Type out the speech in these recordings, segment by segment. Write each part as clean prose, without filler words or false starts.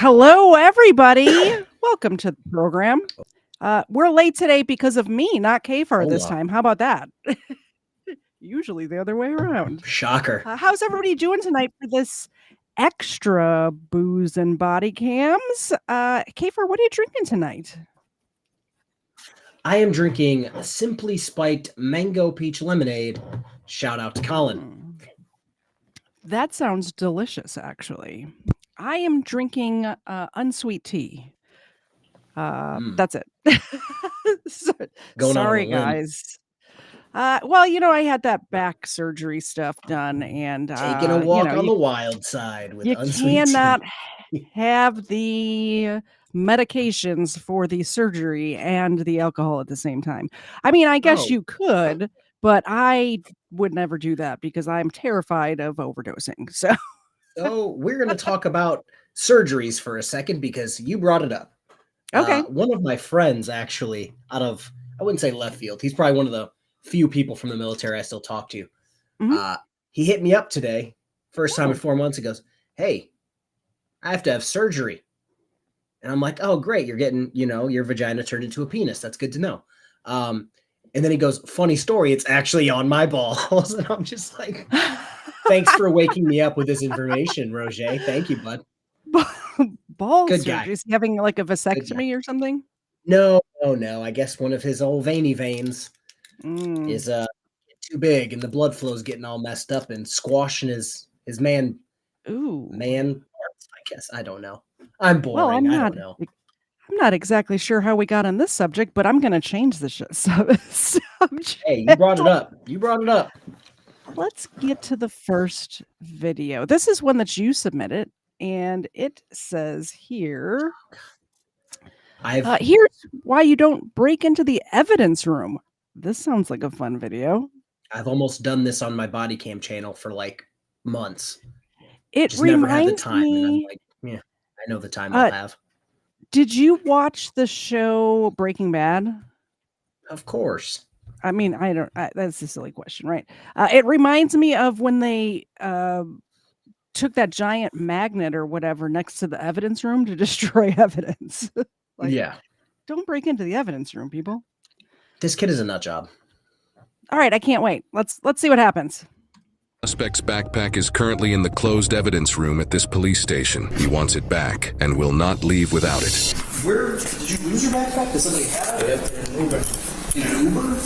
Hello, everybody. Welcome to the program. We're late today because of me, not KFARR this time. How about that? Usually the other way around. Shocker. How's everybody doing tonight for this extra booze and body cams? KFARR, what are you drinking tonight? I am drinking Simply Spiked Mango Peach Lemonade. Shout out to Colin. That sounds delicious, actually. I am drinking unsweet tea. That's it. Sorry, guys. Well, I had that back surgery stuff done, and taking a walk on the wild side with unsweet tea. You cannot have the medications for the surgery and the alcohol at the same time. I mean, I guess you could, but I would never do that because I'm terrified of overdosing. So we're going to talk about surgeries for a second because you brought it up. Okay. One of my friends, actually, out of, I wouldn't say left field, he's probably one of the few people from the military I still talk to. He hit me up today, first time in 4 months. He goes, "Hey, I have to have surgery." And I'm like, "Oh, great. You're getting, your vagina turned into a penis. That's good to know." And then he goes, "Funny story. It's actually on my balls." And I'm just like, thanks for waking me up with this information, Roger. Thank you, bud. Balls? Good guy. Is he having like a vasectomy or something? No. I guess one of his old veiny veins is too big, and the blood flow is getting all messed up and squashing his man parts, I guess. I don't know. I'm boring. Well, I don't know. I'm not exactly sure how we got on this subject, but I'm going to change the subject. Hey, you brought it up. Let's get to the first video. This is one that you submitted, and it says here, here's why you don't break into the evidence room. This sounds like a fun video. I've almost done this on my Bodycam channel for like months. It just never had the time. And I'm like, yeah, I know the time I'll have. Did you watch the show Breaking Bad? Of course. I mean, that's a silly question, right? It reminds me of when they took that giant magnet or whatever next to the evidence room to destroy evidence. Don't break into the evidence room, people. This kid is a nut job. All right, I can't wait. Let's see what happens. Suspect's backpack is currently in the closed evidence room at this police station. He wants it back and will not leave without it. Where did you lose your backpack? Did somebody have it? In an Uber. In an Uber?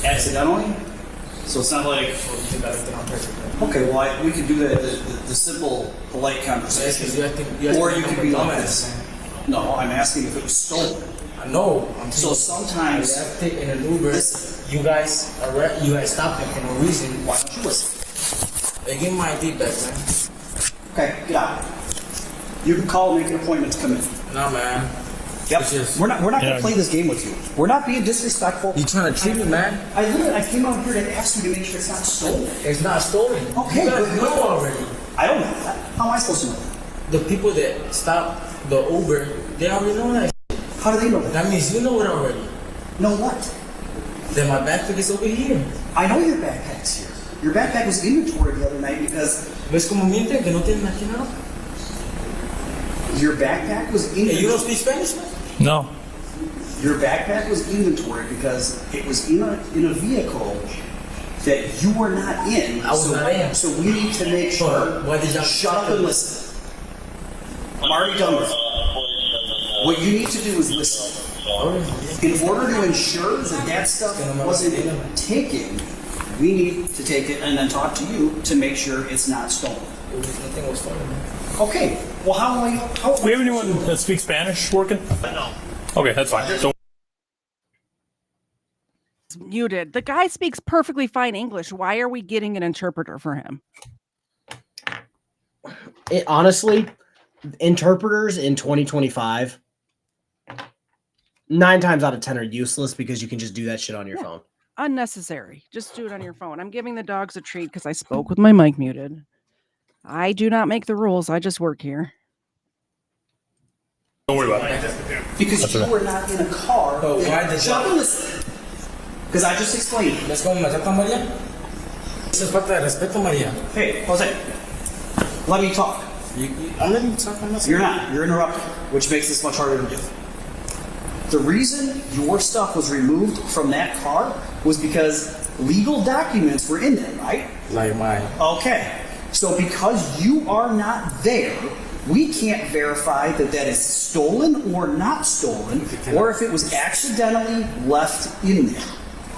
Accidentally? So it's not like okay, well we could do that the simple, polite conversation. Or you could be like this. No, I'm asking if it was stolen. No. So sometimes in an Uber, you guys stopped me for no reason. Why don't you listen? They give my ID back, man. Okay, get out. You can call and make an appointment to come in. No, man. Yep. We're not gonna play this game with you. We're not being disrespectful. You trying to treat me, man? I came out here to ask you to make sure it's not stolen. It's not stolen. Okay, you guys know already. I don't know that. How am I supposed to know that? The people that stop the Uber, they already know that. How do they know that? That means you know it already. Know what? Then my backpack is over here. I know your backpack's here. Your backpack was inventory the other night because... ¿Ves como mienten que no tienen aquí nada? Your backpack was inventory. Hey, you don't speak Spanish, man? No. Your backpack was inventory because it was in a vehicle that you were not in. I was not in. So we need to make sure. Why did y'all shut up and listen? I'm already done with it. What you need to do is listen. In order to ensure that stuff wasn't taken, we need to take it and then talk to you to make sure it's not stolen. Nothing was stolen. Okay. Well, how do we have anyone that speaks Spanish working? No. Okay, that's fine. It's muted. The guy speaks perfectly fine English. Why are we getting an interpreter for him? Honestly, interpreters in 2025, 9 times out of 10 are useless because you can just do that shit on your phone. Unnecessary. Just do it on your phone. I'm giving the dogs a treat because I spoke with my mic muted. I do not make the rules. I just work here. Don't worry about it. Because you were not in a car. Oh, why did because I just explained. ¿Ves cómo me trata María? Eso es falta de respeto, María. Hey, Jose, let me talk. I'm letting you talk. I'm not. You're not. You're interrupting, which makes this much harder to do. The reason your stuff was removed from that car was because legal documents were in there, right? Like mine. Okay. So because you are not there, we can't verify that that is stolen or not stolen, or if it was accidentally left in there.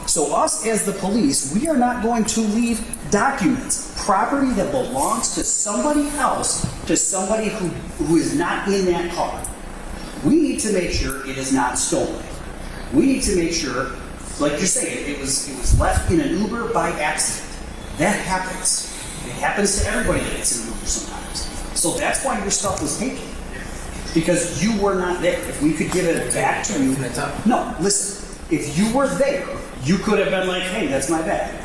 So us as the police, we are not going to leave documents, property that belongs to somebody else, to somebody who is not in that car. We need to make sure it is not stolen. We need to make sure, like you're saying, it was left in an Uber by accident. That happens. It happens to everybody that gets in an Uber sometimes. So that's why your stuff was taken. Because you were not there. If we could give it back to you. No, listen. If you were there, you could have been like, hey, that's my bag.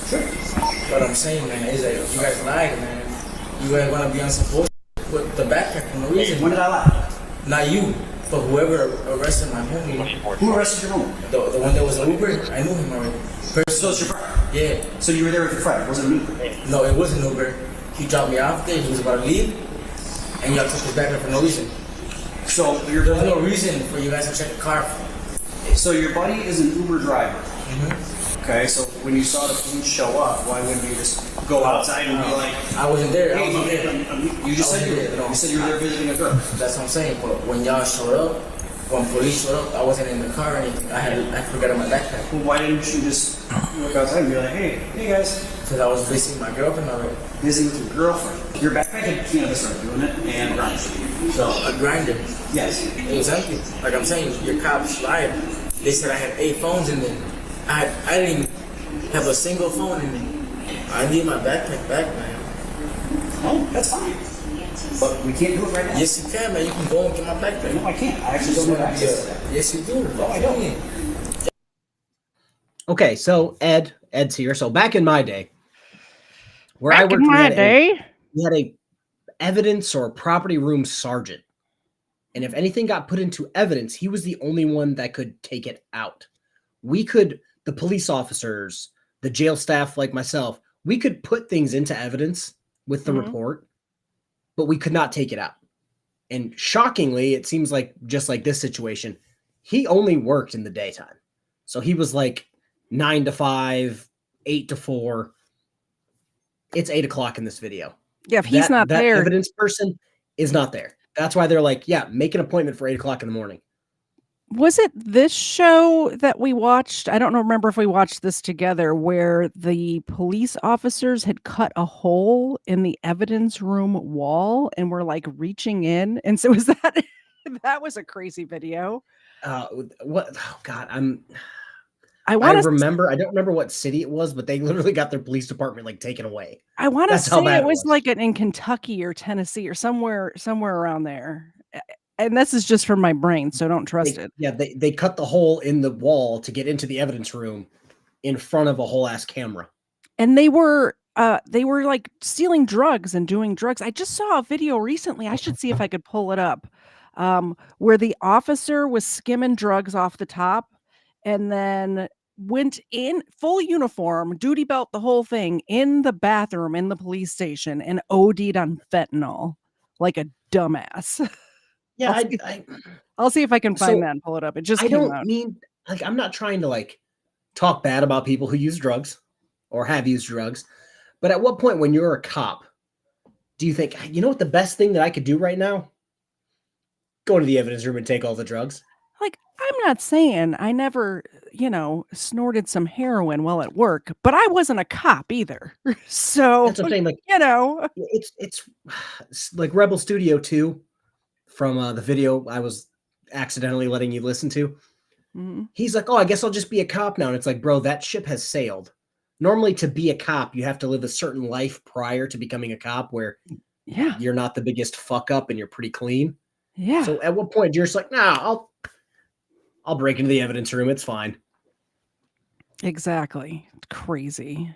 Sure. What I'm saying, man, is that you guys lied, man. You guys want to be on some bullshit with the backpack for no reason. When did I lie? Not you, but whoever arrested my homie. Who arrested your homie? The one that was an Uber, I knew him already. So it's your friend? Yeah. So you were there with your friend? It wasn't an Uber? No, it wasn't Uber. He dropped me off there. He was about to leave, and y'all took his backpack for no reason. So your There was buddy, no reason for you guys to check the car. so your buddy is an Uber driver. Okay, so when you saw the police show up, why wouldn't you just go outside and be like, I wasn't there. I hey, wasn't there. you just I said you wasn't were, there. you said you were there visiting a girl. That's what I'm saying. But when y'all showed up, when police showed up, I wasn't in the car or anything. I forgot my backpack Well, why didn't you just look outside and be like, hey guys, because I was visiting my girlfriend already. busy with your girlfriend? Your backpack had cannabis right doing it and grinder. So, A grinder. yes. It was empty. Like I'm saying, your cops lied. They said I had 8 phones in there. I didn't even have a single phone in there. I need my backpack back, man. Oh, that's fine. But we can't do it right now. Yes, you can, man. You can go and get my backpack. No, I can't. I actually don't have access to that. Yes, you do. No, I don't. Okay, so Ed's here. So back in my day, where I Back worked, in my day. we had a evidence or property room sergeant. And if anything got put into evidence, he was the only one that could take it out. We could, the police officers, the jail staff like myself, we could put things into evidence with the report, but we could not take it out. And shockingly, it seems like just like this situation, he only worked in the daytime. So he was like 9 to 5, 8 to 4. It's 8 o'clock in this video. Yeah, if he's not that there. evidence person is not there. That's why they're like, yeah, make an appointment for 8 o'clock in the morning. Was it this show that we watched? I don't remember if we watched this together, where the police officers had cut a hole in the evidence room wall and were like reaching in. And so was that that was a crazy video. What? Oh God, I I want to remember. I don't remember what city it was, but they literally got their police department like taken away. I want to That's how say bad it it was was. like in Kentucky or Tennessee or somewhere around there. And this is just from my brain, so don't trust it. Yeah, they cut the hole in the wall to get into the evidence room in front of a whole ass camera. And they were like stealing drugs and doing drugs. I just saw a video recently. I should see if I could pull it up. Where the officer was skimming drugs off the top and then went in full uniform, duty belt, the whole thing, in the bathroom in the police station and OD'd on fentanyl like a dumbass. Yeah, I'll see if I can find So, that and pull it up. It just I came don't out. mean like I'm not trying to like talk bad about people who use drugs or have used drugs, but at what point when you're a cop do you think, you know what the best thing that I could do right now? Go to the evidence room and take all the drugs. Like, I'm not saying I never, snorted some heroin while at work, but I wasn't a cop either. So, That's what I'm saying. Like it's like Rebel Studio 2 from the video I was accidentally letting you listen to. Mhm. He's like, oh, I guess I'll just be a cop now. And it's like, bro, that ship has sailed. Normally to be a cop, you have to live a certain life prior to becoming a cop where Yeah. you're not the biggest fuck up and you're pretty clean. Yeah. So at what point you're just like, nah, I'll break into the evidence room. It's fine. Exactly. It's crazy.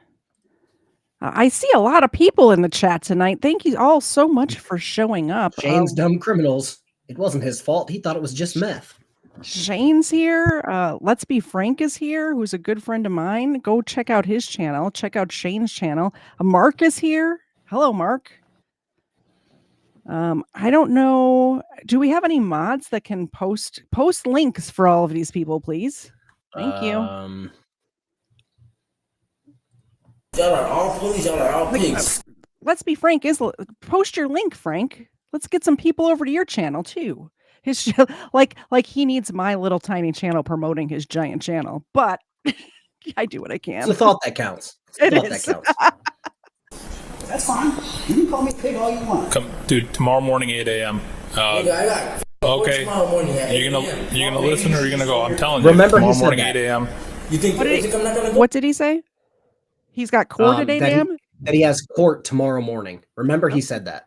I see a lot of people in the chat tonight. Thank you all so much for showing up. Shane's dumb criminals. It wasn't his fault. He thought it was just meth. Shane's here. Let's Be Frank is here, who's a good friend of mine. Go check out his channel. Check out Shane's channel. Mark is here. Hello, Mark. I don't know. Do we have any mods that can post links for all of these people, please? Thank you. Y'all are all police. Y'all are all pigs. Let's be frank. Post your link, Frank. Let's get some people over to your channel too. His like he needs my little tiny channel promoting his giant channel, but I do what I can. It's a thought that counts. That counts. That's fine. You can call me pig all you want. Come, dude. Tomorrow morning, 8 a.m. Okay. Tomorrow morning at You're 8 a.m. gonna listen or you're gonna go? I'm telling you. Remember, tomorrow he said morning, that. 8 a.m. You think I'm not gonna go? What did he say? He's got court at 8 a.m. That he has court tomorrow morning. Remember, he said that.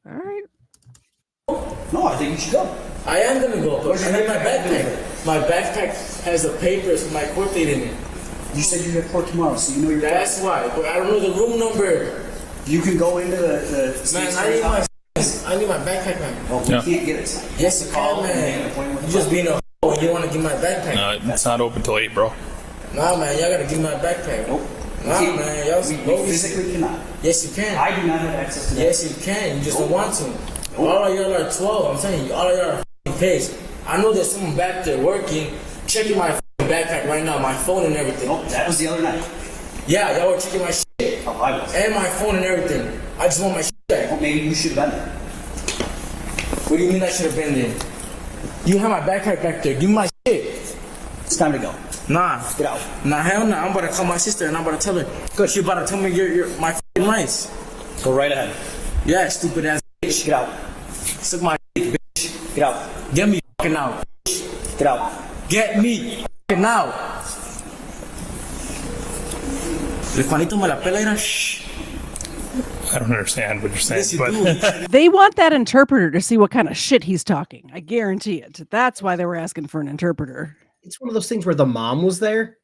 All right. No, I think you should go. I am gonna go. But I need my backpack. My backpack has the papers for my court date in it. You said you have court tomorrow, so you know you're. That's why. But I don't know the room number. You can go into the Man, I need my backpack, man. Well, we can't get it. Yes, you can, man. You just being a hoe. You don't want to give my backpack. It's not open till 8, bro. Nah, man. Y'all gotta give me my backpack. Nope. Nah, man. Y'all We physically cannot. Yes, you can. I do not have access to that. Yes, you can. You just don't want to. All of y'all are 12. I'm telling you, all of y'all are f***ing pigs. I know there's someone back there working, checking my f***ing backpack right now, my phone and everything. Nope, that was the other night. Yeah, y'all were checking my shit. Oh, I was. And my phone and everything. I just want my shit back. Well, maybe you should have been there. What do you mean I should have been there? You have my backpack back there. Give me my shit. It's time to go. Nah. Get out. Nah, hell nah. I'm about to call my sister and I'm about to tell her. Good. She about to tell me you're my f***ing rights. Go right ahead. Yeah, stupid ass bitch. Get out. Suck my dick, bitch. Get out. Get me f***ing out. Get out. Get me f***ing out. El Juanito me la pela, mira. Shh. I don't understand what you're saying, Yes, you but do. They want that interpreter to see what kind of shit he's talking. I guarantee it. That's why they were asking for an interpreter. It's one of those things where the mom was there,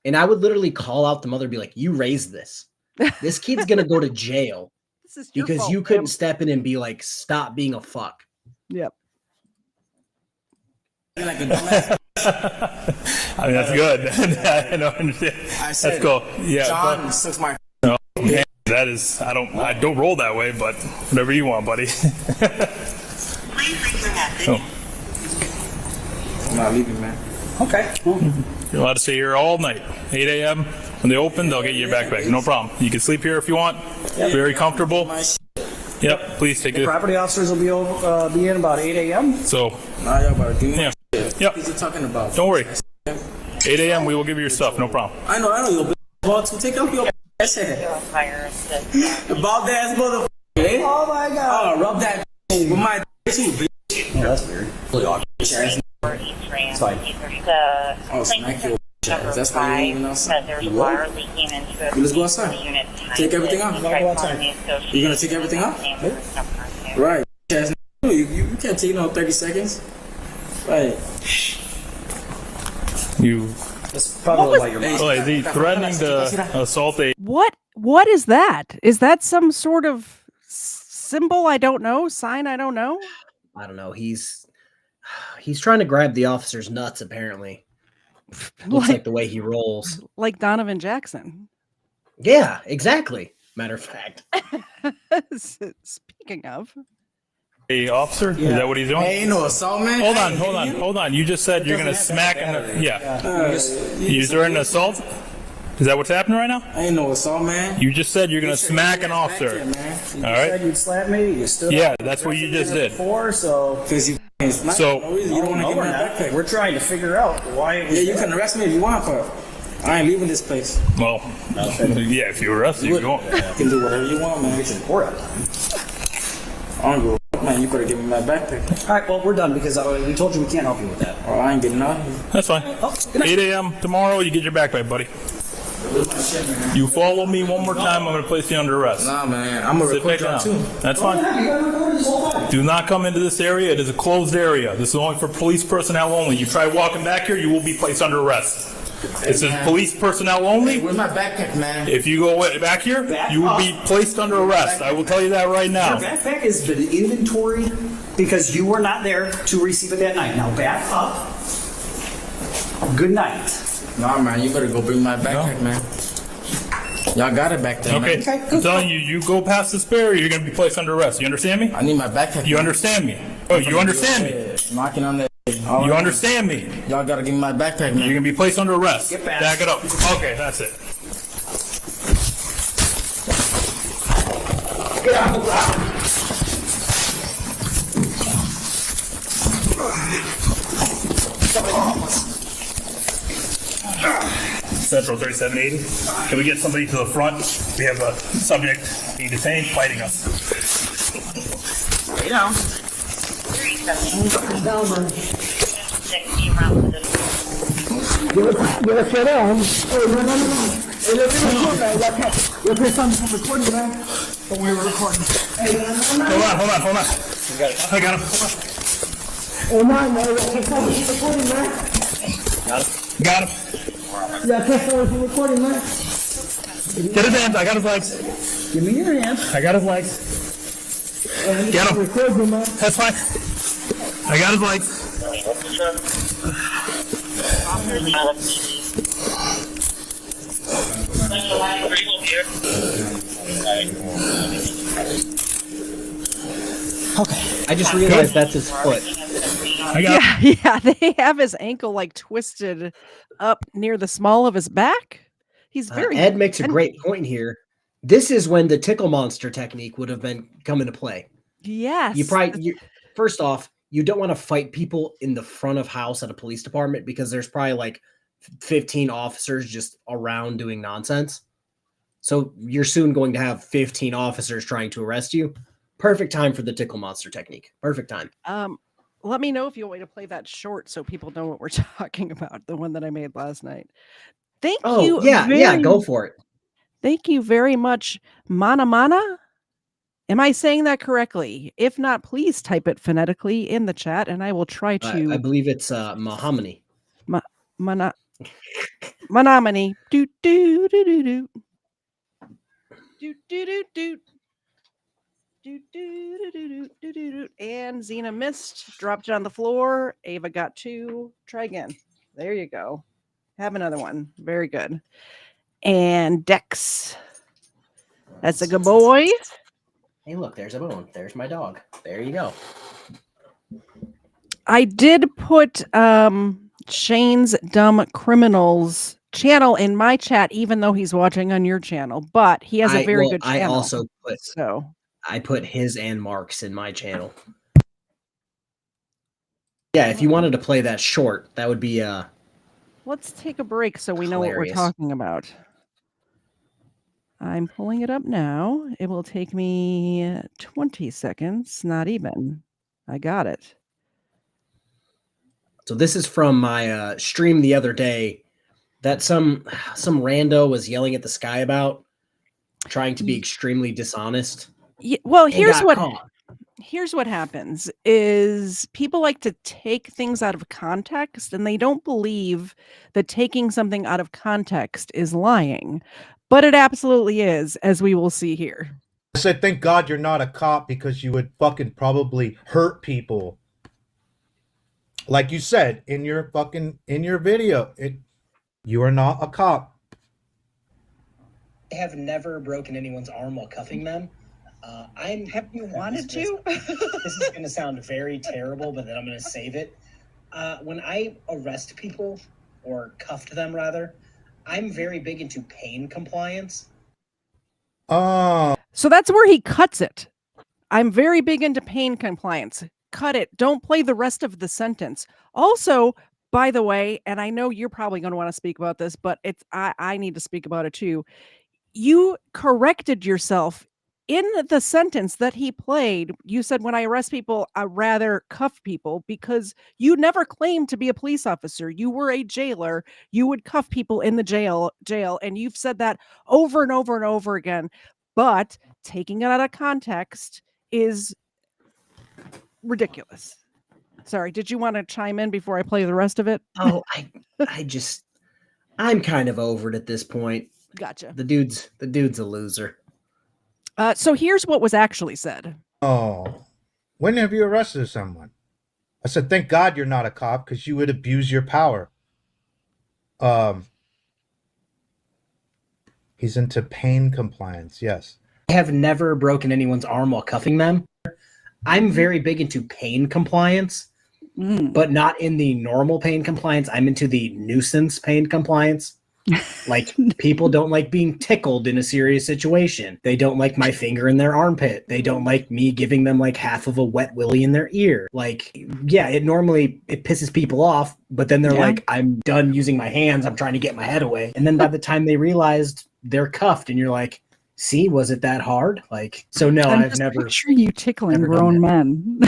and I would literally call out the mother and be like, "You raised this. This kid's gonna go to jail This is your because fault, you couldn't ma'am." step in and be like, stop being a fuck." Yep. Like a dumbass. I mean that's good. I don't understand. I said, That's cool. Yeah, John sucks my. but, man, that is. I don't roll that way, but whatever you want, buddy. Please leave your message. Oh. I'm not leaving, man. Okay. Well, You're allowed to stay here all night. 8 a.m. When they open, they'll get you your backpack. No problem. You can sleep here if you want. Very comfortable. My shit. Yep. Please take it. property officers will be in about 8 a.m. So, Nah, y'all about to give me yeah. my shit. Yep. What are you talking about? Don't worry. 8 a.m. We will give you your stuff. No problem. I know, you bitch. About to take off your ass head. About that ass motherfucker. Eh? Oh my God. Oh, rub that with my too, bitch. Oh, that's weird. Really awkward. It's fine. Oh, smack your ass. That's why you're leaving outside. There's You water what? leaking into Let's go outside. the unit. Take everything off. Try Go calling the association. You gonna take everything off? Yep. Right. Ass you can't take 30 seconds. Right. You. That's probably why you're Hey, Oh, is he threatening to assault a? What is that? Is that some sort of symbol I don't know? Sign I don't know? I don't know. He's trying to grab the officer's nuts. Apparently, looks like the way he rolls. Like Donovan Jackson. Yeah, exactly. Matter of fact, Speaking of. A officer? Is that what he's doing? Hey, ain't no assault, man. Hold on. You just said you're gonna smack him. Yeah. You threatening assault? Is that what's happening right now? I ain't no assault, man. You just said you're gonna smack an officer. All All said right. you'd slap me. You stood Yeah, up. that's what you just did. Before, so Because you smacked So- me. You don't want to no, give we're me my not. backpack. We're trying to figure out why. It was Yeah, you there. can arrest me if you want, but I ain't leaving this place. Well, yeah. If you arrest, you go. You can do whatever you want, man. Or- I don't go. Man, you gotta give me my backpack. All right, well, we're done because we told you we can't help you with that. Oh, I ain't getting out. That's fine. Oh, good night. 8 a.m. tomorrow. You get your backpack, buddy. You follow me one more time, I'm gonna place you under arrest. Nah, man. I'm a Sit back record down. too. That's fine. Do not come into this area. It is a closed area. This is only for police personnel only. You try walking back here, you will be placed under arrest. This is police personnel only. Where's my backpack, man? If you go back here, you will be placed under arrest. I will tell you that right Your now. backpack has been inventoried because you were not there to receive it that night. Now back up. Good night. Nah, man. You better go bring my backpack, man. Y'all got it back there. Okay. Man. I'm telling you, you go past this barrier, you're going to be placed under arrest. You understand me? I need my backpack. You understand me? Oh, you understand me? Knocking on the. You understand me? Y'all gotta give me my backpack, man. You're going to be placed under arrest. Get back. Back it up. Okay, that's it. Get out. Central 3780. Can we get somebody to the front? We have a subject being detained, fighting us. Lay down. 60 around to the Hold on. I got him. Got him. Get his hands. I got his legs. Give me your hand. I got his legs. Get him. That's fine. I got his legs. Okay. I just realized that's his foot. I got him. Yeah, they have his ankle like twisted up near the small of his back. He's very Ed makes a great point here. This is when the tickle monster technique would have been come into play. Yes. First off, you don't want to fight people in the front of house at a police department because there's probably like 15 officers just around doing nonsense. So you're soon going to have 15 officers trying to arrest you. Perfect time for the tickle monster technique. Perfect time. Let me know if you want me to play that short so people know what we're talking about, the one that I made last night. Thank you. Yeah, go for it. Thank you very much, Mana Mana. Am I saying that correctly? If not, please type it phonetically in the chat, and I will try to. I believe it's Mahamani. Mana Manamani. Do do do do do. Do do do do. Do, do, do, do, do, do, do. And Xena missed, dropped it on the floor. Ava got 2. Try again. There you go. Have another one. Very good. And Dex. That's a good boy. Hey, look, there's a bone. There's my dog. There you go. I did put Shane's Dumb Criminals channel in my chat, even though he's watching on your channel. But he has a very good channel. I also put I put his and Mark's in my channel. Yeah, if you wanted to play that short, that would be let's take a break so we know what hilarious. we're talking about. I'm pulling it up now. It will take me 20 seconds, not even. I got it. So this is from my stream the other day that some rando was yelling at the sky about, trying to be extremely dishonest. Yeah, well, here's what happens is people like to take things out of context, and they don't believe that taking something out of context is lying, but it absolutely is, as we will see here. I said, thank God you're not a cop because you would fucking probably hurt people. Like you said in your video, you are not a cop. I have never broken anyone's arm while cuffing them. Have you wanted to? This is going to sound very terrible, but then I'm going to save it. When I arrest people, or cuffed them rather, I'm very big into pain compliance. Oh. So that's where he cuts it. I'm very big into pain compliance. Cut it. Don't play the rest of the sentence. Also, by the way, and I know you're probably going to want to speak about this, but I need to speak about it too. You corrected yourself in the sentence that he played. You said, when I arrest people, I rather cuff people, because you never claimed to be a police officer. You were a jailer. You would cuff people in the jail, and you've said that over and over and over again. But taking it out of context is ridiculous. Sorry, did you want to chime in before I play the rest of it? Oh, I'm kind of over it at this point. Gotcha. The dude's a loser. So here's what was actually said. Oh, when have you arrested someone? I said, thank God you're not a cop because you would abuse your power. He's into pain compliance. Yes. I have never broken anyone's arm while cuffing them. I'm very big into pain compliance, but not in the normal pain compliance. I'm into the nuisance pain compliance. Like, people don't like being tickled in a serious situation. They don't like my finger in their armpit. They don't like me giving them like half of a wet willy in their ear. Like, yeah, it pisses people off, but then they're like, I'm done using my hands. I'm trying to get my head away. And then by the time they realized they're cuffed, and you're like, see, was it that hard? Like, so no, I've never. Picture you tickling grown men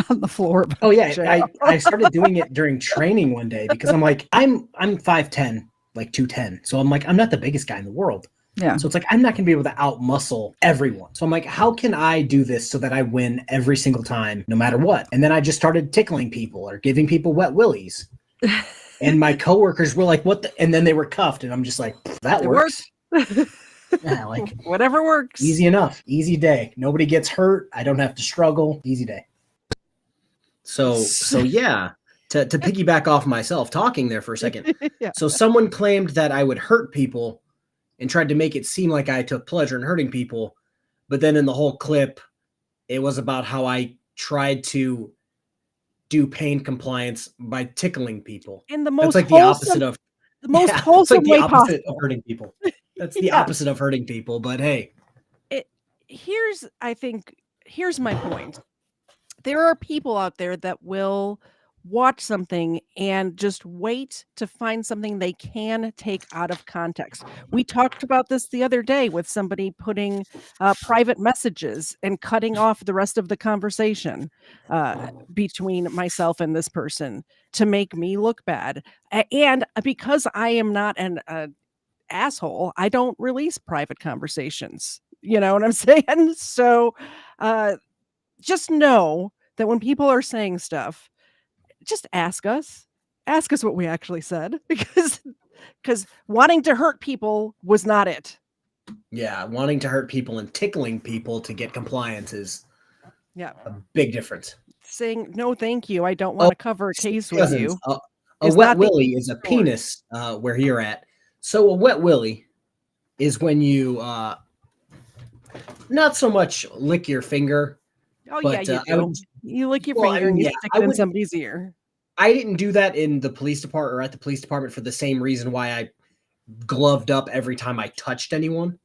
on the floor. Oh yeah, I started doing it during training one day because I'm like, I'm 5'10", like 210. So I'm like, I'm not the biggest guy in the world. Yeah. So it's like, I'm not going to be able to outmuscle everyone. So I'm like, how can I do this so that I win every single time, no matter what? And then I just started tickling people or giving people wet willies. And my coworkers were like, what the? And then they were cuffed. And I'm just like, that works. Yeah, like whatever works. Easy enough. Easy day. Nobody gets hurt. I don't have to struggle. Easy day. So yeah. To piggyback off myself talking there for a second. Yeah. So someone claimed that I would hurt people and tried to make it seem like I took pleasure in hurting people. But then in the whole clip, it was about how I tried to do pain compliance by tickling people. In the most That's like the opposite of the most wholesome like the way opposite possible of hurting people. That's the opposite of hurting people, but hey. Here's my point. There are people out there that will watch something and just wait to find something they can take out of context. We talked about this the other day with somebody putting private messages and cutting off the rest of the conversation between myself and this person to make me look bad. And because I am not an asshole, I don't release private conversations. You know what I'm saying? So just know that when people are saying stuff, just ask us what we actually said, because wanting to hurt people was not it. Yeah, wanting to hurt people and tickling people to get compliance is a big difference. Saying no, thank you, I don't want to cover a case with you. A wet willy is a penis where you're at. So a wet willy is when you not so much lick your finger. Oh, but, yeah, you do. You lick your finger and you stick it in somebody's ear. I didn't do that in the police department or at the police department for the same reason why I gloved up every time I touched anyone.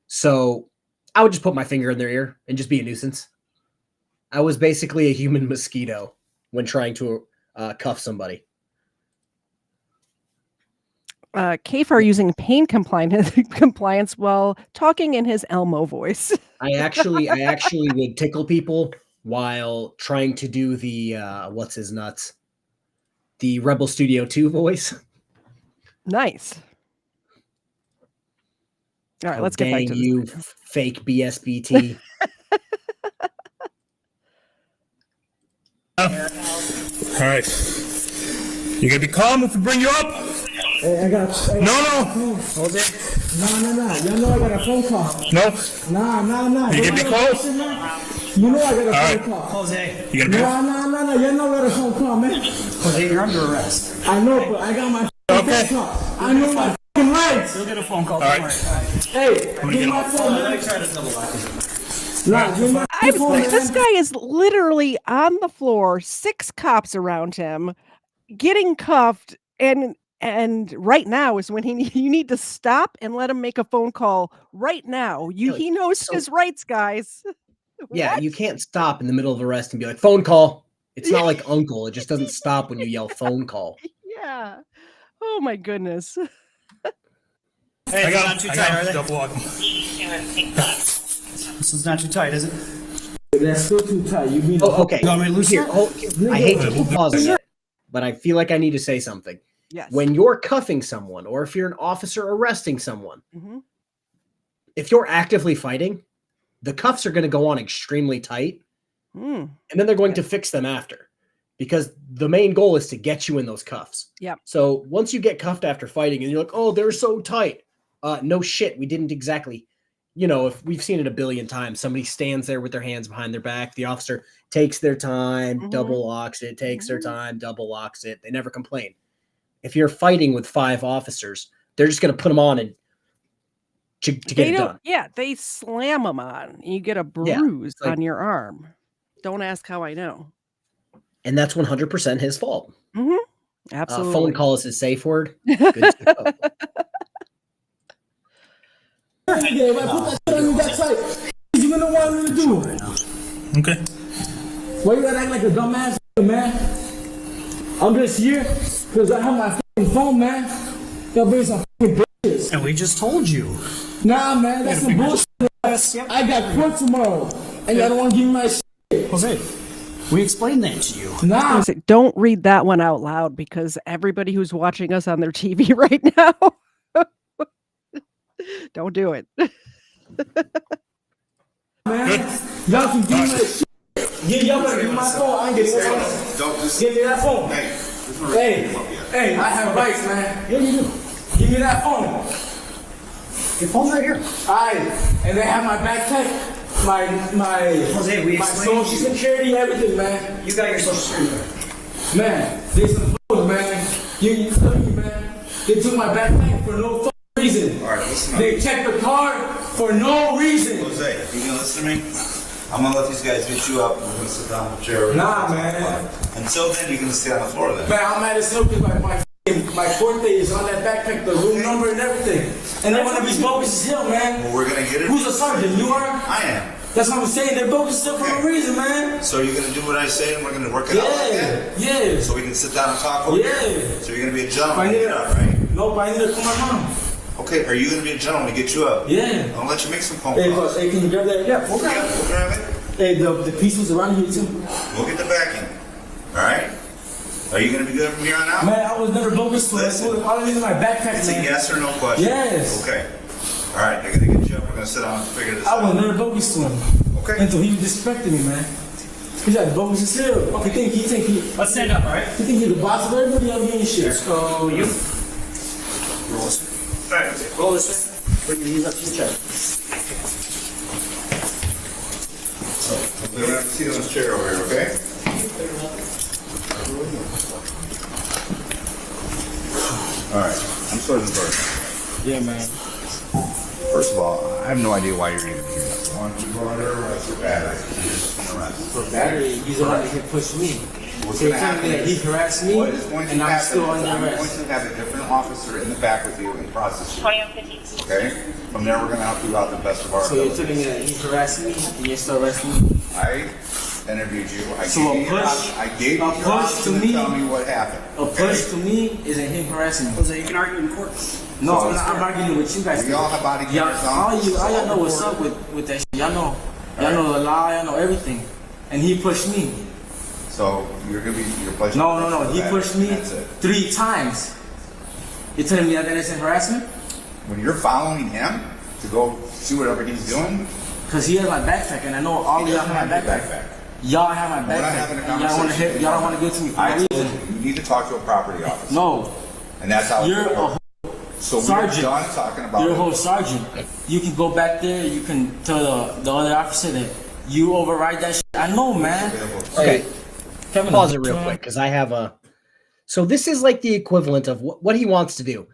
So I would just put my finger in their ear and just be a nuisance. I was basically a human mosquito when trying to cuff somebody. KFARR using pain compliance while talking in his Elmo voice. I actually would tickle people while trying to do the what's his nuts, the Rebel Studio 2 voice. Nice. All right, let's get back to you fake BSBT. All right, you gonna be calm if we bring you up? Hey, I got. No. Jose? No. You know I got a phone call. No. No. You can be close. You know I got a phone call. Jose. You gonna be No. You know I got a phone call, man. Jose, you're under arrest. I know, but I got my okay? phone call. I know my fucking rights. You'll get a phone call. All right. Hey, I'm gonna give get my off. phone. Let me try to double lock it. Give my phone. This guy is literally on the floor, 6 cops around him, getting cuffed, and right now is when you need to stop and let him make a phone call right now. He knows his rights, guys. Yeah, What? you can't stop in the middle of arrest and be like, phone call. It's not like Uncle. It just doesn't stop when you yell phone call. Yeah. Oh my goodness. Hey, I this is got not too tight, are they? double lock. This is not too tight, is it? That's still too tight. You mean? Oh, okay. You want me to loosen it? I hate to keep pausing it, but I feel like I need to say something. Yes. When you're cuffing someone, or if you're an officer arresting someone, Mm-hmm. if you're actively fighting, the cuffs are going to go on extremely tight, and then they're going to fix them after, because the main goal is to get you in those cuffs. Yeah. So once you get cuffed after fighting and you're like, oh, they're so tight. No shit. We didn't exactly, if we've seen it a billion times, somebody stands there with their hands behind their back. The officer takes their time, double locks it, takes their time, double locks it. They never complain. If you're fighting with 5 officers, they're just going to put them on and to get it done. Yeah, they slam them on. You get a bruise on your arm. Don't ask how I know. And that's 100% his fault. Absolutely. Phone call is his safe word. Good to go. Yeah, if I put that shit on you that tight, you gonna want me to do it. Okay. Why you gotta act like a dumbass, man? I'm just here because I have my fucking phone, man. Y'all bring some fucking bitches. And we just told you. Nah, man, that's some bullshit. I got court tomorrow, and y'all don't want to give me my shit. Jose, we explained that to you. Nah. Don't read that one out loud because everybody who's watching us on their TV right now, don't do it. Man, y'all can give me that shit. Y'all better give me my phone. I ain't getting that phone. Don't just Give me that phone. Hey, I have rights, man. Yeah, you do. Give me that phone. Your phone's right here. Alright, and they have my backpack, my Jose, we my explained social to you. security, everything, man. You got your social security card. Man, there's some fools, man. You tell me, man. They took my backpack for no fucking reason. Alright, listen up. They checked the car for no reason. Jose, you gonna listen to me? I'm gonna let these guys get you up. We're gonna sit down in the chair. Nah, man. Until then, you're gonna stay on the floor then. Man, I'm mad as hell because my birthday is on that backpack, the room number and everything. And they want to be bogus as hell, man. Well, we're gonna get it. Who's a sergeant? You are? I am. That's what I'm saying. They're bogus still for no reason, man. So you're gonna do what I say and we're gonna work it out like that? Yeah. So we can sit down and talk over here? So you're gonna be a gentleman I to need get up, right? Nope, I need to call my mom. Okay, are you gonna be a gentleman to get you up? Yeah. I'll let you make some phone Hey, calls. hey, can you grab that? Yeah, we'll grab it. We'll grab it. Hey, the piece was around here too. We'll get the backing. Alright? Are you gonna be good from here on out? Man, I was never bogus to Listen. all I need is my backpack, It's man. a yes or no question. Yes. Okay. Alright, they're gonna get you up. We're gonna sit down and figure this I was out. never bogus to him. Okay. Until he disrespected me, man. He's like bogus as hell. He think Let's stand up, alright? he think he's the boss of everybody out here and shit. So you. Roll this way. Roll this way. Bring your knees up to your chest. We're gonna have to sit on this chair over here, okay? Alright, I'm Sergeant Burke. Yeah, man. First of all, I have no idea why you're even here. Why don't you go out there arrest for battery? For battery, he's the one that pushed me. What's So gonna happen he is, harassed me, what is going to and I'm happen still is under I'm going arrest. to have a different officer in the back with you and process you. 2152. Okay? From there, we're gonna help you out the best of our So you're ability. telling me that he harassed me, and you're still arresting me? I interviewed you. I So gave a you your push- op- I gave you a your push option to to me- tell me what happened. A push to me isn't him harassing me. Jose, you can argue in court. No, I'm not. I'm arguing with you guys. We all have body Y'all, cameras on. all y'all know what's up with that shit. Y'all know the law. Y'all know everything. And he pushed me. So you're pushing. No. He pushed me That's it. 3 times. You're telling me that isn't harassment? When you're following him to go see whatever he's doing, Cause he has my backpack, and I know all of y'all have my backpack. Y'all have my We're not having a backpack. Y'all want to conversation. y'all don't want to give it to me for I no told reason. you need to talk to a property officer. No, And that's how you're it's a going. So we're sergeant. done talking about You're a it. whole sergeant. You can go back there. You can tell the other officer that you override that shit. I know, man. Okay. Kevin, Pause it real quick because I have a. So this is like the equivalent of what he wants to do.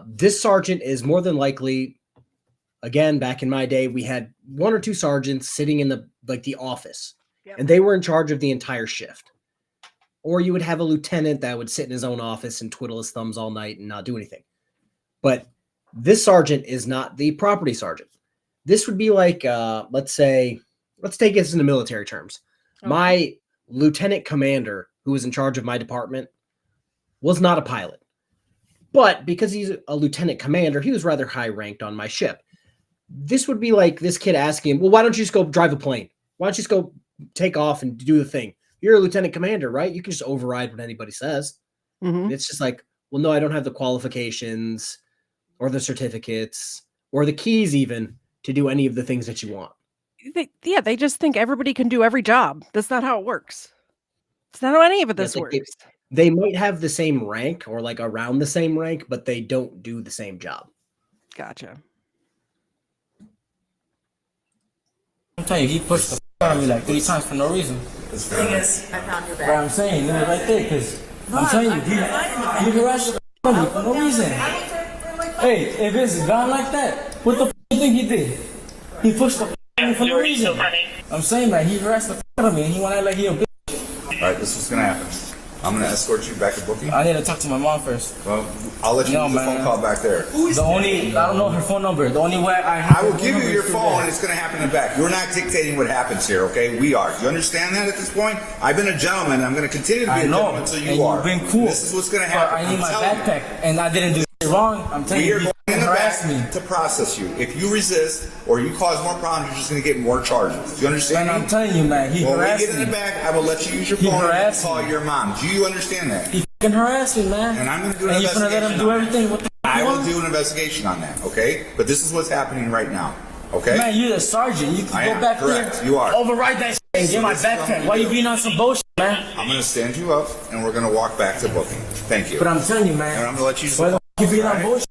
This sergeant is more than likely, again, back in my day, we had 1 or 2 sergeants sitting in the office, and they were in charge of the entire shift. Or you would have a lieutenant that would sit in his own office and twiddle his thumbs all night and not do anything. But this sergeant is not the property sergeant. This would be like, let's take this into military terms. Okay. My lieutenant commander, who was in charge of my department, was not a pilot. But because he's a lieutenant commander, he was rather high ranked on my ship. This would be like this kid asking him, well, why don't you just go drive a plane? Why don't you just go take off and do the thing? You're a lieutenant commander, right? You can just override what anybody says. Mm-hmm. It's just like, well, no, I don't have the qualifications or the certificates or the keys even to do any of the things that you want. They just think everybody can do every job. That's not how it works. It's not how any of this works. They might have the same rank or like around the same rank, but they don't do the same job. Gotcha. I'm telling you, he pushed the out of me like 3 times for no reason. The thing is, I found your bag. But I'm saying, right there, because I'm telling you, he harassed me for no reason. Hey, if it's gone like that, What the f you think he did? He pushed the f for no reason. I'm saying, man, he harassed the f out of me and he wanted to like he a bitch. Alright, this is what's gonna happen. I'm gonna escort you back to booking. I need to talk to my mom first. Well, I'll let you use the phone call back there. I don't know her phone number. The only way I will give you your phone and it's gonna happen in the back. You're not dictating what happens here, okay? We are. Do you understand that at this point? I've been a gentleman. I'm gonna continue to be a gentleman until you are. You've been cool. This is what's gonna happen. I need my backpack and I didn't do shit wrong. I'm telling you, we are going in the back to process you. If you resist or you cause more problems, you're just gonna get more charges. Do you understand? Man, I'm telling you, man, he harassed me. When we get in the back, I will let you use your phone and call your mom. Do you understand that? He fucking harassed me, man. And I'm gonna do an investigation. And you're gonna let him do everything? What the I will do an investigation on that, okay? But this is what's happening right now, okay? Man, you're the sergeant. You can go back there. You are. Override that shit and get my backpack. Why you being on some bullshit, man? I'm gonna stand you up and we're gonna walk back to booking. Thank you. But I'm telling you, man. And I'm gonna let you. Why the f you being on bullshit?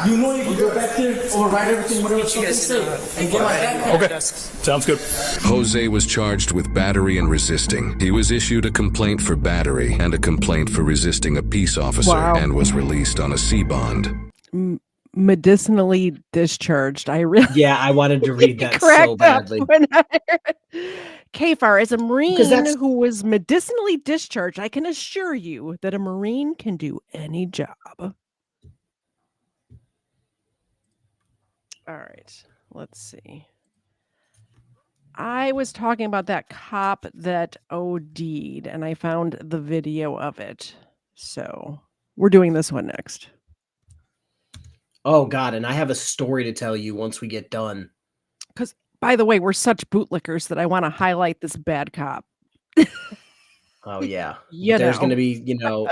You know you can go back there, override everything, whatever you say, and get my backpack. Okay, sounds good. Jose was charged with battery and resisting. He was issued a complaint for battery and a complaint for resisting a peace officer and was released on a C bond. Medicinally discharged. I really I wanted to read that cracked so badly. up when I heard KFARR is a Marine who was medicinally discharged. I can assure you that a Marine can do any job. All right, let's see. I was talking about that cop that OD'd, and I found the video of it. So we're doing this one next. Oh, God, and I have a story to tell you once we get done. Because, by the way, we're such bootlickers that I want to highlight this bad cop. Oh, yeah. There's going to be, there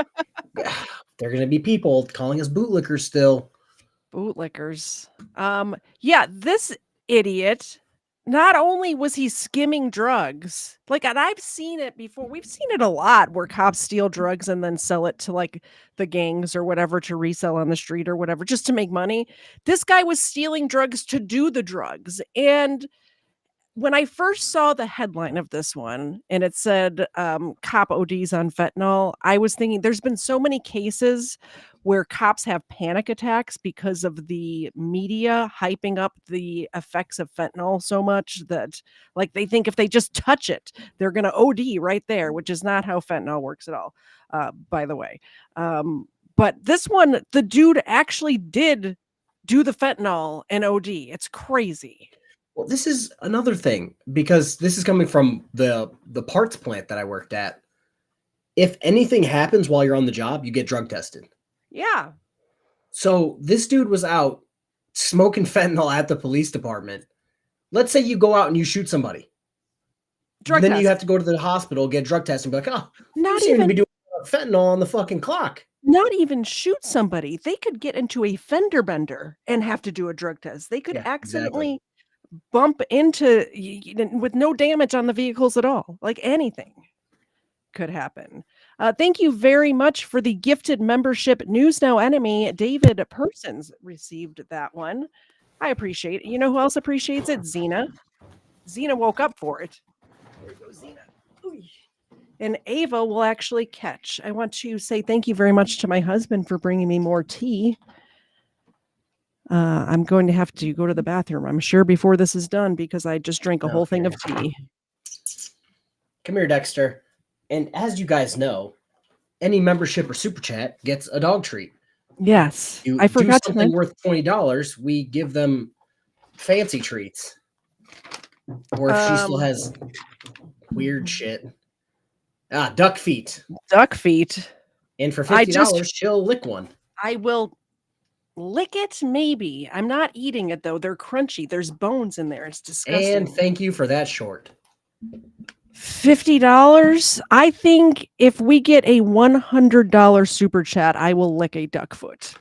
are going to be people calling us bootlickers still. Bootlickers. This idiot, not only was he skimming drugs, and I've seen it before. We've seen it a lot where cops steal drugs and then sell it to like the gangs or whatever to resell on the street or whatever, just to make money. This guy was stealing drugs to do the drugs. And when I first saw the headline of this one and it said cop ODs on fentanyl, I was thinking there's been so many cases where cops have panic attacks because of the media hyping up the effects of fentanyl so much that they think if they just touch it, they're going to OD right there, which is not how fentanyl works at all, by the way. But this one, the dude actually did do the fentanyl and OD. It's crazy. Well, this is another thing, because this is coming from the parts plant that I worked at. If anything happens while you're on the job, you get drug tested. Yeah. So this dude was out smoking fentanyl at the police department. Let's say you go out and you shoot somebody. Then you have to go to the hospital, get drug tested, and be like, oh, not even be doing fentanyl on the fucking clock. Not even shoot somebody. They could get into a fender bender and have to do a drug test. They could accidentally bump into with no damage on the vehicles at all. Like anything could happen. Thank you very much for the gifted membership. News Now enemy David Persons received that one. I appreciate it. You know who else appreciates it? Xena. Xena woke up for it. There you go, Xena. Ooh. And Ava will actually catch. I want to say thank you very much to my husband for bringing me more tea. I'm going to have to go to the bathroom, I'm sure, before this is done, because I just drank a whole thing of tea. Come here, Dexter. And as you guys know, any membership or super chat gets a dog treat. Yes. You I forgot do something worth $20, we give them fancy treats. Or if she still has weird shit. Duck feet. Duck feet. And for $50, she'll lick one. I will lick it, maybe. I'm not eating it, though. They're crunchy. There's bones in there. It's disgusting. And thank you for that short. $50? I think if we get a $100 super chat, I will lick a duck foot.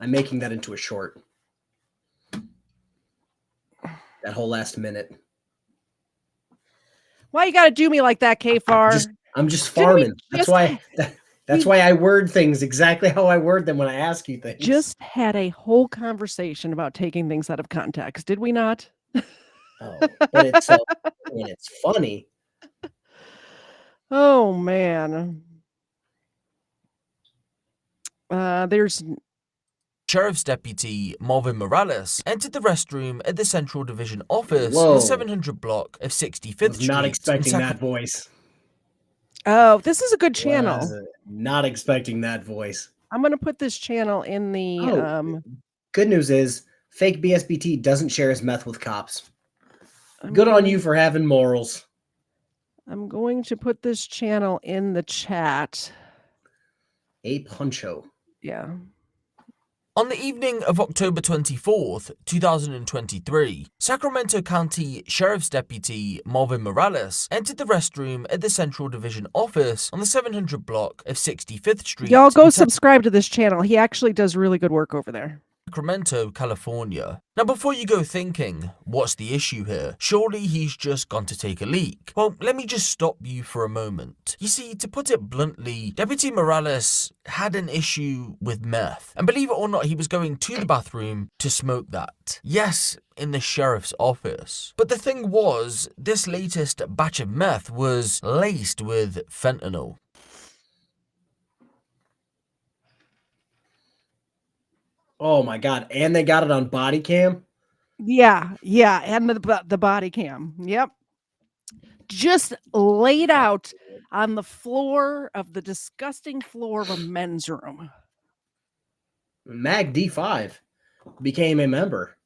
I'm making that into a short. That whole last minute. Why you gotta do me like that, KFARR? I'm just farming. That's why I word things exactly how I word them when I ask you things. Just had a whole conversation about taking things out of context, did we not? Oh, but it's funny. Oh man. There's Sheriff's Deputy Marvin Morales entered the restroom at the Central Division office on the 700 block of 65th Street. Not expecting that voice. Oh, this is a good channel. Not expecting that voice. I'm going to put this channel in the... Good news is, fake BSBT doesn't share his meth with cops. Good on you for having morals. I'm going to put this channel in the chat. A Puncho. Yeah. On the evening of October 24th, 2023, Sacramento County Sheriff's Deputy Marvin Morales entered the restroom at the Central Division office on the 700 block of 65th Street. Y'all go subscribe to this channel. He actually does really good work over there. Sacramento, California. Now, before you go thinking, what's the issue here? Surely he's just gone to take a leak. Well, let me just stop you for a moment. You see, to put it bluntly, Deputy Morales had an issue with meth. And believe it or not, he was going to the bathroom to smoke that. Yes, in the sheriff's office. But the thing was, this latest batch of meth was laced with fentanyl. Oh my God. And they got it on Bodycam? Yeah. And the body cam. Yep. Just laid out on the floor of the disgusting floor of a men's room. Mag D5 became a member.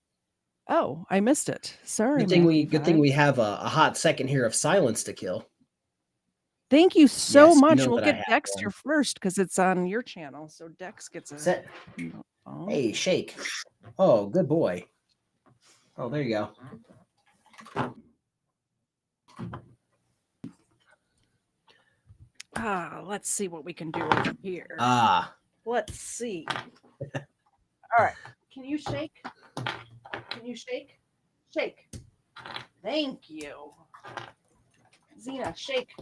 Oh, I missed it. Sorry. Good thing we have a hot second here of silence to kill. Thank you so Yes, much. you know We'll that I get have Dexter one. first because it's on your channel. So Dex gets a... Oh. Hey, shake. Oh, good boy. Oh, there you go. Let's see what we can do over here. Let's see. All right. Can you shake? Can you shake? Shake. Thank you. Xena, shake.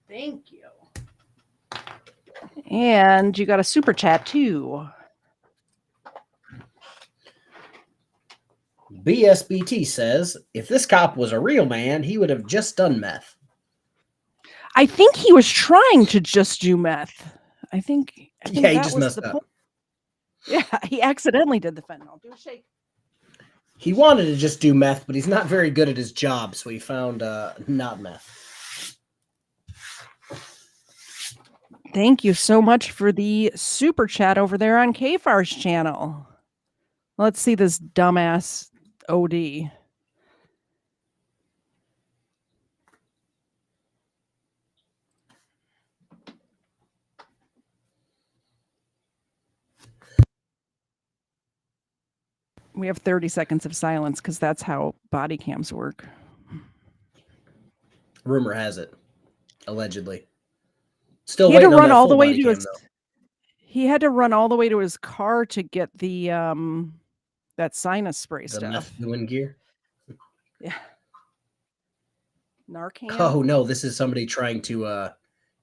Thank you. And you got a super chat too. BSBT says, if this cop was a real man, he would have just done meth. I think he was trying to just do meth. I think Yeah, he just messed up. Yeah, he accidentally did the fentanyl. Do a shake. He wanted to just do meth, but he's not very good at his job, so he found not meth. Thank you so much for the super chat over there on KFARR's channel. Let's see this dumbass OD. We have 30 seconds of silence because that's how body cams work. Rumor has it, allegedly. Still he had to waiting on run that all the full way body to cam, his. though. He had to run all the way to his car to get the that sinus spray The stuff. meth doing gear. Yeah. Narcan. Oh no, this is somebody trying to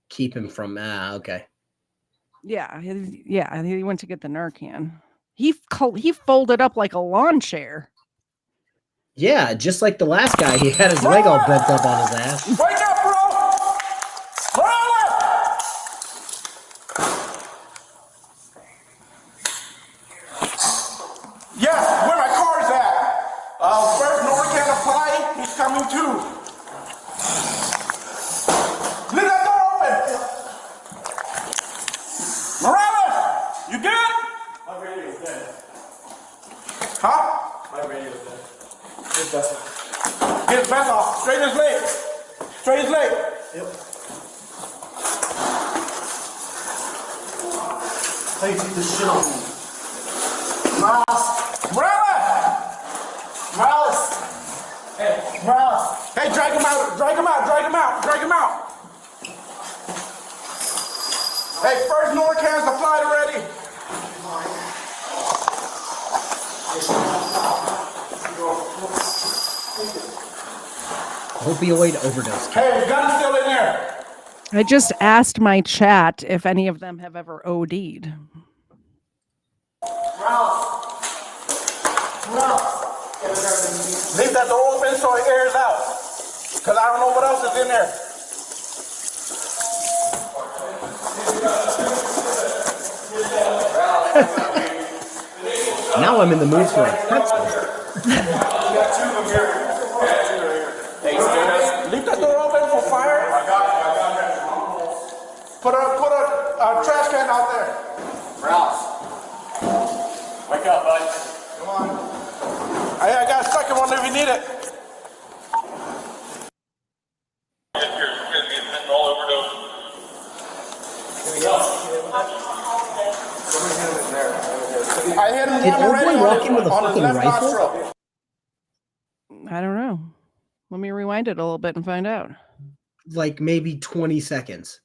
keep him from. Okay. Yeah, he went to get the Narcan. He folded up like a lawn chair. Yeah, just like the last guy, he had his leg all bent up on his ass. Wake up, bro! Yes, where my car's at. First Norcan apply, he's coming too. Leave that door open! Morales, you good? My radio is dead. Huh? My radio is dead. Get his vest off. Straighten his leg. Straighten his leg. Yep. How you take this shit off me? Morales! Hey, Morales! Hey, drag him out! Drag him out! Drag him out! Drag him out! Hey, first Norcan's applied already. Opioid overdose. Hey, gun's still in there. I just asked my chat if any of them have ever OD'd. Leave that door open so it airs out. Because I don't know what else is in there. Now I'm in the mood for a pretzel. Leave that door open for fire. Put a trash can out there. Ralph. Wake up, bud. Come on. I got a second one if you need it. I hit him Did one already Oldboy walk in with a on his fucking left rifle? nostril. I don't know. Let me rewind it a little bit and find out. Like maybe 20 seconds.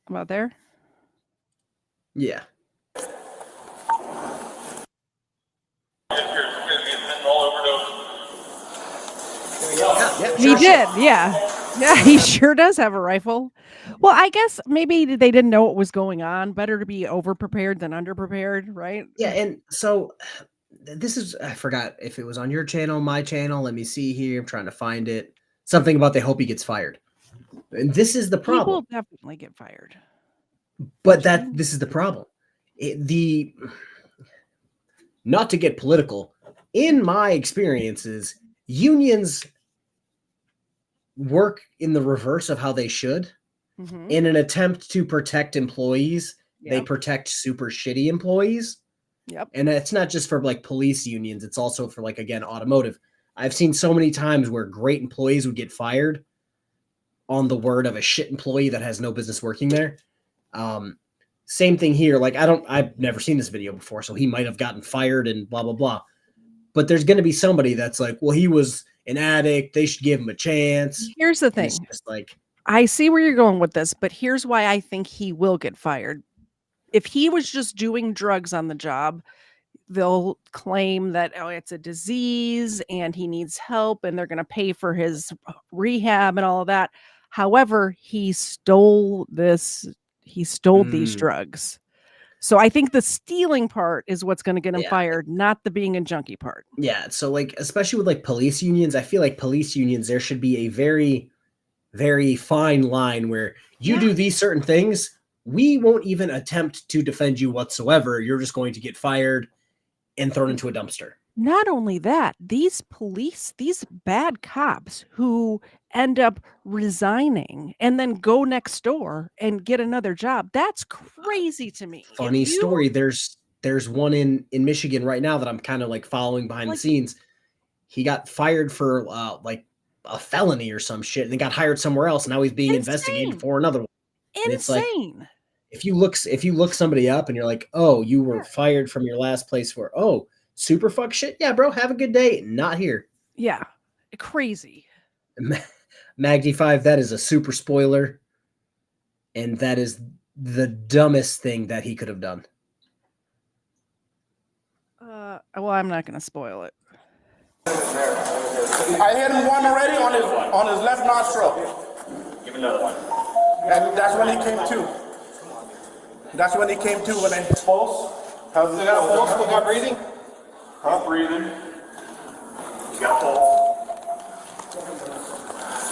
About there? Yeah. He did, yeah. Yeah, he sure does have a rifle. Well, I guess maybe they didn't know what was going on. Better to be over-prepared than under-prepared, right? Yeah, and so this is, I forgot if it was on your channel, my channel. Let me see here. I'm trying to find it. Something about they hope he gets fired. And this is the problem. People definitely get fired. But this is the problem. Not to get political, in my experiences, unions work in the reverse of how they should. Mm-hmm. In an attempt to protect employees, they Yep. protect super shitty employees. Yep. And it's not just for like police unions, it's also for like, again, automotive. I've seen so many times where great employees would get fired on the word of a shit employee that has no business working there. Same thing here. Like, I've never seen this video before, so he might have gotten fired and blah, blah, blah. But there's going to be somebody that's like, well, he was an addict. They should give him a chance. Here's the thing. It's just like, I see where you're going with this, but here's why I think he will get fired. If he was just doing drugs on the job, they'll claim that, oh, it's a disease and he needs help and they're going to pay for his rehab and all of that. However, he stole these drugs. So I think the stealing part is what's going to get him fired, not the being a junkie part. yeah. So like, especially with like police unions, I feel like police unions, there should be a very, very fine line where you do these certain things. We won't even attempt to defend you whatsoever. You're just going to get fired and thrown into a dumpster. Not only that, these bad cops who end up resigning and then go next door and get another job, that's crazy to me. Funny story. There's one in Michigan right now that I'm kind of like following behind the scenes. He got fired for like a felony or some shit and then got hired somewhere else. And now he's being investigated for another one. And it's like, if you look somebody up and you're like, oh, you were fired from your last place for, oh, super fuck shit. Yeah, bro. Have a good day. Not here. Yeah. Crazy. Mag-D5, that is a super spoiler. And that is the dumbest thing that he could have done. Well, I'm not going to spoil it. I hit him one already on his left nostril. Give another one. And that's when he came to. That's when he came to when I pulse. How's it got pulse? You got breathing? Not breathing. You got pulse.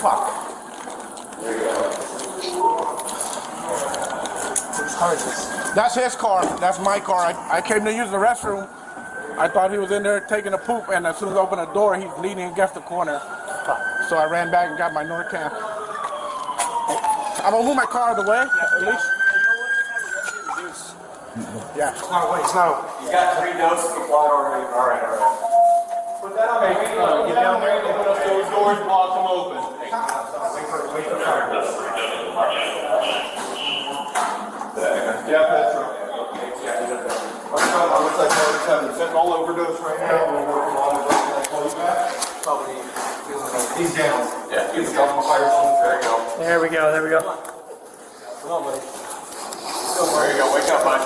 Fuck. There you go. Whose car is this? That's his car. That's my car. I came to use the restroom. I thought he was in there taking a poop, and as soon as I opened the door, he's leaning against the corner. So I ran back and got my Norcam. I'm gonna move my car out of the way, at least. Yeah. It's not waste. No. You got 3 doses of water already. All right. Put that on. Hey, get down there and open up those doors, block them open. Yeah, that's right. Looks like we're having fentanyl overdose right now. Probably he's down. Yeah, he's got fire. There you go. There we go. Come on, buddy. There you go. Wake up, bud.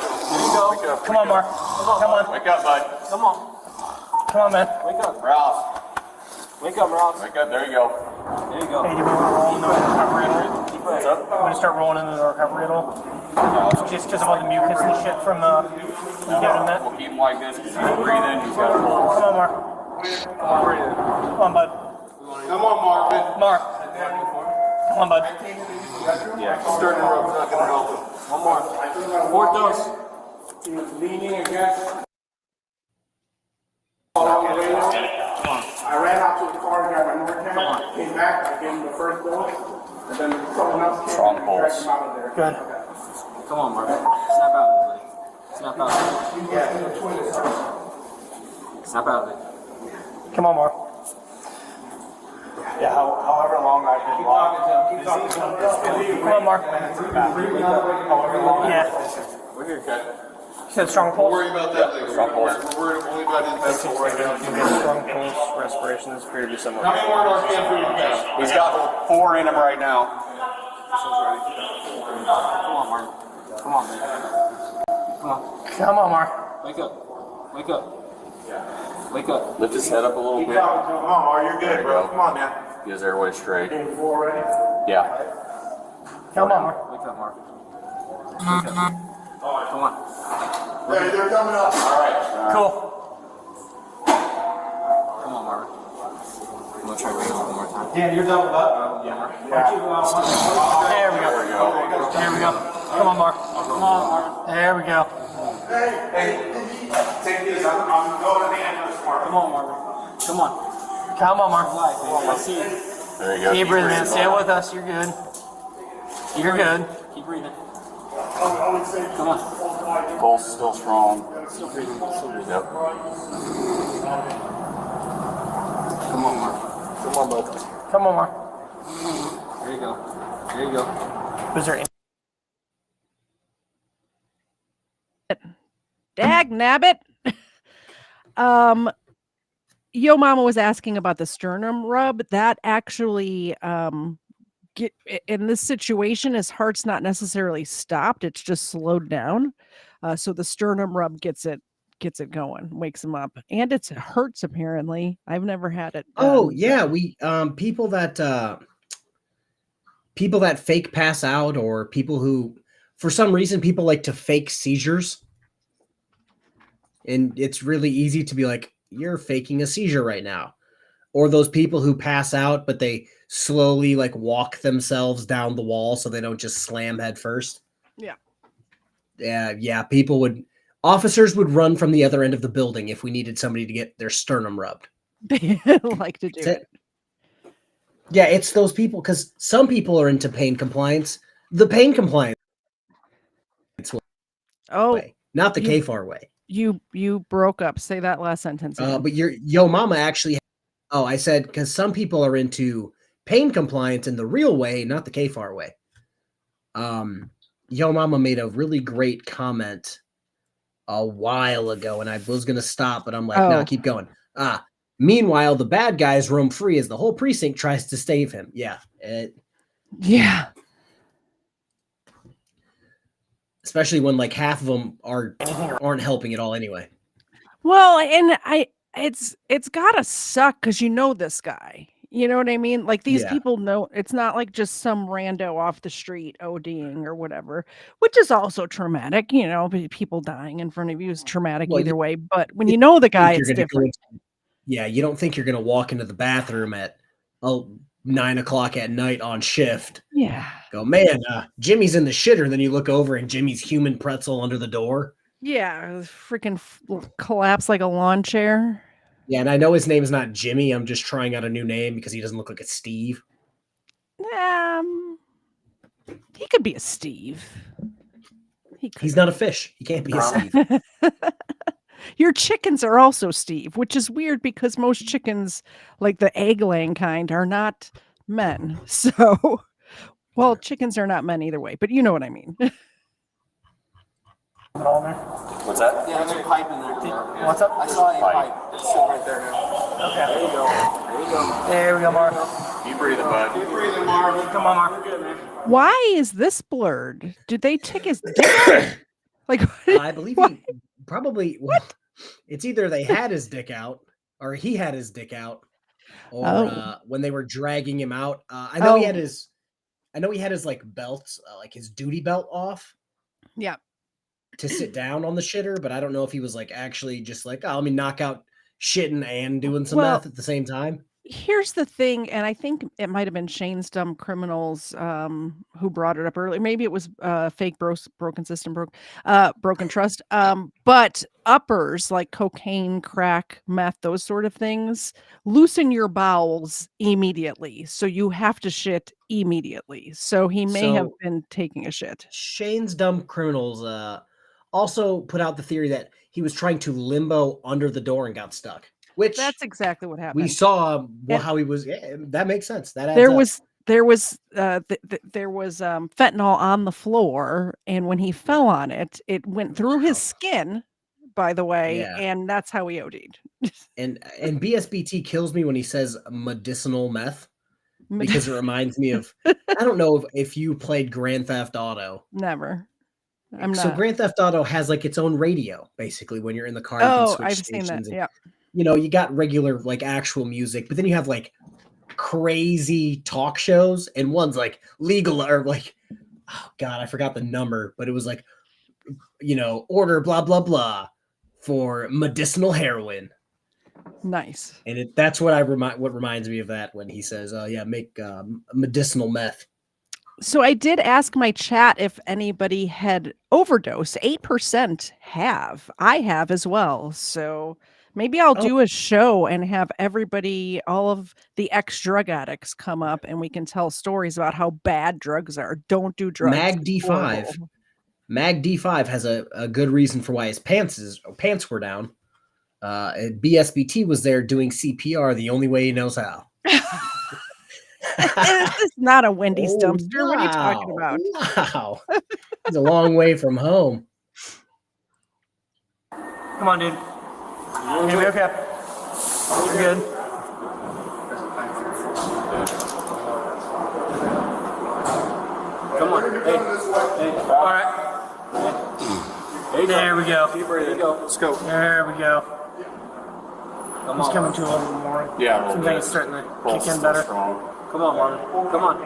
Wake up. Come on, Mark. Come on. Wake up, bud. Come on. Come on, man. Wake up, Ralph. Wake up, Ralph. Wake up. There you go. There you go. Hey, do we want to roll into the recovery at all? What's up? Want to start rolling into the recovery at all? Just because of all the mucus and shit from the giving that. We'll keep him like this because he's breathing. He's got a pulse. Come on, Mark. Come on, bud. Come on, Marvin. Mark. Come on, bud. Yeah, starting rope's not going to help him. One more. 4th dose. He was leaning against all the way down. I ran out to the car and got my Bodycam, came back, I gave him the first dose, and then someone else came and dragged him out of there. Good. Come on, Mark. Snap out of it, buddy. Snap out of it. Snap out of it. Come on, Mark. Yeah, however long I've been locked. Come on, Mark. Yeah. We're here, Ken. You said strong pulse? Don't worry about that later. Strong pulse. We're only about intense right now. Strong pulse, respiration, this appear to be similar. How many more doors can we get? He's got 4 in him right now. Come on, Mark. Come on, man. Come on. Come on, Mark. Wake up. Wake up. Wake up. Lift his head up a little bit. Oh, you're good, bro. Come on, man. Get his airway straight. In 4 ready? Yeah. Come on, Mark. Wake up, Mark. Wake up. Come on. Hey, they're coming up. All right. Cool. Come on, Mark. I'm gonna try to wake up one more time. Dan, you're doubled up? Yeah, Mark. There we go. There we go. Come on, Mark. Come on, Mark. There we go. Hey, take this. I'm going to the ambulance, Mark. Come on, Mark. Come on. Come on, Mark. I see you. There you go. Keep breathing, man. Stay with us. You're good. You're good. Keep breathing. Come on. Pulse still strong. Still breathing. Still breathing. Yep. Come on, Mark. Come on, bud. Come on, Mark. There you go. There you go. Was there Dag nabbit. Yo Mama was asking about the sternum rub. That actually in this situation, his heart's not necessarily stopped, it's just slowed down. So the sternum rub gets it going, wakes him up, and it hurts apparently. I've never had it. Oh yeah, we people that fake pass out, or people who for some reason people like to fake seizures. And it's really easy to be like, you're faking a seizure right now. Or those people who pass out, but they slowly like walk themselves down the wall so they don't just slam head first. Yeah. Yeah. Officers would run from the other end of the building if we needed somebody to get their sternum rubbed. They like to do it. Yeah, it's those people, because some people are into pain compliance. The pain compliance way, not the KFARR way. You broke up. Say that last sentence again. But your Yo Mama actually. Oh, I said because some people are into pain compliance in the real way, not the KFARR way. Yo Mama made a really great comment a while ago, and I was gonna stop, but I'm like, no, keep going. Meanwhile, the bad guys roam free as the whole precinct tries to save him. Yeah. Yeah. Especially when like half of them aren't helping at all anyway. Well, and it's gotta suck because you know this guy. You know what I mean? Like these people know it's not like just some rando off the street ODing or whatever, which is also traumatic. You know, people dying in front of you is traumatic either way. But when you know the guy, it's different. You don't think you're gonna walk into the bathroom at 9 o'clock at night on shift. Yeah. Go, man, Jimmy's in the shitter. Then you look over and Jimmy's human pretzel under the door. Yeah, freaking collapse like a lawn chair. Yeah, and I know his name is not Jimmy. I'm just trying out a new name because he doesn't look like a Steve. He could be a Steve. He's not a fish. He can't be a Steve. Your chickens are also Steve, which is weird because most chickens, like the egg-laying kind, are not men. So, well, chickens are not men either way, but you know what I mean. What's that? Yeah, there's a pipe in there. What's up? I saw a pipe. It's sitting right there now. Okay. There you go. There you go. There we go, Mark. Keep breathing, bud. Keep breathing, Mark. Come on, Mark. Good, man. Why is this blurred? Did they take his dick out? Like, I believe he probably. What? It's either they had his dick out, or he had his dick out, or when they were dragging him out. I know he had his. I know he had his like belts, like his duty belt off. Yeah. To sit down on the shitter, but I don't know if he was like actually just like, oh, let me knock out shitting and doing some meth at the same time. Here's the thing, and I think it might have been Shane's Dumb Criminals who brought it up earlier. Maybe it was fake broken system, broken trust. But uppers like cocaine, crack, meth, those sort of things, loosen your bowels immediately. So you have to shit immediately. So he may have been taking a shit. Shane's Dumb Criminals also put out the theory that he was trying to limbo under the door and got stuck. Which that's exactly what happened. We saw how he was. Yeah, that makes sense. That adds there up. was fentanyl on the floor, and when he fell on it, it went through his skin. By the way, and that's how he OD'd. and BSBT kills me when he says medicinal meth because it reminds me of. I don't know if you played Grand Theft Auto. Never. So Grand Theft Auto has like its own radio basically when you're in the car. Oh, I've seen that. Yeah. You know, you got regular like actual music, but then you have like crazy talk shows, and one's like legal or like, oh God, I forgot the number, but it was like, you know, order blah blah blah for medicinal heroin. Nice. And that's what what reminds me of that when he says, "Oh yeah, make medicinal meth." So I did ask my chat if anybody had overdosed. 8% have. I have as well. So maybe I'll do a show and have everybody, all of the ex-drug addicts come up and we can tell stories about how bad drugs are. Don't do drugs. Mag D5 has a good reason for why his pants were down. And BSBT was there doing CPR the only way he knows how. This is not a Wendy's dumpster. Wow. What are you talking about? Wow. It's a long way from home. Come on, dude. You're be okay. You're good. Come on. Hey. All right. There we go. There we go. Let's go. There we go. He's coming to a little more. Yeah. Some things starting to kick in better. Come on, Marvin. Come on.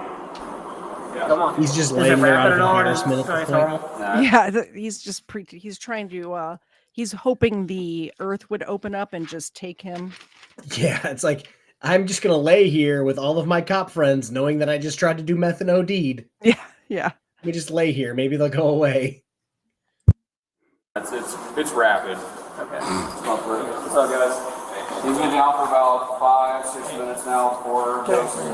Come on. He's just laying there out of embarrassment. Yeah, he's just he's trying to he's hoping the earth would open up and just take him. Yeah, it's like I'm just gonna lay here with all of my cop friends, knowing that I just tried to do meth and OD'd. Yeah, yeah. We just lay here. Maybe they'll go away. It's rapid. Okay. What's up, guys? He's been down for about 5-6 minutes now. 4 doses of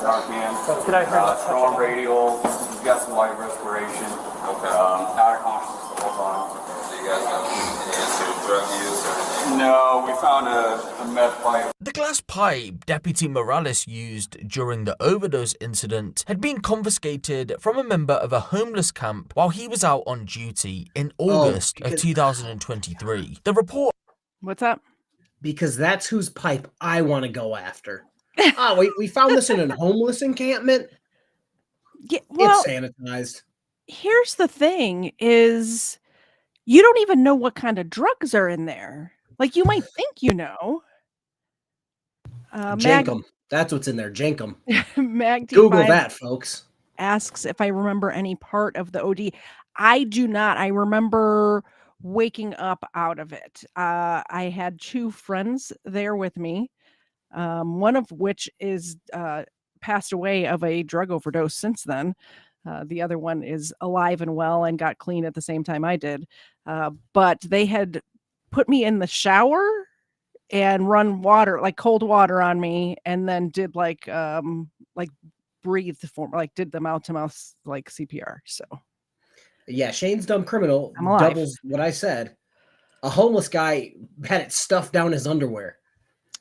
Bodycam. Throwing radial. He's got some light respiration. Okay. Out of consciousness the whole time. So you guys have any issue with drug use? No, we found a meth pipe. The glass pipe Deputy Morales used during the overdose incident had been confiscated from a member of a homeless camp while he was out on duty in August of 2023. The report. What's up? Because that's whose pipe I want to go after. We found this in a homeless encampment. Yeah, well, it's sanitized. Here's the thing is you don't even know what kind of drugs are in there. Like you might think you know. Jankum. That's what's in there. Jankum. Mag Google that, folks. Asks if I remember any part of the OD. I do not. I remember waking up out of it. I had 2 friends there with me, one of which is passed away of a drug overdose since then. The other one is alive and well and got clean at the same time I did. But they had put me in the shower and run water, like cold water on me, and then did like breathed for like did the mouth to mouth like CPR. So yeah, Shane's Dumb Criminal doubles what I said. A homeless guy had it stuffed down his underwear.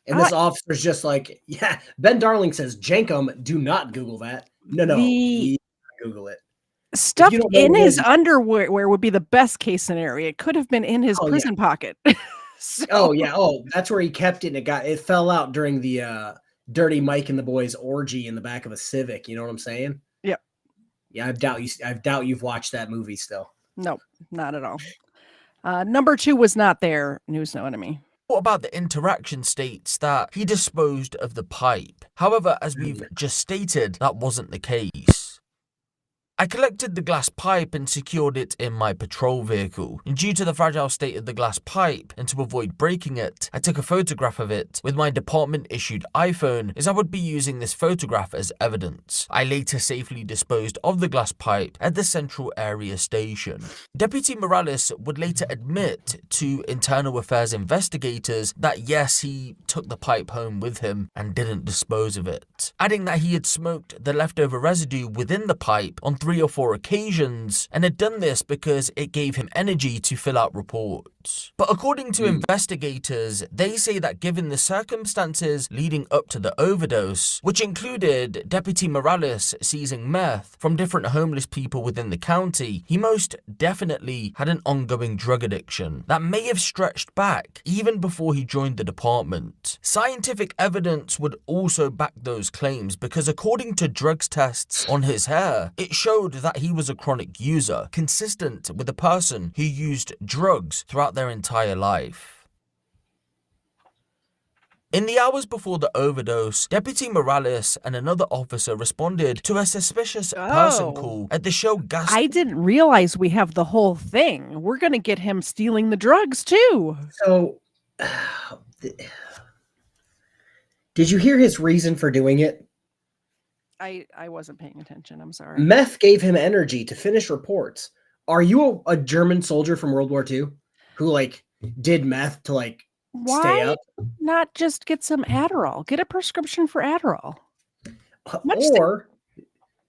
And this officer's just like, yeah, Ben Darling says, Jankum, do not Google that. No, Google it. Stuffed in his underwear would be the best case scenario. It could have been in his prison pocket. That's where he kept it, and it fell out during the Dirty Mike and the Boys orgy in the back of a Civic. You know what I'm saying? Yep. Yeah, I doubt you've watched that movie still. Nope, not at all. Number 2 was not there. News no enemy. What about the interaction states that he disposed of the pipe? However, as we've just stated, that wasn't the case. I collected the glass pipe and secured it in my patrol vehicle. And due to the fragile state of the glass pipe and to avoid breaking it, I took a photograph of it with my department-issued iPhone, as I would be using this photograph as evidence. I later safely disposed of the glass pipe at the Central Area Station. Deputy Morales would later admit to internal affairs investigators that yes, he took the pipe home with him and didn't dispose of it, adding that he had smoked the leftover residue within the pipe on 3 or 4 occasions and had done this because it gave him energy to fill out reports. But according to investigators, they say that given the circumstances leading up to the overdose, which included Deputy Morales seizing meth from different homeless people within the county, he most definitely had an ongoing drug addiction that may have stretched back even before he joined the department. Scientific evidence would also back those claims because according to drugs tests on his hair, it showed that he was a chronic user, consistent with a person who used drugs throughout their entire life. In the hours before the overdose, Deputy Morales and another officer responded to a suspicious person call at the Shell gas. I didn't realize we have the whole thing. We're going to get him stealing the drugs too. So, did you hear his reason for doing it? I wasn't paying attention. I'm sorry. Meth gave him energy to finish reports. Are you a German soldier from World War II who like did meth to like stay up? Not just get some Adderall? Get a prescription for Adderall. Or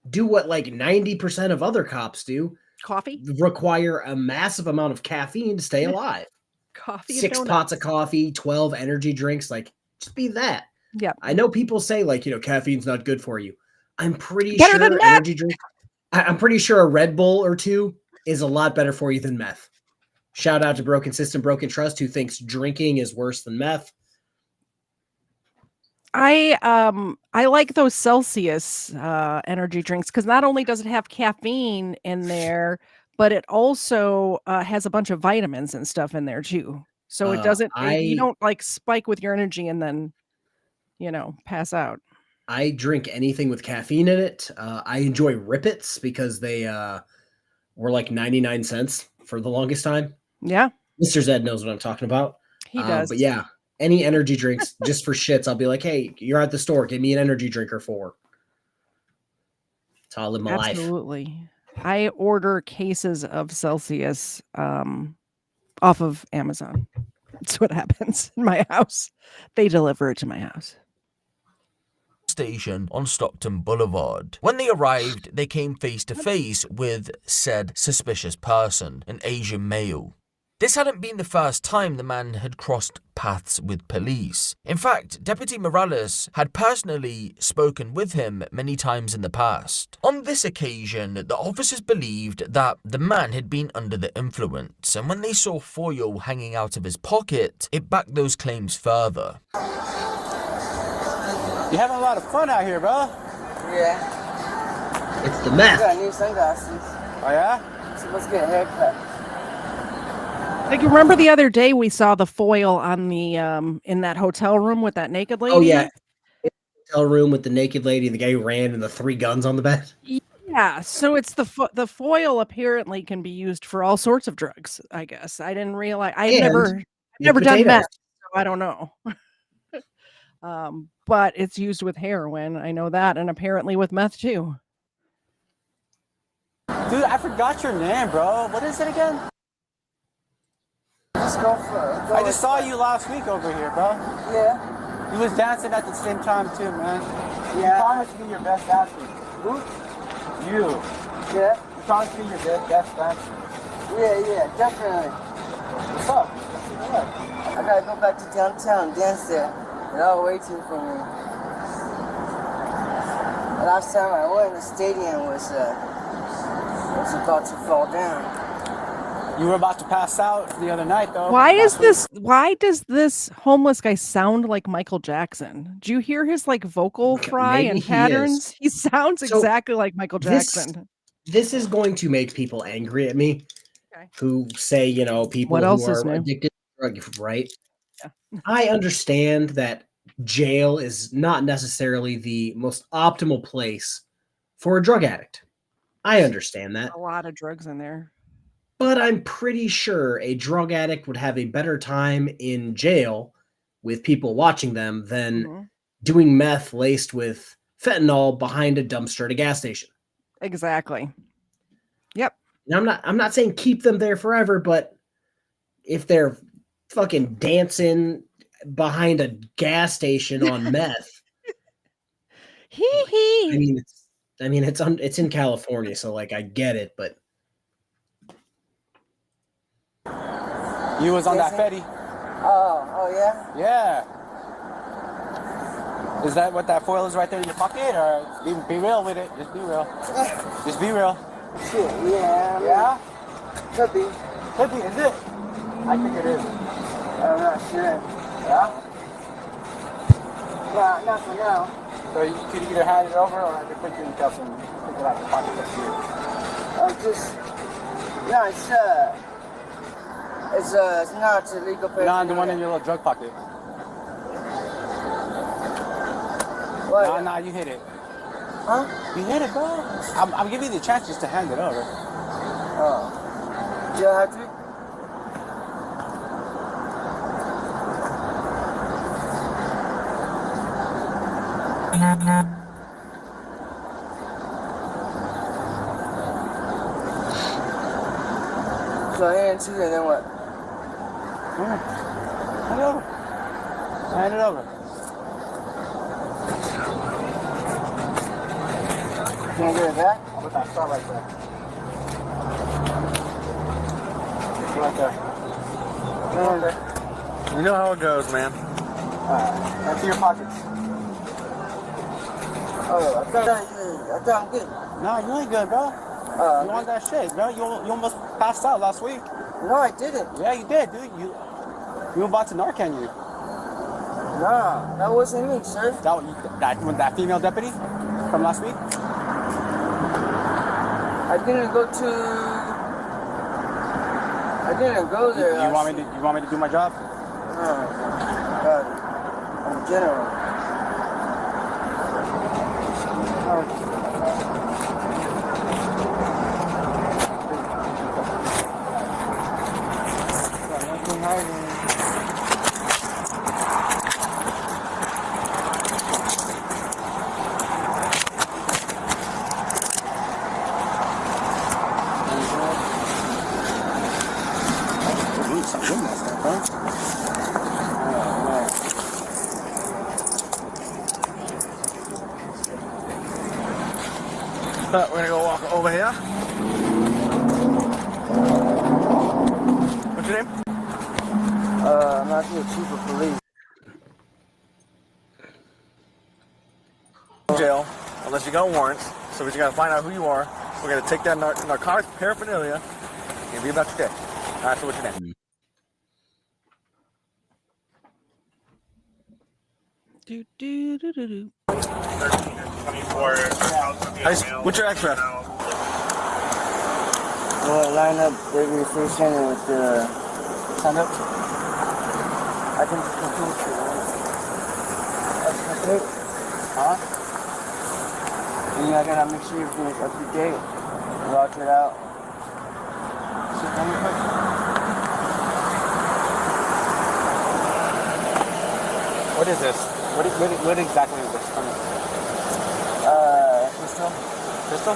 do what like 90% of other cops do. Coffee? Require a massive amount of caffeine to stay alive. Coffee 6 pots of coffee, 12 energy drinks. Like, just be that. Yeah. I know people say like, caffeine's not good for you. I'm pretty sure energy drink. I'm pretty sure a Red Bull or 2 is a lot better for you than meth. Shout out to Broken System, Broken Trust, who thinks drinking is worse than meth. I like those Celsius energy drinks because not only does it have caffeine in there, but it also has a bunch of vitamins and stuff in there too. So it doesn't. You don't like spike with your energy and then, pass out. I drink anything with caffeine in it. I enjoy Rippets because they were like 99 cents for the longest time. Yeah. Mr. Zed knows what I'm talking about. He does. But yeah, any energy drinks just for shits, I'll be like, hey, you're at the store. Give me an energy drink or 4. That's how I live my life. Absolutely. I order cases of Celsius off of Amazon. That's what happens in my house. They deliver it to my house. Station on Stockton Boulevard. When they arrived, they came face to face with said suspicious person, an Asian male. This hadn't been the first time the man had crossed paths with police. In fact, Deputy Morales had personally spoken with him many times in the past. On this occasion, the officers believed that the man had been under the influence, and when they saw foil hanging out of his pocket, it backed those claims further. You're having a lot of fun out here, bro. Yeah. It's the meth. I got new sunglasses. Oh, yeah? So let's get a haircut. Like, remember the other day we saw the foil on the in that hotel room with that naked lady? Oh, yeah. Hotel room with the naked lady, the guy who ran, and the 3 guns on the bed. Yeah, so it's the foil apparently can be used for all sorts of drugs, I guess. I didn't realize. I've never done meth, so I don't know. But it's used with heroin. I know that, and apparently with meth too. Dude, I forgot your name, bro. What is it again? Let's go for I just saw you last week over here, bro. Yeah. You was dancing at the same time too, man. Yeah. You promised to be your best dancer. Who? You. Yeah. You promised to be your best dancer. Yeah, definitely. What's up? I gotta go back to downtown, dance there. They're all waiting for me. The last time I went, the stadium was about to fall down. You were about to pass out the other night, though. Why does this homeless guy sound like Michael Jackson? Do you hear his like vocal fry and patterns? He sounds exactly like Michael Jackson. This is going to make people angry at me who say, people who are addicted to drugs, right? Yeah. I understand that jail is not necessarily the most optimal place for a drug addict. I understand that. A lot of drugs in there. But I'm pretty sure a drug addict would have a better time in jail with people watching them than doing meth laced with fentanyl behind a dumpster at a gas station. Exactly. Yep. Now, I'm not saying keep them there forever, but if they're fucking dancing behind a gas station on meth, it's in California, so like I get it, but you was on that Fetty. Oh yeah? Yeah. Is that what that foil is right there in your pocket, or be real with it? Just be real. Just be real. Shit, yeah. Yeah? Could be. Could be, is it? I think it is. I'm not sure. Yeah? Nah, not for now. So you could either hand it over, or I could put you in cuffs and pick it out the pocket up here. It's not illegal. No, the one in your little drug pocket. What? Nah, you hit it. Huh? You hit it, bro. I'm giving you the chance just to hand it over. Oh. Do I have to? So I hand it to you, and then what? Hand it over. Hand it over. Can I get it back? I'll put that star right there. Right there. Okay. You know how it goes, man. Empty your pockets. Oh, I thought I'm good. No, you ain't good, bro. You want that shit, bro. You almost passed out last week. No, I didn't. Yeah, you did, dude. You were about to Narcan you. Nah, that wasn't me, sir. That female deputy from last week? I didn't go there. You want me to do my job? No. I'm general. We're gonna go walk over here. What's your name? I'm actually chief of police. Jail, unless you got warrants. So we just gotta find out who you are. We're gonna take that narcotics paraphernalia and be about your day. All right, so what's your name? What's your address? Well, line up every free center with the sign up. I can complete it. That's Huh? And I gotta make sure everything is up to date. Route it out. What is this? What exactly is this? Pistol. Pistol?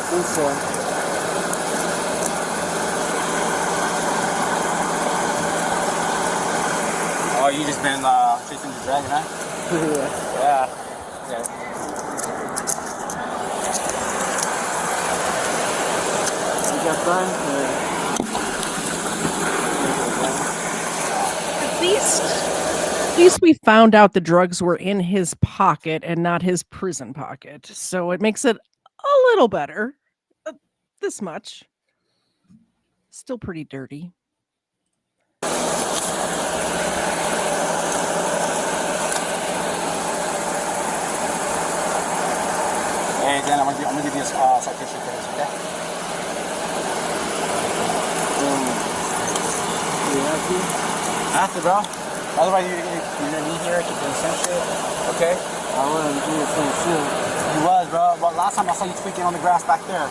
Think so. Oh, you just been chasing the dragon, huh? Yeah. Okay. You got fun? At least we found out the drugs were in his pocket and not his prison pocket. So it makes it a little better. This much. Still pretty dirty. Hey, Dan, I'm gonna give you a citation for this, okay? You have to? Have to, bro. Otherwise, you're gonna need here to do some shit, okay? I wouldn't do the same shit. He was, bro. But last time I saw you tweaking on the grass back there.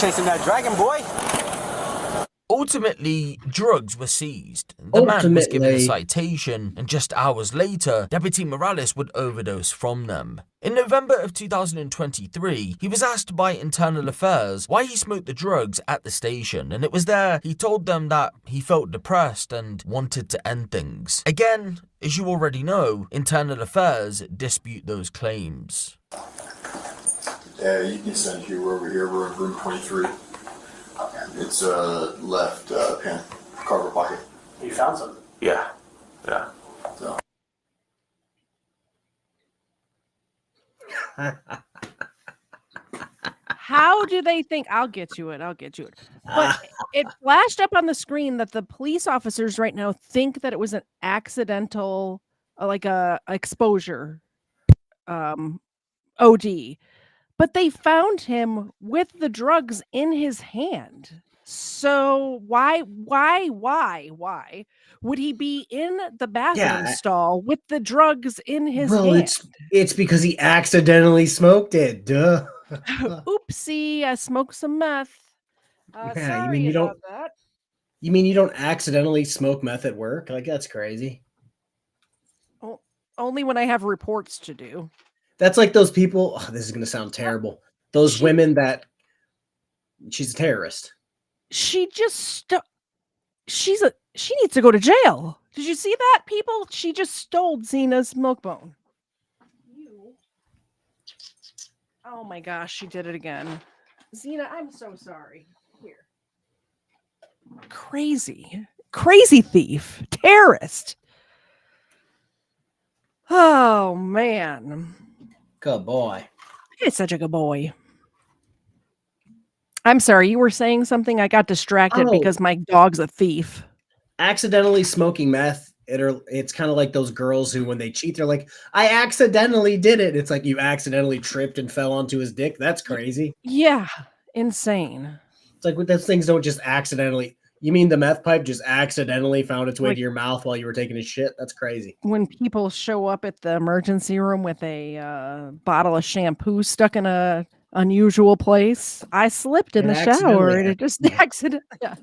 Chasing that dragon, boy. Ultimately, drugs were seized. The man was given a citation, and just hours later, Deputy Morales would overdose from them. In November of 2023, he was asked by Internal Affairs why he smoked the drugs at the station, and it was there he told them that he felt depressed and wanted to end things. Again, as you already know, Internal Affairs dispute those claims. You can send you over here. We're in room 23. It's left pen, cargo pocket. You found something? Yeah. So. How do they think? I'll get you it. But it flashed up on the screen that the police officers right now think that it was an accidental, like a exposure, OD. But they found him with the drugs in his hand. So why would he be in the bathroom stall with the drugs in his hand? It's because he accidentally smoked it. Duh. Oopsie, I smoked some meth. Yeah, you mean you don't? That. You mean you don't accidentally smoke meth at work? Like, that's crazy. Oh, only when I have reports to do. That's like those people. Oh, this is going to sound terrible. Those women that she's a terrorist. She just she needs to go to jail. Did you see that, people? She just stole Zena's milk bone. Oh my gosh, she did it again. Zena, I'm so sorry. Here. Crazy thief, terrorist. Oh man. Good boy. He's such a good boy. I'm sorry, you were saying something? I got distracted because my dog's a thief. Accidentally smoking meth, it's kind of like those girls who, when they cheat, they're like, I accidentally did it. It's like you accidentally tripped and fell onto his dick. That's crazy. Yeah, insane. It's like those things don't just accidentally. You mean the meth pipe just accidentally found its way to your mouth while you were taking a shit? That's crazy. When people show up at the emergency room with a bottle of shampoo stuck in a unusual place, I slipped in the shower and it just accidentally. Yeah.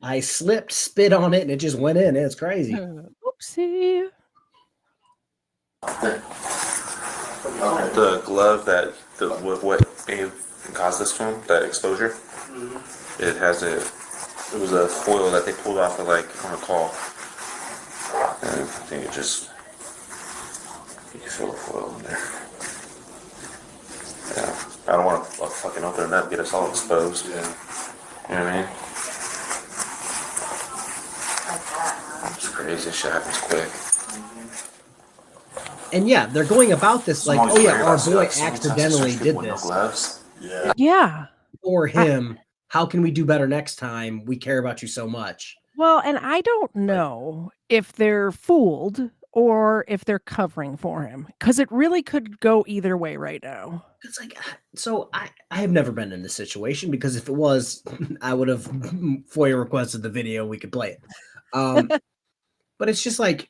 I slipped, spit on it, and it just went in. It's crazy. Oopsie. The glove that what may have caused this to him, that exposure, it was a foil that they pulled off of, like, on a call. And I think you can feel the foil in there. Yeah. I don't want to fucking open it up and get us all exposed. Yeah. You know what I mean? It's crazy. Shit happens quick. And yeah, they're going about this like, oh yeah, our boy accidentally did this. Yeah. Or him. How can we do better next time? We care about you so much. Well, and I don't know if they're fooled or if they're covering for him, because it really could go either way right now. It's like, so I have never been in this situation, because if it was, I would have FOIA requested the video. We could play it. But it's just like,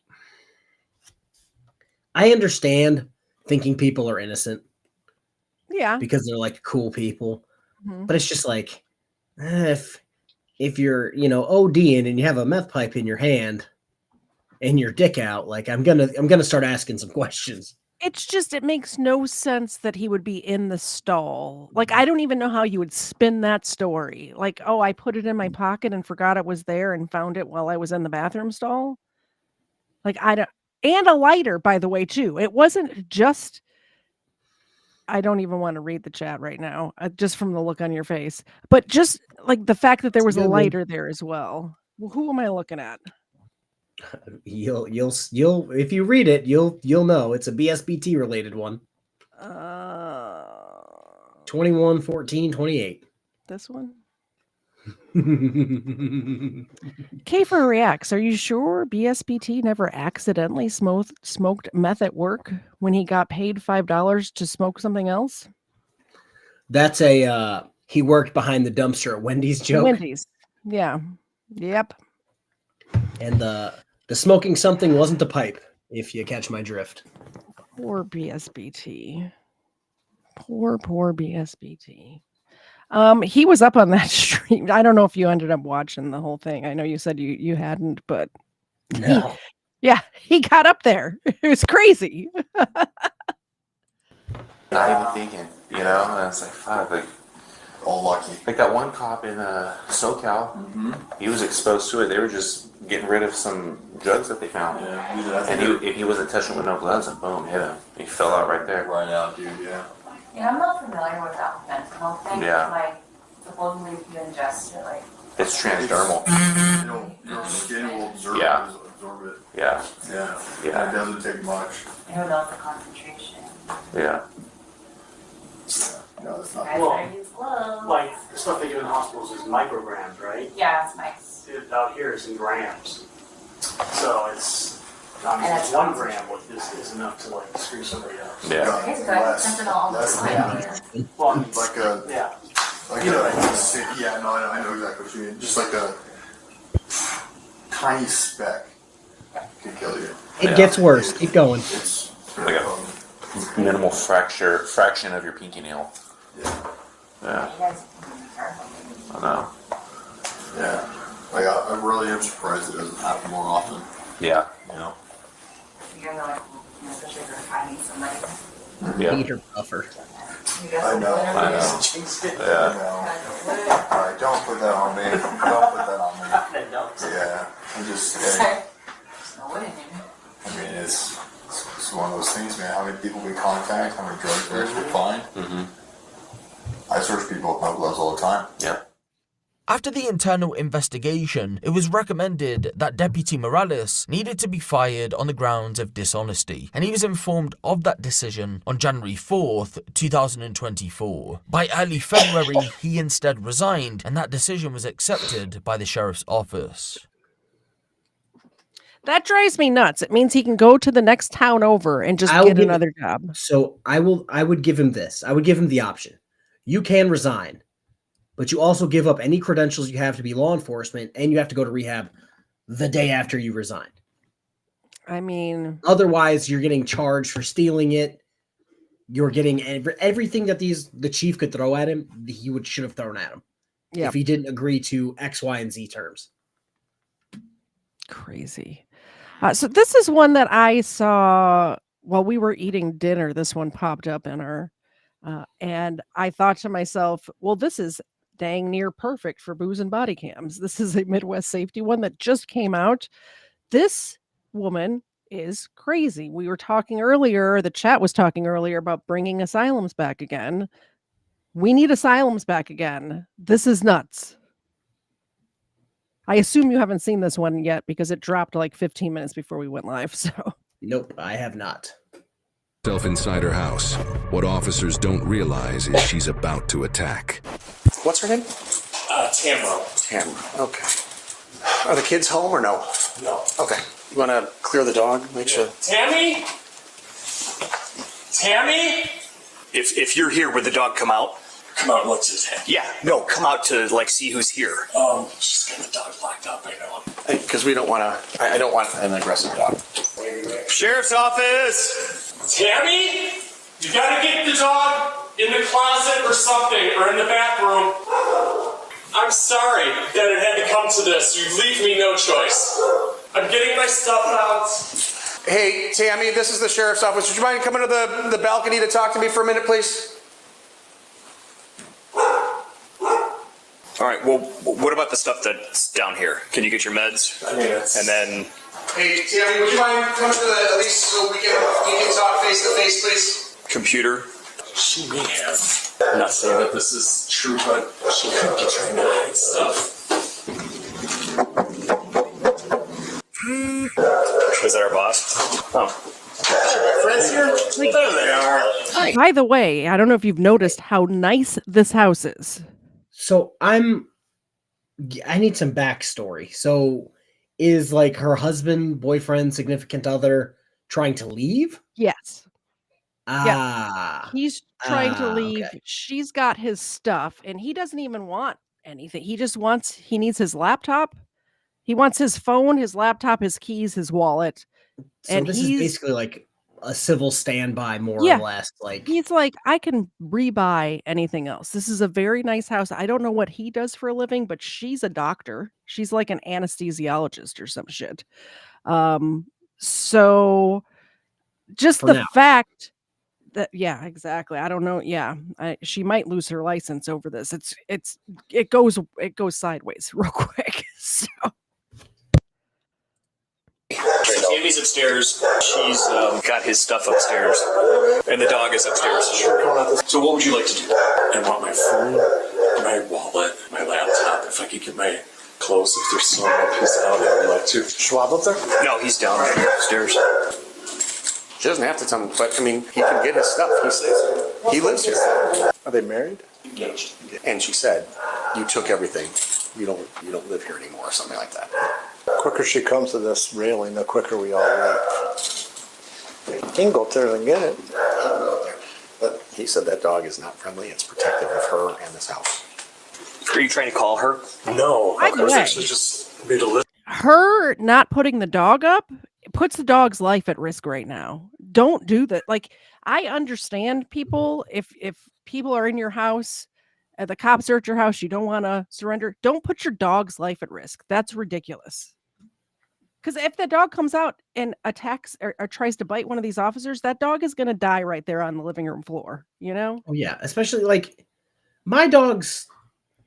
I understand thinking people are innocent. Yeah. Because they're like cool people. Mm-hmm. But it's just like, if you're, ODing and you have a meth pipe in your hand and your dick out, like, I'm gonna start asking some questions. It's just, it makes no sense that he would be in the stall. Like, I don't even know how you would spin that story. Like, oh, I put it in my pocket and forgot it was there and found it while I was in the bathroom stall. Like, I don't, and a lighter, by the way, too. It wasn't just, I don't even want to read the chat right now, just from the look on your face. But just like the fact that there was a lighter there as well. Well, who am I looking at? You'll if you read it, you'll know it's a BSBT related one. 21 14 28. This one. KFARR reacts. Are you sure BSBT never accidentally smoked meth at work when he got paid $5 to smoke something else? That's a he worked behind the dumpster at Wendy's joke. Wendy's. Yeah. Yep. And the smoking something wasn't the pipe, if you catch my drift. Poor BSBT. Poor BSBT. He was up on that stream. I don't know if you ended up watching the whole thing. I know you said you hadn't, but no. He got up there. It was crazy. Not even thinking, and it's like, fuck, like, all lucky. Like that one cop in SoCal, he was exposed to it. They were just getting rid of some drugs that they found. Yeah, and he wasn't touching with no gloves, and boom, hit him. He fell out right there. Right out, dude, yeah. Yeah, I'm not familiar with that fentanyl thing. Yeah. Like, supposedly if you ingest it, like... It's transdermal. Your skin will absorb it. Yeah. Yeah. It doesn't take much. I don't know the concentration. Yeah. No, it's not. Like, the stuff they do in hospitals is micrograms, right? Yeah, it's nice. Out here it's in grams. So it's, it's 1 gram is enough to, like, screw somebody else. Yeah. It's good. Fentanyl all the time. Well, like a, yeah. Like You know a, what I mean. yeah, no, I know exactly what you mean. Just like a tiny speck could kill you. It gets worse. Keep going. It's like a minimal fraction of your pinky nail. Yeah. I know. Yeah. Like I really am surprised it doesn't happen more often. Yeah. You're like, especially if you're finding somebody. Yeah. Peter Puffer. I know. Yeah. Alright, don't put that on me. Don't put that on me. Yeah. I'm just saying. I mean, it's one of those things, man. How many people we contact, how many drugs we actually find. I search people with no gloves all the time. Yeah. After the internal investigation, it was recommended that Deputy Morales needed to be fired on the grounds of dishonesty, and he was informed of that decision on January 4th, 2024. By early February, he instead resigned, and that decision was accepted by the sheriff's office. That drives me nuts. It means he can go to the next town over and just get another job. So I would give him this. I would give him the option. You can resign, but you also give up any credentials you have to be law enforcement, and you have to go to rehab the day after you resign. I mean... Otherwise, you're getting charged for stealing it. You're getting everything that the chief could throw at him, he should have thrown at him. If he didn't agree to X, Y, and Z terms. Crazy. So this is one that I saw while we were eating dinner. This one popped up in our... and I thought to myself, well, this is dang near perfect for booze and body cams. This is a Midwest safety one that just came out. This woman is crazy. We were talking earlier, the chat was talking earlier about bringing asylums back again. We need asylums back again. This is nuts. I assume you haven't seen this one yet because it dropped like 15 minutes before we went live. So nope, I have not. Inside her house. What officers don't realize is she's about to attack. What's her name? Tamara. Tamara. Okay. Are the kids home or no? No. Okay. You want to clear the dog? Make sure. Tammy? If you're here, would the dog come out? Come out, what's his head? Yeah. No, come out to like see who's here. Just get the dog locked up. I know. Because we don't want to. I don't want an aggressive dog. Sheriff's office. Tammy, you gotta get the dog in the closet or something, or in the bathroom. I'm sorry that it had to come to this. You leave me no choice. I'm getting my stuff out. Hey, Tammy, this is the sheriff's office. Would you mind coming to the balcony to talk to me for a minute, please? All right. Well, what about the stuff that's down here? Can you get your meds? I mean, it's... And then. Hey, Tammy, would you mind coming to at least so we can talk face to face, please? Computer. She may have. I'm not saying that this is true, but she could be trying to hide stuff. Was that our boss? Oh. Friends here? There they are. Hi. By the way, I don't know if you've noticed how nice this house is. So I need some backstory. So is like her husband, boyfriend, significant other trying to leave? Yes. Ah. Yeah. He's trying to leave. Okay. She's got his stuff, and he doesn't even want anything. He needs his laptop. He wants his phone, his laptop, his keys, his wallet. So And this is basically like a civil standby, more or less. Like he's like, I can rebuy anything else. This is a very nice house. I don't know what he does for a living, but she's a doctor. She's like an anesthesiologist or some shit. So just For the now. fact that, yeah, exactly. I don't know. Yeah, she might lose her license over this. It goes sideways real quick. So. Tammy's upstairs. She's got his stuff upstairs, and the dog is upstairs. So what would you like to do? I want my phone, my wallet, my laptop. If I could get my clothes, if there's some piece out, I would like to. Schwab up there? No, he's downstairs. She doesn't have to tell me, but I mean, he can get his stuff. He lives here. Are they married? Engaged. And she said, "You took everything. You don't live here anymore," or something like that. The quicker she comes to this railing, the quicker we all leave. You can go up there and get it. But he said that dog is not friendly. It's protective of her and this house. Are you trying to call her? No, By the way, just made a list. her not putting the dog up puts the dog's life at risk right now. Don't do that. Like, I understand people, if people are in your house, the cops are at your house, you don't want to surrender, don't put your dog's life at risk. That's ridiculous. Because if the dog comes out and attacks or tries to bite one of these officers, that dog is going to die right there on the living room floor, you know? Oh yeah, especially like my dogs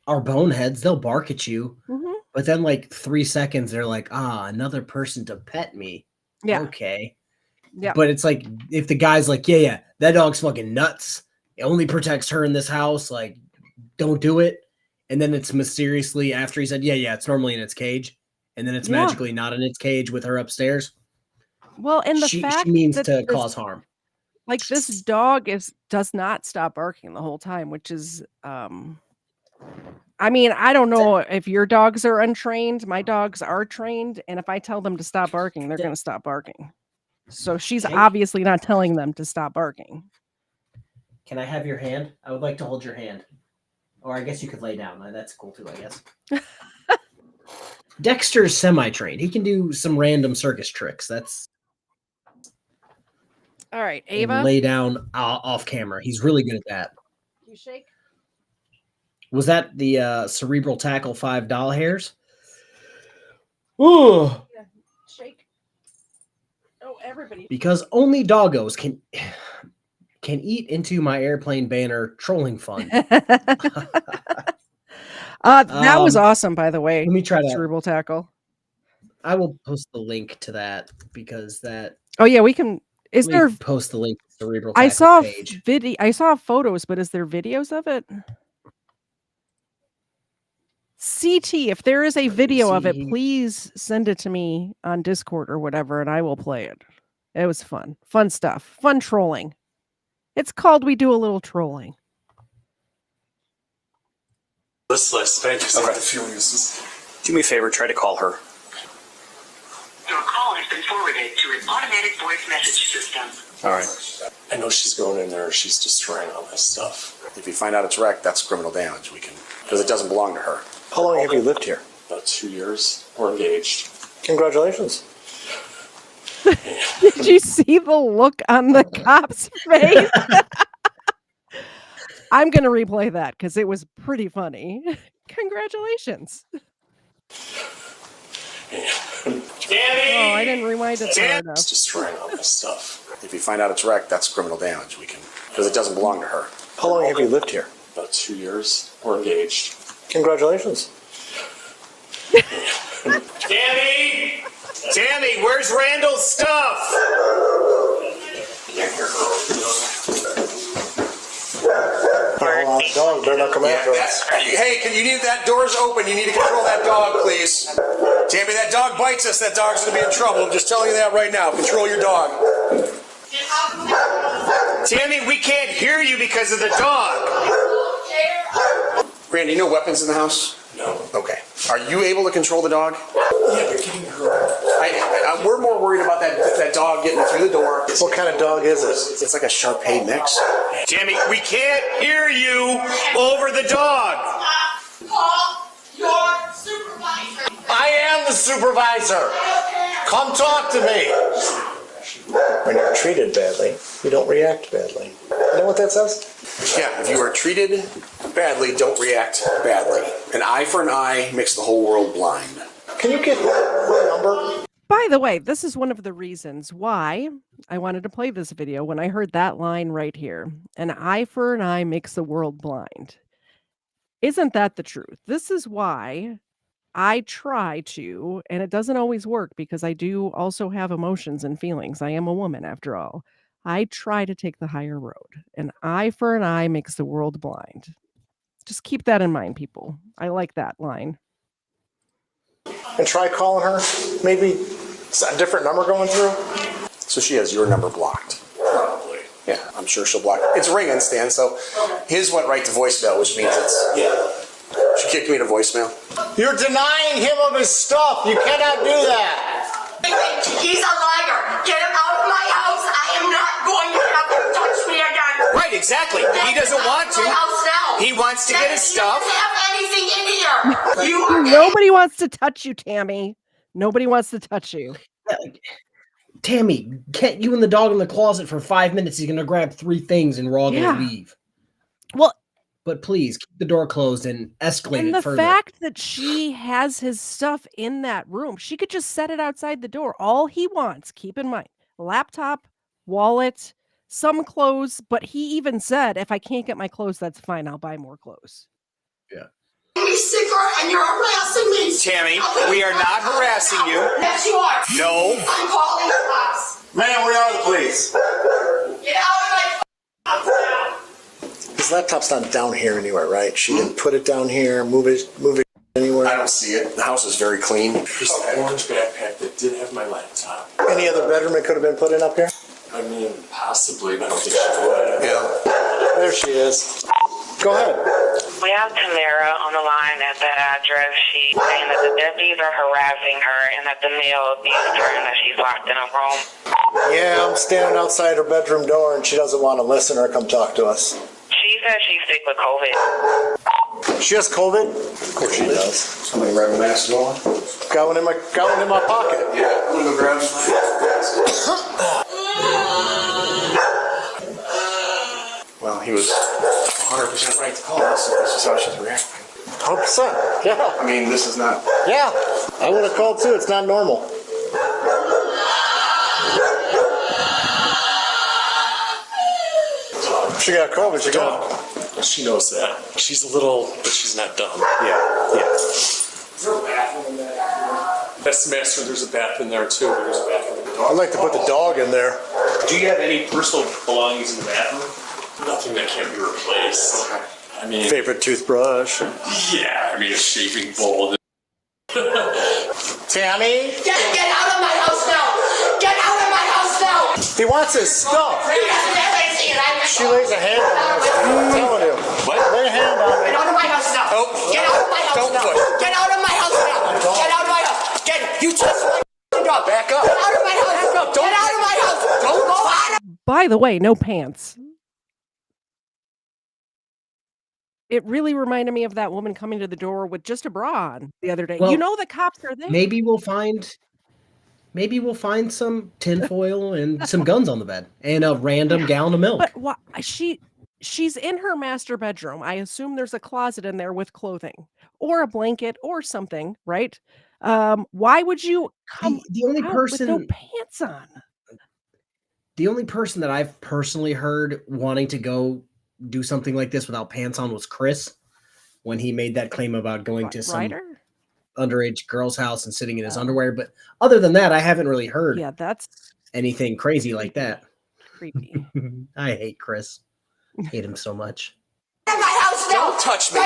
are boneheads. They'll bark at you, but then like 3 seconds, they're like, another person to pet me. Yeah. Okay. Yeah. But it's like if the guy's like, yeah, that dog's fucking nuts. It only protects her in this house. Like, don't do it. And then it's mysteriously after he said, yeah, it's normally in its cage. And then it's magically not in its cage with her upstairs. Well, and the she fact means that to cause harm. Like, this dog does not stop barking the whole time, which is, I mean, I don't know if your dogs are untrained. My dogs are trained. And if I tell them to stop barking, they're going to stop barking. So she's obviously not telling them to stop barking. Can I have your hand? I would like to hold your hand. Or I guess you could lay down. That's cool too, I guess. Dexter's semi-trained. He can do some random circus tricks. That's all right. Ava, lay down off camera. He's really good at that. You shake. Was that the cerebral tackle $5 hairs? Ooh. Yeah, shake. Oh, everybody. Because only doggos can eat into my airplane banner trolling fun. That was awesome, by the way. Let me try that. Cerebral tackle. I will post the link to that because that. Oh yeah, we can. Is there post the link to the cerebral tackle I saw page. I saw photos, but is there videos of it? CT, if there is a video of it, please send it to me on Discord or whatever, and I will play it. It was fun. Fun stuff. Fun trolling. It's called We Do a Little Trolling. This list, thank you. I have the feeling this is. Do me a favor, try to call her. Your call has been forwarded to an automatic voice message system. All right. I know she's going in there. She's destroying all this stuff. If you find out it's wrecked, that's criminal damage. Because it doesn't belong to her. How long have you lived here? About 2 years. We're engaged. Congratulations. Did you see the look on the cop's face? I'm going to replay that because it was pretty funny. Congratulations. Danny! Oh, I didn't rewind it far enough. It's destroying all this stuff. If you find out it's wrecked, that's criminal damage. Because it doesn't belong to her. How long have you lived here? About 2 years. We're engaged. Congratulations. Tammy! Tammy, where's Randall's stuff? Dog better not come after us. Hey, you need that door's open. You need to control that dog, please. Tammy, that dog bites us. That dog's going to be in trouble. I'm just telling you that right now. Control your dog. Tammy, we can't hear you because of the dog. Randy, no weapons in the house? No. Okay. Are you able to control the dog? Yeah, but getting her. We're more worried about that dog getting through the door. What kind of dog is it? It's like a Shar-Pei mix. Tammy, we can't hear you over the dog. Your supervisor. I am the supervisor. Come talk to me. When you're treated badly, you don't react badly. You know what that says? Yeah, if you are treated badly, don't react badly. An eye for an eye makes the whole world blind. Can you get her number? By the way, this is one of the reasons why I wanted to play this video when I heard that line right here. An eye for an eye makes the world blind. Isn't that the truth? This is why I try to, and it doesn't always work because I do also have emotions and feelings. I am a woman after all. I try to take the higher road. An eye for an eye makes the world blind. Just keep that in mind, people. I like that line. And try calling her. Maybe it's a different number going through. So she has your number blocked. Probably. Yeah, I'm sure she'll block it. It's ringing, Stan, so his went right to voicemail, which means it's... Yeah. She kicked me to voicemail. You're denying him of his stuff. You cannot do that. He's a liar. Get him out of my house. I am not going to have him touch me again. Right, exactly. He doesn't want to. He wants to get his stuff. He doesn't have anything in here. Nobody wants to touch you, Tammy. Nobody wants to touch you. Tammy, get you and the dog in the closet for 5 minutes. He's going to grab 3 things and we're all going to leave. Well, but please keep the door closed and escalate it further. And the fact that she has his stuff in that room, she could just set it outside the door. All he wants, keep in mind, laptop, wallet, some clothes. But he even said, if I can't get my clothes, that's fine. I'll buy more clothes. Yeah. You're sicker and you're harassing me. Tammy, we are not harassing you. Yes, you are. No. I'm calling the cops. Ma'am, where are the police? Get out of my house now. His laptop's not down here anywhere, right? She didn't put it down here, move it anywhere. I don't see it. The house is very clean. Just an orange backpack that did have my laptop. Any other bedroom it could have been put in up here? I mean, possibly, but I don't think she would. Yeah. There she is. Go ahead. We have Tamara on the line at the address. She's saying that the deputies are harassing her and that the male abused her and that she's locked in a room. Yeah, I'm standing outside her bedroom door and she doesn't want to listen or come talk to us. She says she's sick with COVID. She has COVID? Of course she does. Somebody grab a mask on. Got one in my pocket. Yeah, I'm gonna go grab some. Well, he was 100% right to call us, so this is how she's reacting. 100%, yeah. I mean, this is not... Yeah, I would have called too. It's not normal. She got COVID. She got. She knows that. She's a little, but she's not dumb. Yeah. Is there a bathroom in that? That's the master. There's a bathroom there too. There's a bathroom in the dog. I'd like to put the dog in there. Do you have any personal belongings in the bathroom? Nothing that can't be replaced. I mean, favorite toothbrush. Yeah, I mean a shaving bowl. Tammy. Get out of my house now. Get out of my house now. He wants his stuff. He doesn't have anything, and I'm She lays a hand on us. I'm telling you. What? Lay a hand on me. Get out of my house now. Oh. Get out of my house Don't now. push. Get out of my house now. Get out of my house. You touched my dog. Back up. Get out of my house. Back up. Don't Get out of my house. Don't go out. By the way, no pants. It really reminded me of that woman coming to the door with just a bra on the other day. Well, you know the cops are there. Maybe we'll find some tinfoil and some guns on the bed and a random gallon of milk. But why she's in her master bedroom. I assume there's a closet in there with clothing or a blanket or something, right? Why would you come the only out person with no pants on? The only person that I've personally heard wanting to go do something like this without pants on was Chris when he made that claim about going to some underage girl's house and sitting in his underwear. But other than that, I haven't really heard that's anything crazy like that. Creepy. I hate Chris. Hate him so much. Get out of my house Don't touch me.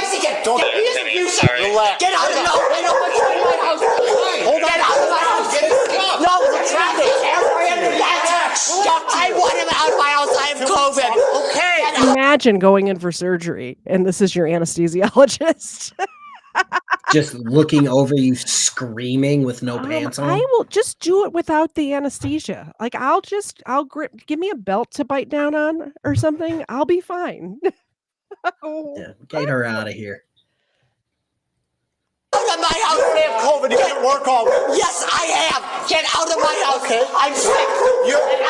Don't. Relax. Get out of my house. Hold on. Get out of my house. No, the traffic. I want him out of my house. I have COVID. Okay. Imagine going in for surgery and this is your anesthesiologist. Just looking over you, screaming with no pants on. I will just do it without the anesthesia. Like I'll give me a belt to bite down on or something. I'll be fine. Yeah, get her out of here. Out of my house. You have COVID. You didn't work all week. Yes, I have. Get out of my house. Okay. I'm sick. You're an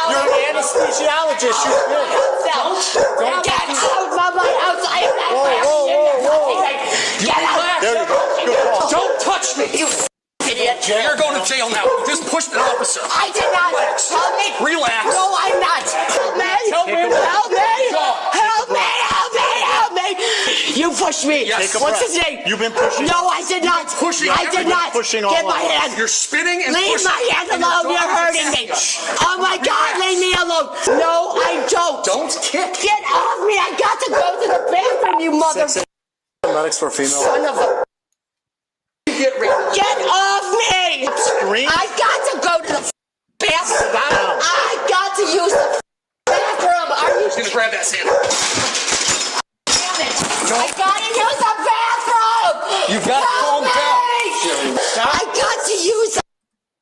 anesthesiologist. Don't get out of my house. I am not. Whoa. Get out. There you go. Good call. Don't touch me. You idiot. You're going to jail now. You just pushed an officer. I did not. Help me. Relax. No, I'm not. Help me. Help me. Help me. Help me. Help me. Help me. You pushed me. Yes. What's his name? You've been pushing. No, I did not. Pushing. I did not. Pushing all Get my over. hand. You're spinning and leave pushing. My hand alone. You're hurting me. Oh my God, leave me alone. No, I don't. Don't kick. Get off me. I got to go to the bathroom, you mother. Medics for female. Son of a. Get off me. Scream. I got to go to the bathroom. I got to use the bathroom. Are you? She's gonna grab that sandal. Damn it. I gotta use the bathroom. You gotta calm down. I got to use the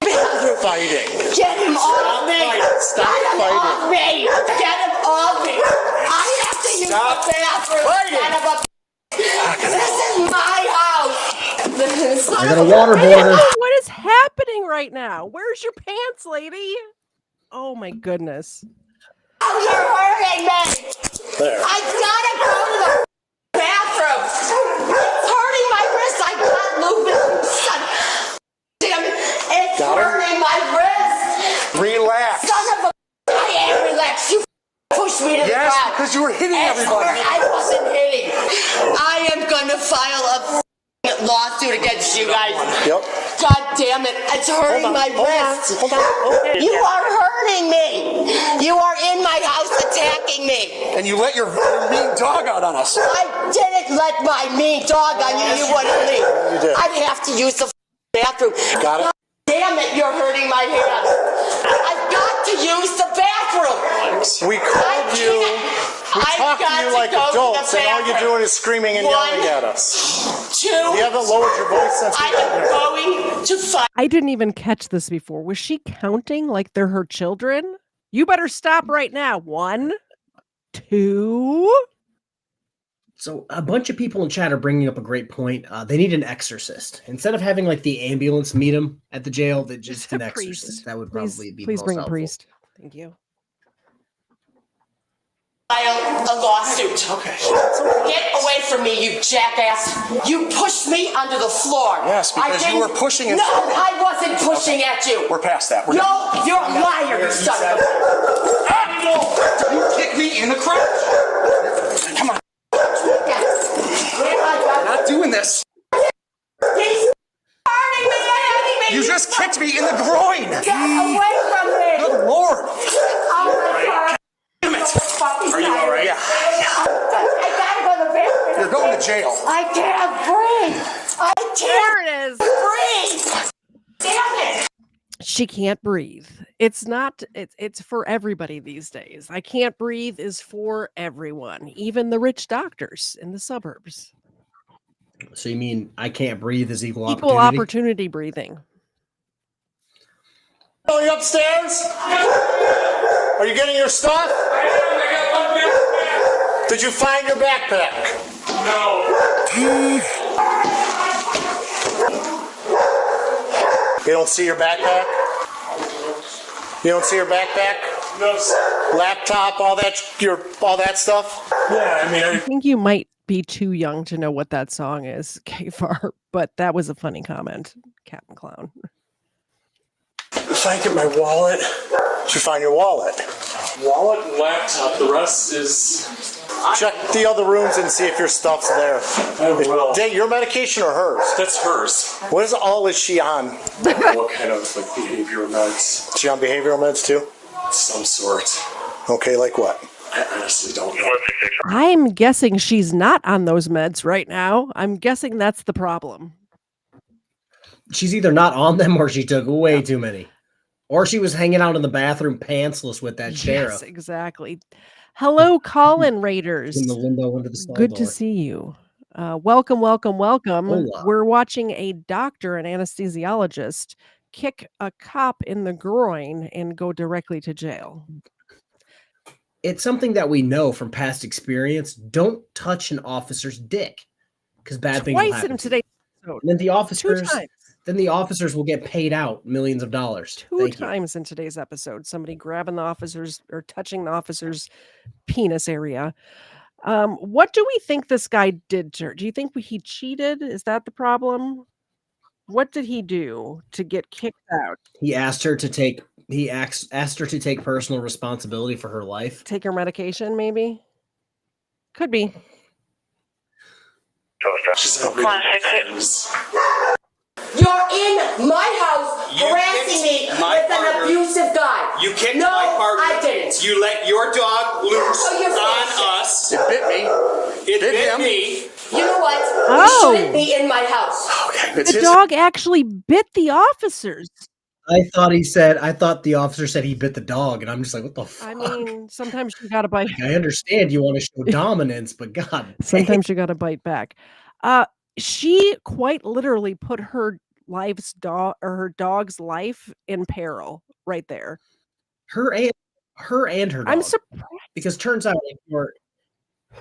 bathroom. Fighting. Get him off me. Stop Get him fighting. off me. Get him off me. I have to use the bathroom. Son of a. This is my house. I got a waterboarder. What is happening right now? Where's your pants, lady? Oh my goodness. Oh, you're hurting me. There. I gotta go to the bathroom. It's hurting my wrist. I got lupus. Son. Damn it. It's Got her? hurting my wrist. Relax. Son of a. I am relaxed. You pushed me to the ground. Yes, because you were hitting everybody. I wasn't hitting. I am gonna file a lawsuit against you guys. Yep. God damn it. It's hurting my wrist. Hold on. Okay. You are hurting me. You are in my house attacking me. And you let your mean dog out on us. I didn't let my mean dog on you. You wouldn't leave. You did. I'd have to use the bathroom. Got it. God damn it, you're hurting my hand. I've got to use the bathroom. We called you. We talked to you like adults, and all you're doing is screaming and yelling at us. Two. You haven't lowered your voice since I am going to fight. I didn't even catch this before. Was she counting like they're her children? You better stop right now. 1, 2. So a bunch of people in chat are bringing up a great point. They need an exorcist instead of having like the ambulance meet them at the jail. That just an exorcist. That would probably be. Please most bring a helpful. priest. Thank you. File a lawsuit. Okay. Get away from me, you jackass. You pushed me onto the floor. Yes, because I you were didn't- pushing and No, screaming. I wasn't pushing at you. We're past that. We're No, done. you're a liar, you son of a. You kick me in the crotch. Come on. We're not doing this. He's hurting me, hitting me. You just kicked me in the groin. Get away from me. Good Lord. Oh my God. Damn it. Are you all right? Yeah. I gotta go to the bathroom. You're going to jail. I can't breathe. I can't There it is. breathe. Damn it. She can't breathe. It's not, it's for everybody these days. I can't breathe is for everyone, even the rich doctors in the suburbs. So you mean I can't breathe is equal Equal opportunity? opportunity breathing. Are you upstairs? Are you getting your stuff? Did you find your backpack? No. You don't see your backpack? You don't see your backpack? No, sir. Laptop, all that stuff? Yeah, I mean, I think you might be too young to know what that song is, KFARR, but that was a funny comment, Captain Clown. If I get my wallet, did you find your wallet? wallet and laptop. The rest is... Check the other rooms and see if your stuff's there. I will. Dave, your medication or hers? That's hers. What is she on? What kind of behavioral meds? Is she on behavioral meds too? Some sort. Okay, like what? I honestly don't know. I'm guessing she's not on those meds right now. I'm guessing that's the problem. She's either not on them or she took way too many. Or she was hanging out in the bathroom pantsless with that sheriff. Yes, exactly. Hello, call-in raiders. In the window under the stall Good to door. see you. Welcome. Hola. We're watching a doctor, an anesthesiologist, kick a cop in the groin and go directly to jail. It's something that we know from past experience. Don't touch an officer's dick because bad things will Twice happen. in today's episode. And then the officers, 2 times. then the officers will get paid out millions of dollars. 2 times in today's episode, somebody grabbing the officer's or touching the officer's penis area. What do we think this guy did to her? Do you think he cheated? Is that the problem? What did he do to get kicked out? He asked her to take. He asked her to take personal responsibility for her life. Take her medication, maybe. Could be. You're in my house harassing me with an abusive guy. You kicked no, my partner. I didn't. You let your dog loose Oh, you're on us. It bit me. It bit him. me. You know what? Oh. You shouldn't be in my house. Okay, The dog actually bit the officers. I thought the officer said he bit the dog, and I'm just like, what the fuck? I mean, sometimes you gotta bite. I understand you want to show dominance, but God, Sometimes you gotta bite back. She quite literally put her dog's life in peril right there. her and her dog. I'm surprised. Because turns out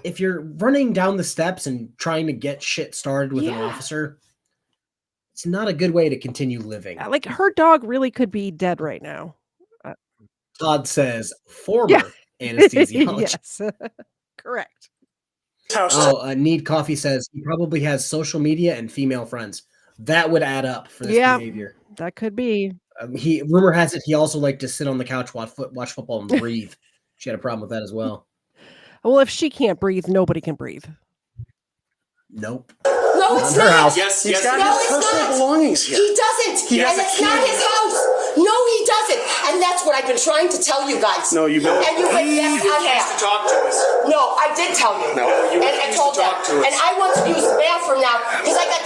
if you're running down the steps and trying to get shit started with an officer, it's not a good way to continue living. Like her dog really could be dead right now. Todd says, former anesthesiologist. Yes, correct. Need Coffee says he probably has social media and female friends. That would add up for this behavior. That could be. Rumor has it he also liked to sit on the couch, watch football, and breathe. She had a problem with that as well. Well, if she can't breathe, nobody can breathe. Nope. No, it's Her not. house. Yes, He's yes. got No, his it's personal not. belongings here. He doesn't. He has and a it's key. not his house. No, he doesn't. And that's what I've been trying to tell you guys. No, you've been. And you went, yes, I to have. talk to us. No, I did tell you. No, you and I refused told to them. talk to us. And I want to use the bathroom now because I got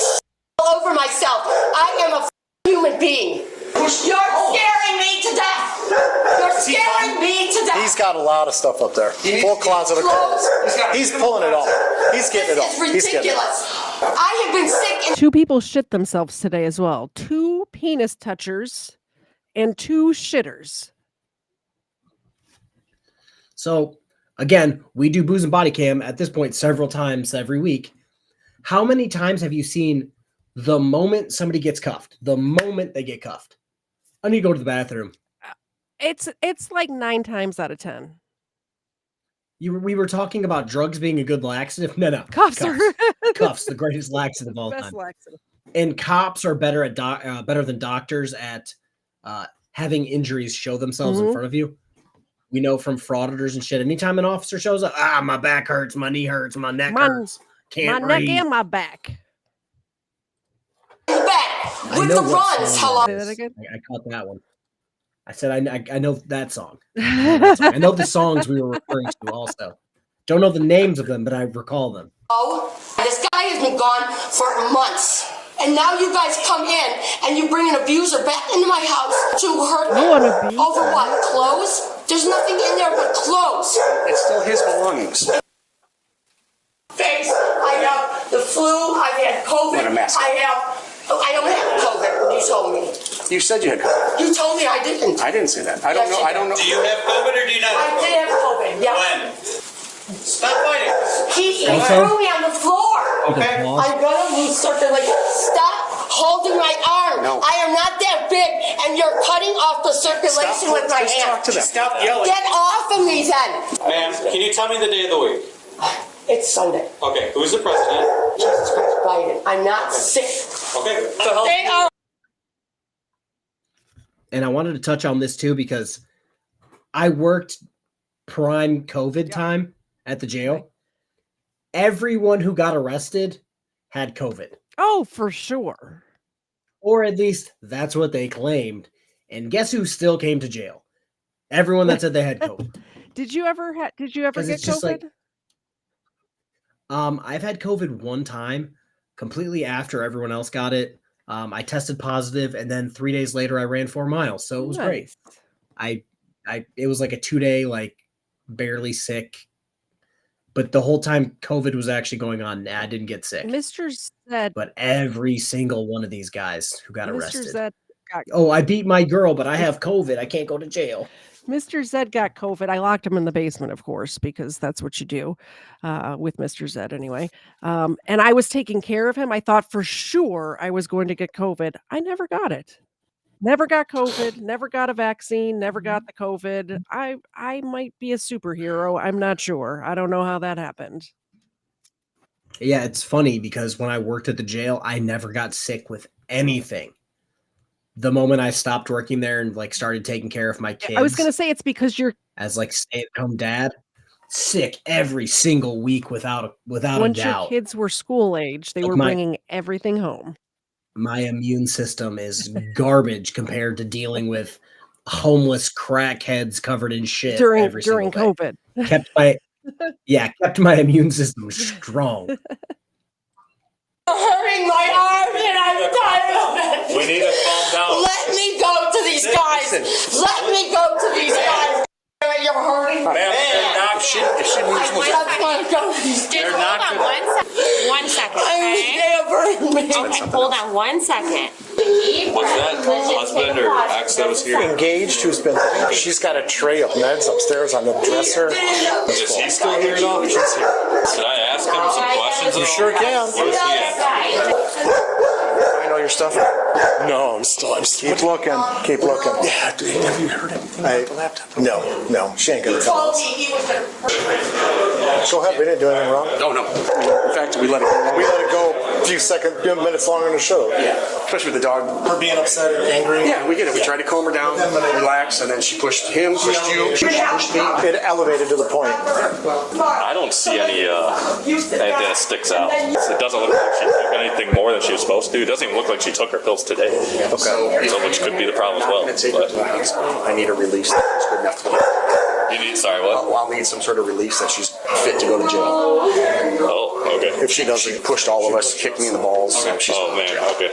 all over myself. I am a human being. You're scaring me to death. You're scaring me to death. He's got a lot of stuff up there. Full closet of clothes. He's pulling it all. He's getting it all. It's ridiculous. I have been sick. 2 people shit themselves today as well. 2 penis touchers and 2 shitters. So, again, we do Booze and Body Cam at this point several times every week. How many times have you seen the moment somebody gets cuffed? The moment they get cuffed. I need to go to the bathroom. It's like 9 times out of 10. We were talking about drugs being a good laxative. No. Cuffs are Cuffs, the greatest laxative of all best time. laxative. And cops are better than doctors at having injuries show themselves in front of you. We know from frauditors and shit. Anytime an officer shows up, my back hurts, my knee hurts, my neck hurts, can't My neck breathe. and my back. Back with know the what runs. song Hello. that is. I caught that one. I said I know that song. I know the songs we were referring to also. Don't know the names of them, but I recall them. Oh, this guy has been gone for months. And now you guys come in and you bring an abuser back into my house to hurt me. Over what? Clothes? There's nothing in there but clothes. It's still his belongings. Face. I have the flu. I've had COVID. What a mess. I don't have COVID. You told me. You said you had COVID. You told me I didn't. I didn't say that. I don't know. I don't know. Do you have COVID or do you not I have COVID? did have COVID. Yeah. When? Stop fighting. He Okay. threw me on the floor. Okay, pause. I'm gonna lose circulation. Stop holding my arm. No. I am not that big, and you're cutting off the circulation with my Just hand. talk to them. Stop yelling. Get off of me then. Ma'am, can you tell me the day of the week? It's Sunday. Okay, who's the president? Jesus Christ, Biden. I'm not sick. Okay. They are. And I wanted to touch on this too because I worked prime COVID time at the jail. Everyone who got arrested had COVID. Oh, for sure. Or at least that's what they claimed. And guess who still came to jail? Everyone that said they had COVID. Did you ever get COVID? Like, I've had COVID one time, completely after everyone else got it. I tested positive, and then 3 days later, I ran 4 miles, so it was great. It was like a 2-day, like barely sick, but the whole time COVID was actually going on, I didn't get sick. Mr. Zed, but every single one of these guys who got arrested. Zed oh, I beat my girl, but I have COVID. I can't go to jail. Mr. Zed got COVID. I locked him in the basement, of course, because that's what you do with Mr. Zed anyway. And I was taking care of him. I thought for sure I was going to get COVID. I never got it. Never got COVID, never got a vaccine, never got the COVID. I might be a superhero. I'm not sure. I don't know how that happened. Yeah, it's funny because when I worked at the jail, I never got sick with anything. The moment I stopped working there and like started taking care of my kids. I was going to say it's because you're as like stay-at-home dad, sick every single week without a doubt. Once your kids were school age, they were bringing everything home. My immune system is garbage compared to dealing with homeless crackheads covered in shit during COVID. Kept my immune system strong. Hurting my arm and I'm tired of it. We need to calm down. Let me go to these guys. Let me go to these guys. You're hurting. Ma'am, if she needs more. They're not hold on 1 second. Okay, hold on 1 second. What's that? Husband or ex that was here? Engaged, she's got a tray of meds upstairs on the dresser. Is he still here at all? She's here. Can I ask him some questions? You sure can. Where's he at? I know your stuff. No, I'm still. Keep looking. Keep looking. Yeah, dude, have you heard it? No, she ain't gonna tell us. Go ahead. We didn't do anything wrong. No. In fact, we let it go a few minutes longer in the show. Yeah, especially with the dog. Her being upset and angry. Yeah, we get it. We tried to calm her down, relax, and then she pushed him, pushed you, pushed me. It elevated to the point. I don't see anything that sticks out. It doesn't look like she took anything more than she was supposed to. It doesn't even look like she took her pills today. Okay. So which could be the problem as well. I need a release that's good enough to. You need, sorry, what? I'll need some sort of release that she's fit to go to jail. Oh, okay. If she doesn't, pushed all of us, kicked me in the balls. Okay. Oh, man, okay.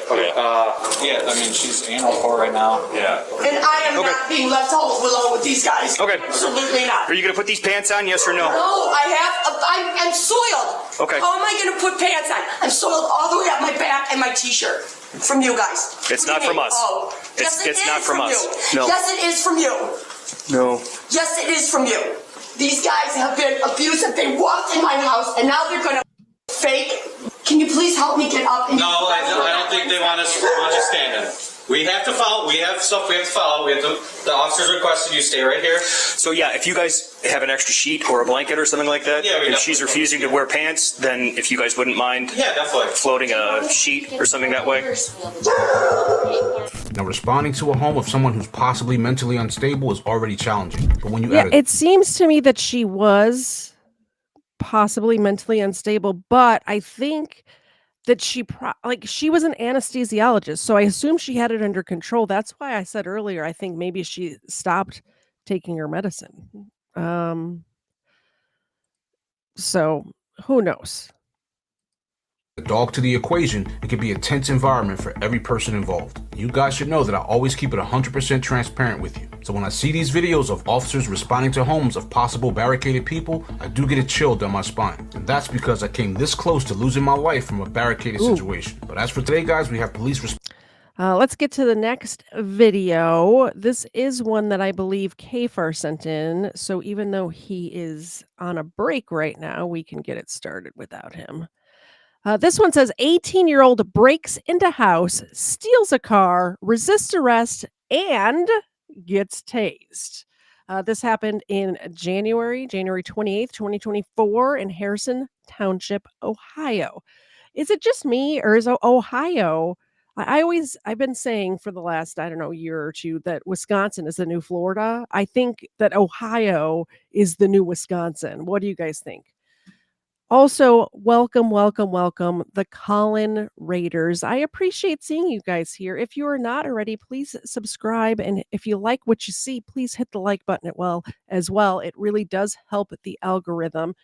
Yeah, I mean, she's animal court right now. Yeah. And I am not being left alone with these guys. Okay. Absolutely not. Are you going to put these pants on, yes or no? No, I'm soiled. Okay. How am I going to put pants on? I'm soiled all the way up my back and my t-shirt. From you guys. It's not from us. Oh. It's yes, not from us. You. No. Yes, it is from you. No. Yes, it is from you. These guys have been abusive. They walked in my house, and now they're going to fake. Can you please help me get up? And No, I don't think they want us standing. We have to follow. We have stuff we have to follow. The officers requested you stay right here. So yeah, if you guys have an extra sheet or a blanket or something like that, if she's refusing to wear pants, then if you guys wouldn't mind floating a sheet or something that way. Now, responding to a home of someone who's possibly mentally unstable is already challenging. But when you add it seems to me that she was possibly mentally unstable, but I think that she was an anesthesiologist, so I assume she had it under control. That's why I said earlier, I think maybe she stopped taking her medicine. So who knows? a dog to the equation, it can be a tense environment for every person involved. You guys should know that I always keep it 100% transparent with you. So when I see these videos of officers responding to homes of possible barricaded people, I do get a chill down my spine. And that's because I came this close to losing my life from a barricaded situation. But as for today, guys, we have police let's get to the next video. This is one that I believe KFARR sent in. So even though he is on a break right now, we can get it started without him. This one says 18-year-old breaks into house, steals a car, resists arrest, and gets tased. This happened in January 28th, 2024 in Harrison Township, Ohio. Is it just me, or is Ohio? I've been saying for the last, year or two that Wisconsin is the new Florida. I think that Ohio is the new Wisconsin. What do you guys think? Also, welcome, the Colin Raiders. I appreciate seeing you guys here. If you are not already, please subscribe. And if you like what you see, please hit the like button as well. It really does help the algorithm.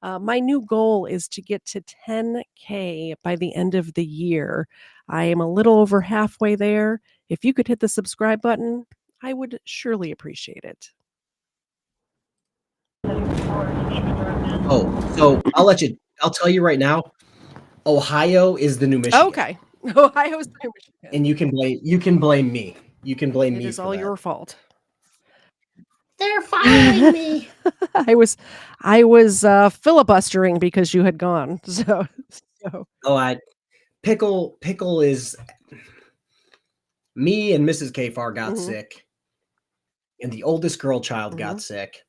My new goal is to get to 10K by the end of the year. I am a little over halfway there. If you could hit the subscribe button, I would surely appreciate it. Oh, so I'll tell you right now, Ohio is the new Michigan. Okay. Ohio's the new Michigan. And you can blame me. You can blame me. It is all your fault. They're following me. I was filibustering because you had gone. So. Oh, Pickle is me and Mrs. KFARR got sick, and the oldest girl child got sick,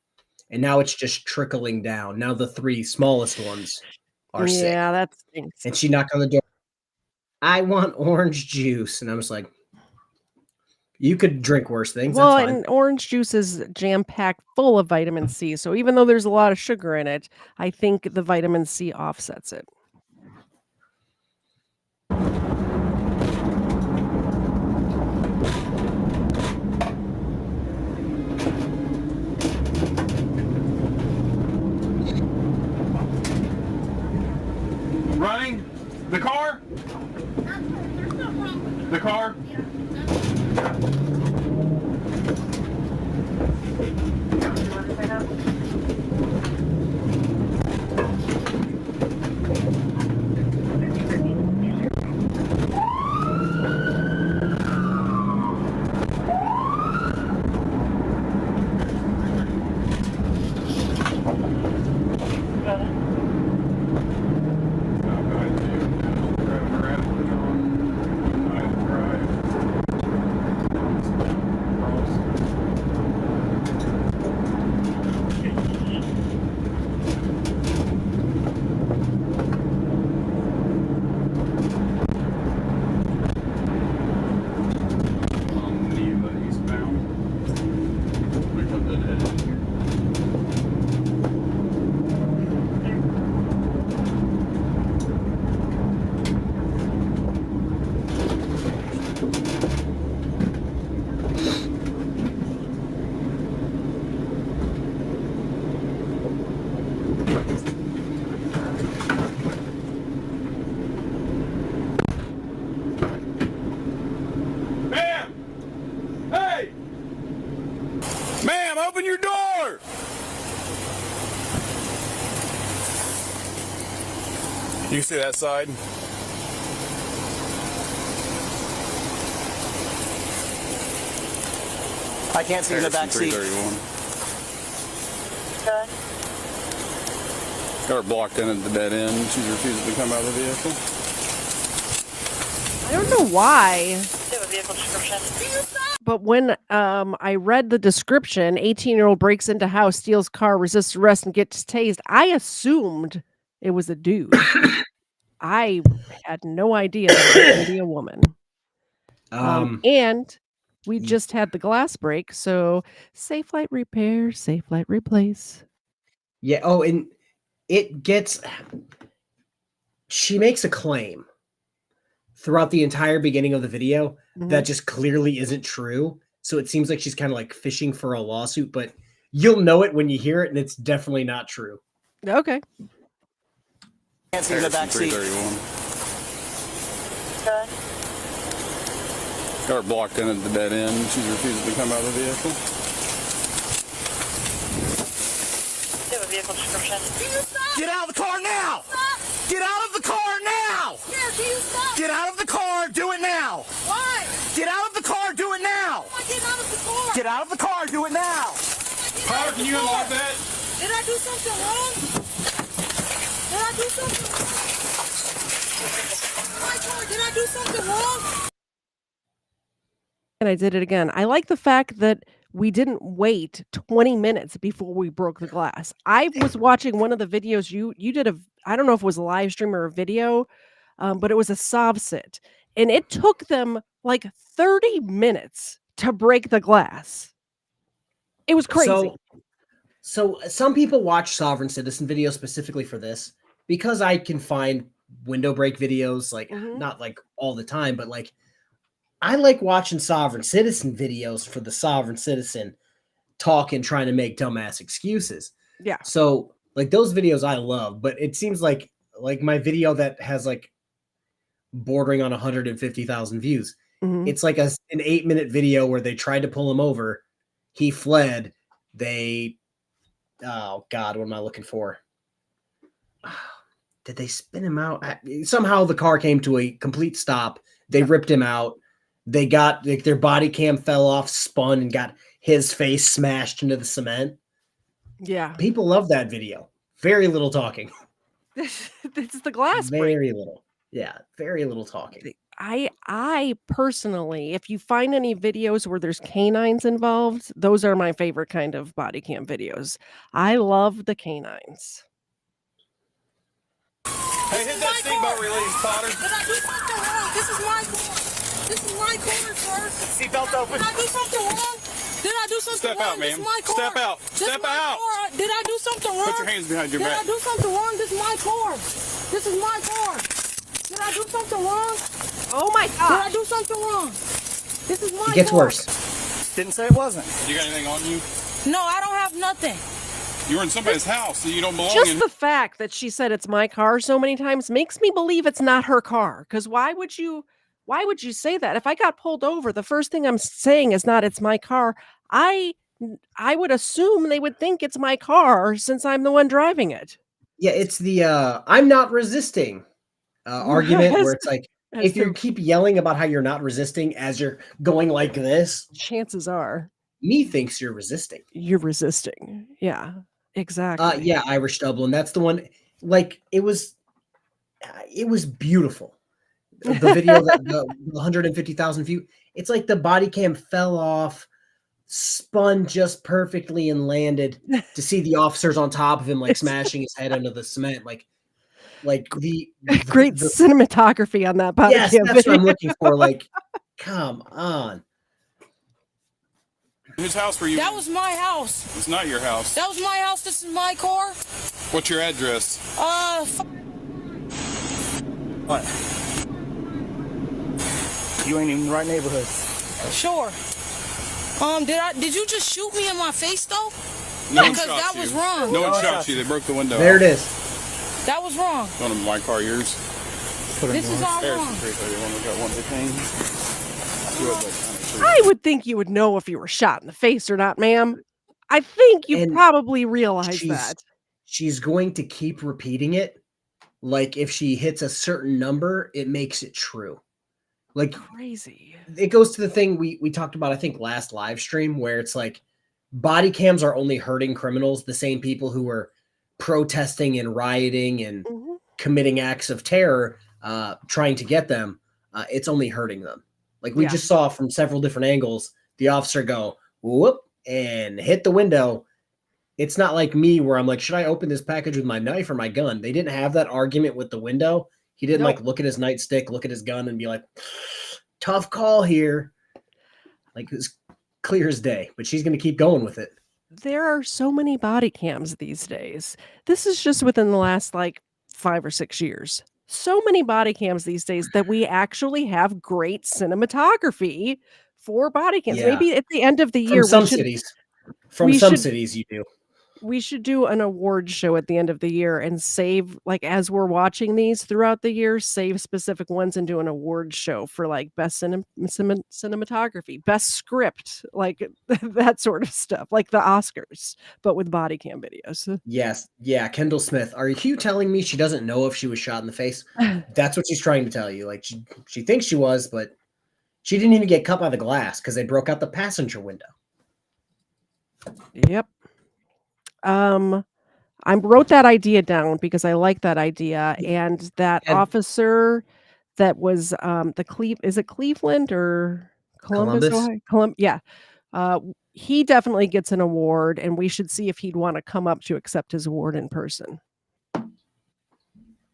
and now it's just trickling down. Now the 3 smallest ones are sick. Yeah, that stinks. And she knocked on the door. I want orange juice, and I was like, you could drink worse things. Well, that's fine. and orange juice is jam-packed full of vitamin C. So even though there's a lot of sugar in it, I think the vitamin C offsets it. Running? The car? The car? Open your door! You can see that side. I can't see in the back seat. Got her blocked in at the dead end. She's refusing to come out of the vehicle. I don't know why. But when I read the description, 18-year-old breaks into house, steals car, resists arrest, and gets tased, I assumed it was a dude. I had no idea that it was going to be a woman. And we just had the glass break, so safe light repair, safe light replace. Yeah. Oh, and she makes a claim throughout the entire beginning of the video that just clearly isn't true. So it seems like she's kind of like fishing for a lawsuit, but you'll know it when you hear it, and it's definitely not true. Okay. Can't see in the back seat. Got her blocked in at the dead end. She's refusing to come out of the vehicle. Do you have a vehicle description? Get out of the car now! Get out of the car now! Yeah, do you stop? Get out of the car! Do it now! Why? Get out of the car! Do it now! Why get out of the car? Get out of the car! Do it now! Power, can you unlock that? Did I do something wrong? Did I do something wrong? My car, did I do something wrong? And I did it again. I like the fact that we didn't wait 20 minutes before we broke the glass. I was watching one of the videos you did I don't know if it was a live stream or a video, but it was a sob sit. And it took them like 30 minutes to break the glass. It was crazy. So some people watch Sovereign Citizen videos specifically for this, because I can find window break videos, like Mhm. not like all the time, but like I like watching sovereign citizen videos for the sovereign citizen talking, trying to make dumbass excuses. Yeah. So like those videos I love, but it seems like my video that has like bordering on 150,000 views. Mhm. It's like an 8-minute video where they tried to pull him over. He fled. They, oh God, what am I looking for? Did they spin him out? Somehow the car came to a complete stop. They ripped him out. They got like their body cam fell off, spun, and got his face smashed into the cement. Yeah. People love that video. Very little talking. It's the glass break. Very little. Yeah, very little talking. I personally, if you find any videos where there's canines involved, those are my favorite kind of body cam videos. I love the canines. Hey, hit that seatbelt release, Potter. Did I do something wrong? This is my car. This is my car, sir. Seatbelt open. Did I do something wrong? Did I do something Step wrong? out, This ma'am. is my car. Step out. This Step is my out. car. Did I do something wrong? Put your hands behind your back. Did I do something wrong? This is my car. This is my car. Did I do something wrong? Oh my God. Did I do something wrong? This is my It gets car. worse. Didn't say it wasn't. You got anything on you? No, I don't have nothing. You were in somebody's house, so you don't belong Just in. the fact that she said it's my car so many times makes me believe it's not her car. Because why would you say that? If I got pulled over, the first thing I'm saying is not it's my car. I would assume they would think it's my car since I'm the one driving it. Yeah, it's the I'm not resisting argument where it's like That's if you true. keep yelling about how you're not resisting as you're going like this, Chances are me thinks you're resisting. you're resisting. Yeah, exactly. Yeah, Irish Dublin. That's the one. Like it was beautiful. The video that the 150,000 view. It's like the body cam fell off, spun just perfectly, and landed to see the officers on top of him, like smashing his head into the cement. Like the Great cinematography on that body yes, cam that's what I'm video. looking for. Like, come on. Whose house were you That in? was my house. It's not your house. That was my house. This is my car. What's your address? What? You ain't even in the right neighborhood. Sure. Did you just shoot me in my face though? No one Because shot that you. was wrong. No one shot you. They broke the window. There out. it is. That was wrong. One of my car, yours. This is all There's wrong. the 331. We got one detained. I would think you would know if you were shot in the face or not, ma'am. I think you And probably realize that. She's going to keep repeating it. Like if she hits a certain number, it makes it true. Like Crazy. it goes to the thing we talked about, I think, last live stream, where it's like body cams are only hurting criminals, the same people who were protesting and rioting and committing acts of terror, trying to get them. It's only hurting them. Like we just saw from several different angles, the officer go whoop and hit the window. It's not like me where I'm like, should I open this package with my knife or my gun? They didn't have that argument with the window. He didn't like look at his nightstick, look at his gun, and be like, tough call here. Like it's clear as day, but she's going to keep going with it. There are so many body cams these days. This is just within the last like 5 or 6 years. So many body cams these days that we actually have great cinematography for body cams. Yeah. Maybe at the end of the year, From some cities. From some cities, you do. We should do an award show at the end of the year and save, like, as we're watching these throughout the year, save specific ones and do an award show for like best cinematography, best script, like that sort of stuff, like the Oscars, but with body cam videos. Yes. Yeah. Kendall Smith. Are you telling me she doesn't know if she was shot in the face? That's what she's trying to tell you. Like she thinks she was, but she didn't even get cut by the glass because they broke out the passenger window. Yep. I wrote that idea down because I like that idea, and that officer that was is it Cleveland or Columbus? Columbus? Yeah. He definitely gets an award, and we should see if he'd want to come up to accept his award in person.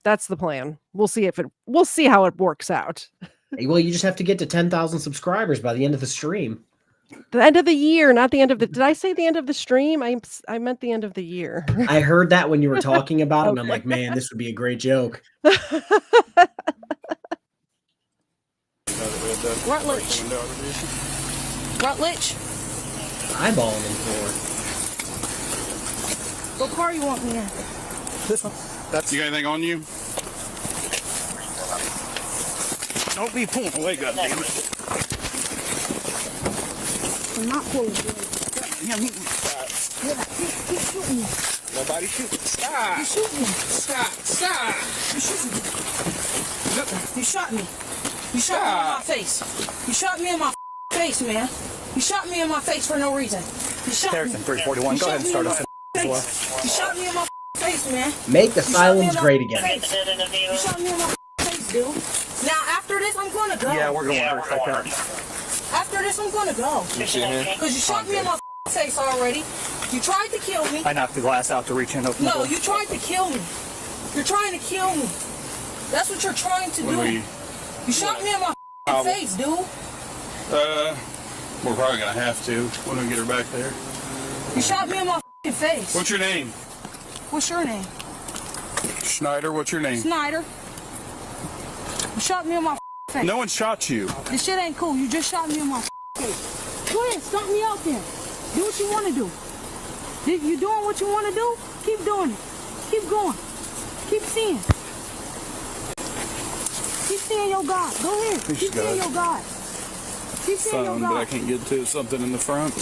That's the plan. We'll see how it works out. Well, you just have to get to 10,000 subscribers by the end of the stream. The end of the year, not the end of the. Did I say the end of the stream? I meant the end of the year. I heard that when you were talking about it, and I'm Okay. like, man, this would be a great joke. Rutledge. Rutledge. Eyeballing him for. What car you want me in? This one. That's. You got anything on you? Don't be pulling away, goddammit. I'm not pulling away. Keep shooting me. Nobody shooting. Stop. You shooting me. Stop. Stop. You shooting me. You shot me. You shot me in my face. You shot me in my face, man. You shot me in my face for no reason. You shot Harrison, me. 341. Go ahead and start us. You shot me in my face, man. Make asylums great again. You shot me in my face, dude. Now, after this, I'm gonna go. Yeah, we're going to work like that. After this, I'm gonna go. You see him? Because you shot me in my face already. You tried to kill me. I knocked the glass out to reach in and open the No, door. you tried to kill me. You're trying to kill me. That's what you're trying to do. You shot me in my face, dude. We're probably going to have to when we get her back there. You shot me in my face. What's your name? What's your name? Schneider, what's your name? Snyder. You shot me in my face. No one shot you. This shit ain't cool. You just shot me in my face. Go ahead, stomp me out there. Do what you want to do. You doing what you want to do? Keep doing it. Keep going. Keep seeing. Keep seeing your God. Go ahead. Keep seeing your God. Keep seeing your Phone, but I God. can't get to it. Something in the front.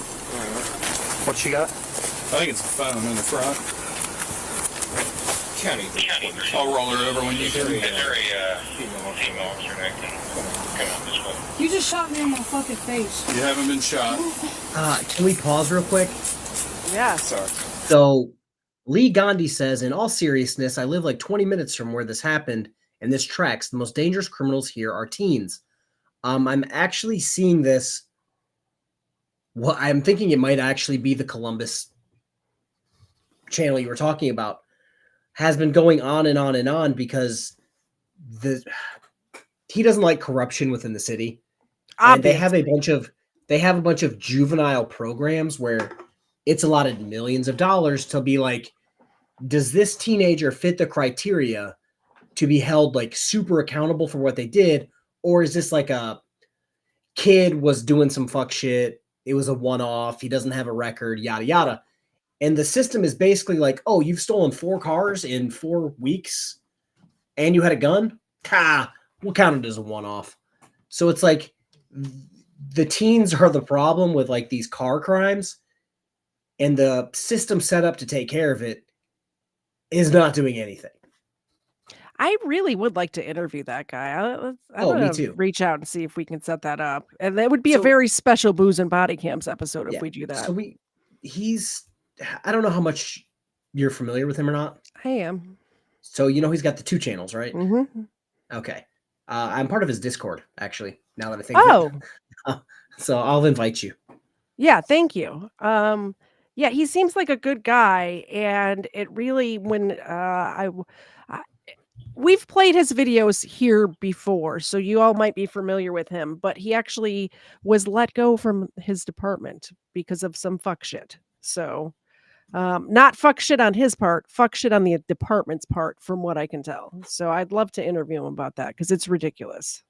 What she got? I think it's a phone in the front. County. I'll roll her over when you can. You just shot me in my fucking face. You haven't been shot. Can we pause real quick? Yeah. Sorry. So, Lee Gandhi says, in all seriousness, I live like 20 minutes from where this happened, and this tracks. The most dangerous criminals here are teens. I'm actually seeing this. Well, I'm thinking it might actually be the Columbus channel you were talking about. Has been going on and on and on because he doesn't like corruption within the city. And they have a bunch of juvenile programs where it's allotted millions of dollars to be like, does this teenager fit the criteria to be held like super accountable for what they did? Or is this like a kid was doing some fuck shit? It was a one-off. He doesn't have a record, yada, yada. And the system is basically like, oh, you've stolen 4 cars in 4 weeks and you had a gun? We'll count it as a one-off. So it's like the teens are the problem with like these car crimes, and the system set up to take care of it is not doing anything. I really would like to interview that guy. Me too. Reach out and see if we can set that up. And that would be a very special Booze and Bodycams episode if we do that. So I don't know how much you're familiar with him or not. I am. So he's got the 2 channels, right? Mm-hmm. Okay. I'm part of his Discord, actually, now that I think of it. So I'll invite you. Yeah, thank you. Yeah, he seems like a good guy, and it really we've played his videos here before, so you all might be familiar with him, but he actually was let go from his department because of some fuck shit. So not fuck shit on his part, fuck shit on the department's part, from what I can tell. So I'd love to interview him about that because it's ridiculous.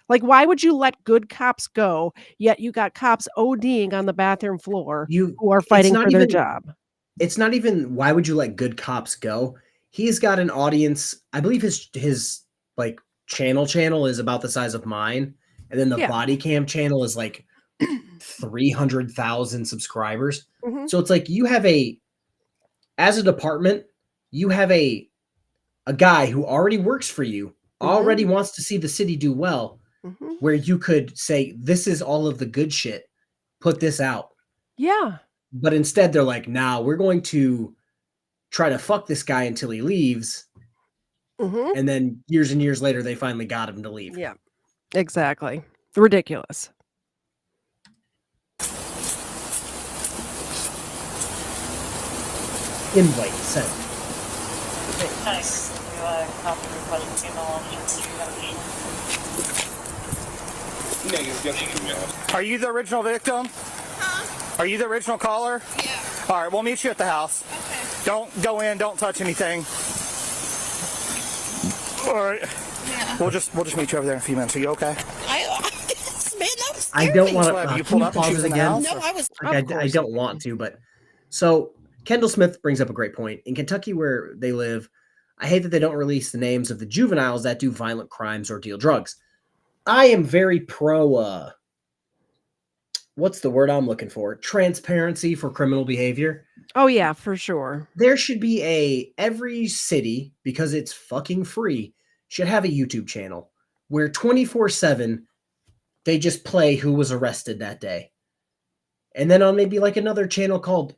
Like, why would you let good cops go, yet you got cops ODing on the bathroom floor who are fighting for their job? It's not even why would you let good cops go? He's got an audience. I believe his like channel is about the size of mine, and then the Bodycam channel is like 300,000 subscribers. Mm-hmm. So it's like you have as a department, you have a guy who already works for you, already wants to see the city do well. Mm-hmm. Where you could say, this is all of the good shit, put this out. Yeah. But instead they're like, nah, we're going to try to fuck this guy until he leaves. Mm-hmm. And then years and years later, they finally got him to leave. Yeah, exactly. Ridiculous. Invite sent. Nice. Are you the original victim? Are you the original caller? Yeah. All right, we'll meet you at the house. Okay. Don't go in. Don't touch anything. All right. Yeah. We'll just meet you over there in a few minutes. Are you okay? I don't want to. You pulled up and she was in the again? house? No, I was. I don't want to, but so Kendall Smith brings up a great point. In Kentucky, where they live, I hate that they don't release the names of the juveniles that do violent crimes or deal drugs. I am very pro. What's the word I'm looking for? Transparency for criminal behavior. Oh yeah, for sure. There should be every city, because it's fucking free, should have a YouTube channel where 24/7 they just play who was arrested that day. And then on maybe like another channel called,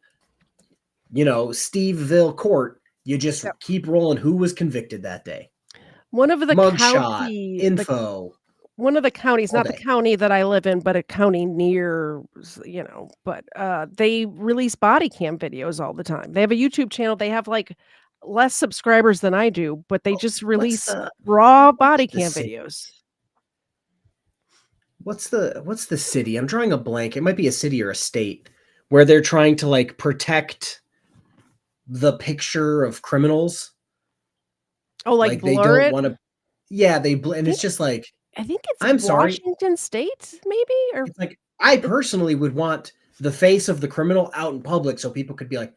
Steveville Court, you just keep rolling who was convicted that day. One of the mugshot info. One of the counties, not the day. county that I live in, but a county near, but they release body cam videos all the time. They have a YouTube channel. They have like less subscribers than I do, but they just release raw body cam videos. What's the city? I'm drawing a blank. It might be a city or a state where they're trying to like protect the picture of criminals. Oh, like they blur don't it? want to. Yeah, and it's just like, I think it's I'm sorry. Washington State, maybe? Or it's like, I personally would want the face of the criminal out in public so people could be like,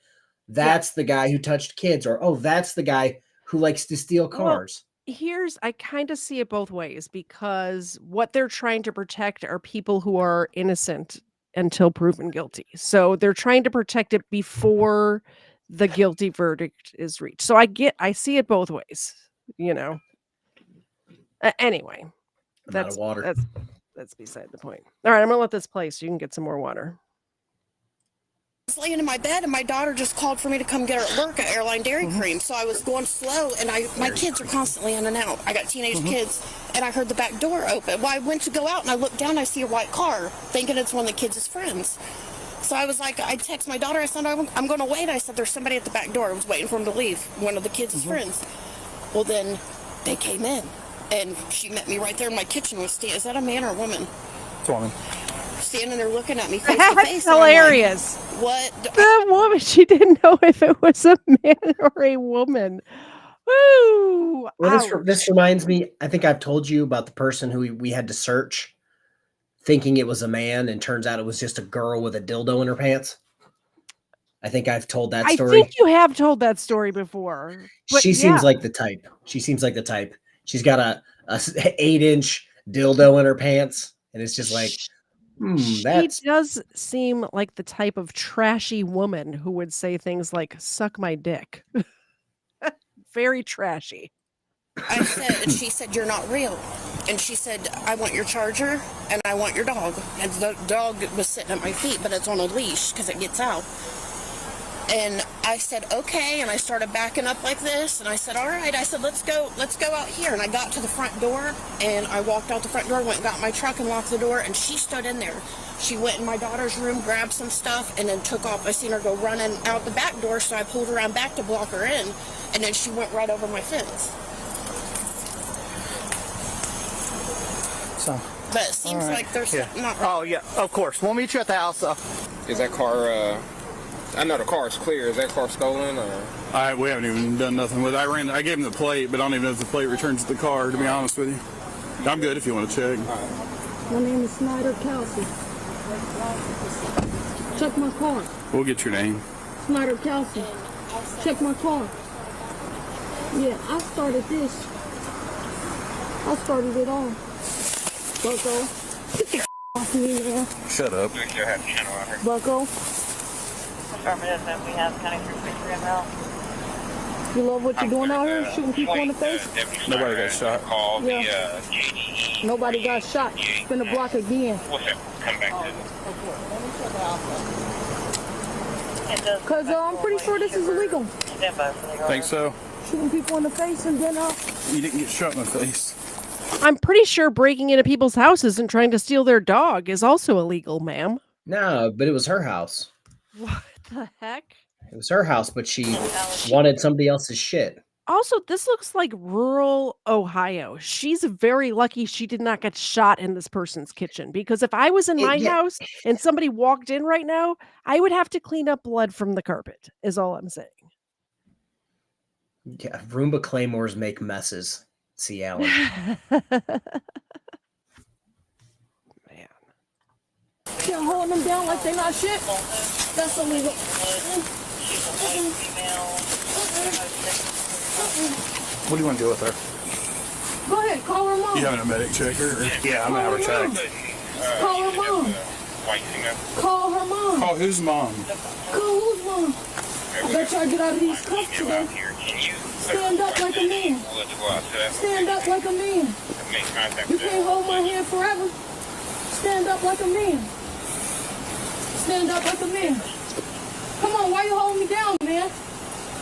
that's the guy who touched kids, or, oh, that's the guy who likes to steal cars. I kind of see it both ways, because what they're trying to protect are people who are innocent until proven guilty. So they're trying to protect it before the guilty verdict is reached. So I see it both ways, Anyway, that's water. That's beside the point. All right, I'm gonna let this play so you can get some more water. I was laying in my bed and my daughter just called for me to come get her at work at Airline Dairy Cream. So I was going slow, and my kids are constantly in and out. I got teenage kids, and I heard the back door open. Well, I went to go out and I looked down, I see a white car, thinking it's one of the kids' friends. So I was like, I text my daughter, I said, I'm going to wait. I said, there's somebody at the back door. I was waiting for him to leave, one of the kids' friends. Well, then they came in, and she met me right there in my kitchen. Is that a man or a woman? It's a woman. Standing there looking at me face to face. That's hilarious. Like, what? The woman, she didn't know if it was a man or a woman. Woo! Well, this reminds me, I think I've told you about the person who we had to search thinking it was a man, and turns out it was just a girl with a dildo in her pants. I think I've told that story. I think you have told that story before. She seems like the type. She's got a 8-inch dildo in her pants, and it's just like, she does seem like the type of trashy woman who would say things like, suck my dick. Very trashy. I said, and she said, you're not real. And she said, I want your charger and I want your dog. And the dog was sitting at my feet, but it's on a leash because it gets out. And I said, okay. And I started backing up like this. And I said, all right. I said, let's go out here. And I got to the front door, and I walked out the front door, went and got my truck and locked the door. And she stood in there. She went in my daughter's room, grabbed some stuff, and then took off. I seen her go running out the back door, so I pulled around back to block her in. And then she went right over my fence. So, but it seems like there's not. Oh yeah, of course. We'll meet you at the house. Though. Is that car? I know the car is clear. Is that car stolen? Or? We haven't even done nothing with it. I gave him the plate, but I don't even know if the plate returns to the car, to be honest with you. I'm good if you want to check. My name is Snyder Kelsey. Check my car. We'll get your name. Snyder Kelsey. Check my car. Yeah, I started this. I started it all. Bucko. Get the off me, man. Shut up. Bucko. Affirmative, and we have county 333 ML. You love what you're doing out here? Shooting people in the face? Nobody got shot. Yeah. Nobody got shot. Spin the block again. Come back Because I'm pretty sure this is illegal. Think so? Shooting people in the face and then You didn't get shot in the face. I'm pretty sure breaking into people's houses and trying to steal their dog is also illegal, ma'am. No, but it was her house. What the heck? It was her house, but she wanted somebody else's shit. Also, this looks like rural Ohio. She's very lucky she did not get shot in this person's kitchen, because if I was in my house and somebody walked in right now, I would have to clean up blood from the carpet, is all I'm saying. Yeah, Roomba claymores make messes. See, Alan. Can't hold them down like they not shit. That's illegal. What do you want to do with her? Go ahead, call her mom. You having a medic check her? Yeah, I'm gonna have her checked. Call her mom. Call her mom. Call whose mom? Call whose mom? I bet you I get out of these cuffs today. Stand up like a man. Stand up like a man. You can't hold my hand forever. Stand up like a man. Stand up like a man. Come on, why you holding me down, man?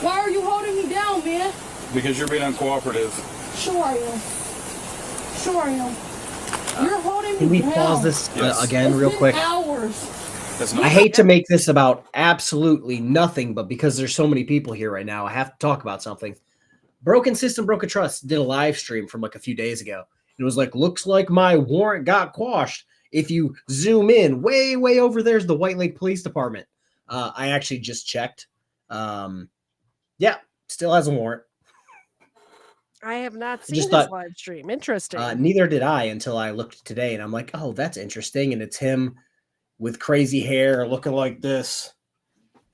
Why are you holding me down, man? Because you're being uncooperative. Sure I am. Sure I am. You're holding me down. Can we pause this again real quick? Hours. I hate to make this about absolutely nothing, but because there's so many people here right now, I have to talk about something. Broken System, Broken Trust did a live stream from like a few days ago. It was like, looks like my warrant got quashed. If you zoom in, way over there's the White Lake Police Department. I actually just checked. Yeah, still has a warrant. I have not seen Just his thought- live stream. Interesting. Neither did I until I looked today, and I'm like, oh, that's interesting. And it's him with crazy hair looking like this.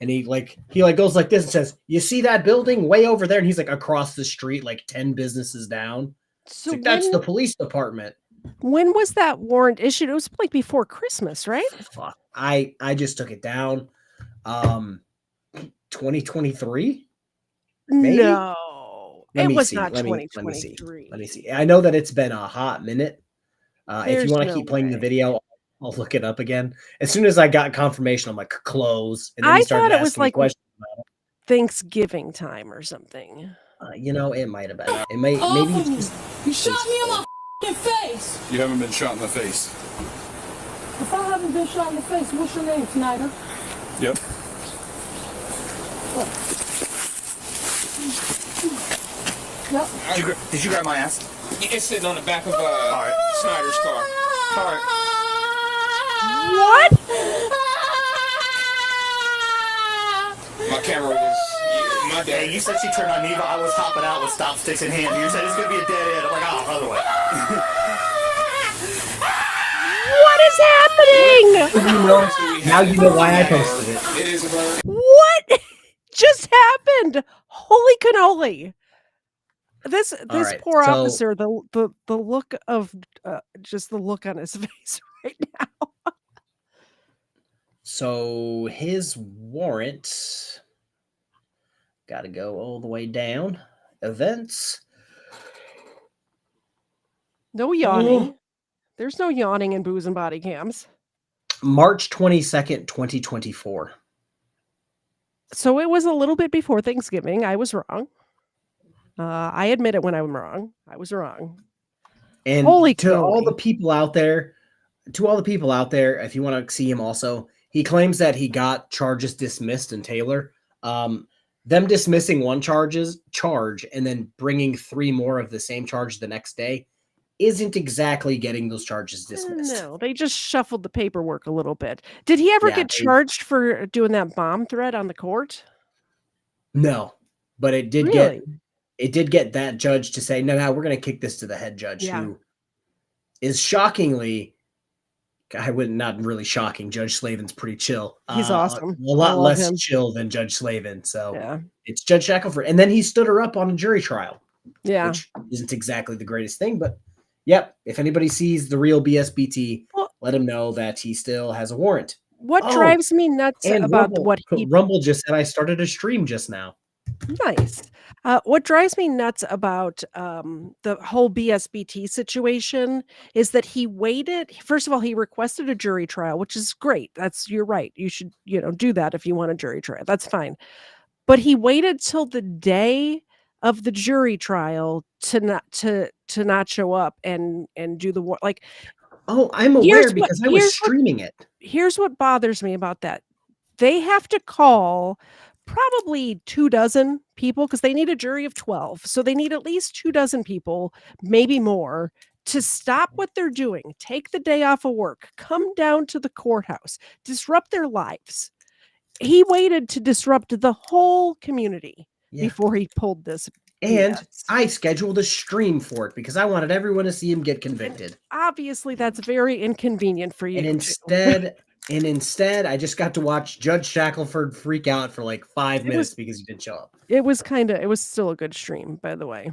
And he goes like this and says, you see that building way over there? And he's like across the street, like 10 businesses down. So like, that's the police department. When was that warrant issued? It was like before Christmas, right? Fuck. I just took it down. 2023? Maybe? No. It was not Let 2023. me see. I know that it's been a hot minute. If There's you want to no keep playing the way. video, I'll look it up again. As soon as I got confirmation, I'm like, close. And then I he started thought it was asking me like questions about it. Thanksgiving time or something. It might have been. It maybe it's just, You shot me in my f***ing face. You haven't been shot in the face. If I haven't been shot in the face, what's your name, Snyder? Yep. Yep. Did you grab my ass? It's sitting on the back of Snyder's car. All right. What? My camera was. My dad. Hey, you said she turned on Neva. I was hopping out with stop sticks in hand. You said it's gonna be a dead end. I'm like, oh, other way. What is happening? Now you know why I posted it. It is a bird. What just happened? Holy cannoli. This right, poor so- officer, the look of just the look on his face right now. So his warrant got to go all the way down. Events. No yawning. There's no yawning in booze and body cams. March 22nd, 2024. So it was a little bit before Thanksgiving. I was wrong. I admit it when I'm wrong. I was wrong. And Holy to all cannoli. the people out there, if you want to see him also, he claims that he got charges dismissed in Taylor. Them dismissing one charge and then bringing 3 more of the same charge the next day isn't exactly getting those charges dismissed. No, they just shuffled the paperwork a little bit. Did he ever Yeah, get charged for doing that bomb threat on the court? No, but it did get that judge to say, no, we're going to kick this to the head judge, Yeah. who is shockingly, not really shocking. Judge Slavin's pretty chill. He's awesome. A lot I love less him. chill than Judge Slavin. So Yeah. it's Judge Shackelford. And then he stood her up on a jury trial, Yeah. which isn't exactly the greatest thing, but yep. If anybody sees the real BSBT, let him know that he still has a warrant. What drives me nuts And about Rumble, what he Rumble just said I started a stream just now. Nice. What drives me nuts about the whole BSBT situation is that he waited. First of all, he requested a jury trial, which is great. You're right. You should, do that if you want a jury trial. That's fine. But he waited till the day of the jury trial to not show up and do the war. Like, oh, I'm aware because I was streaming it. Here's what bothers me about that. They have to call probably 24 people, because they need a jury of 12. So they need at least 24 people, maybe more, to stop what they're doing, take the day off of work, come down to the courthouse, disrupt their lives. He waited to disrupt the whole community before he pulled this. And BS. I scheduled a stream for it because I wanted everyone to see him get convicted. And obviously, that's very inconvenient for you. And instead, I just got to watch Judge Shackelford freak out for like 5 minutes because he didn't show up. It was still a good stream, by the way.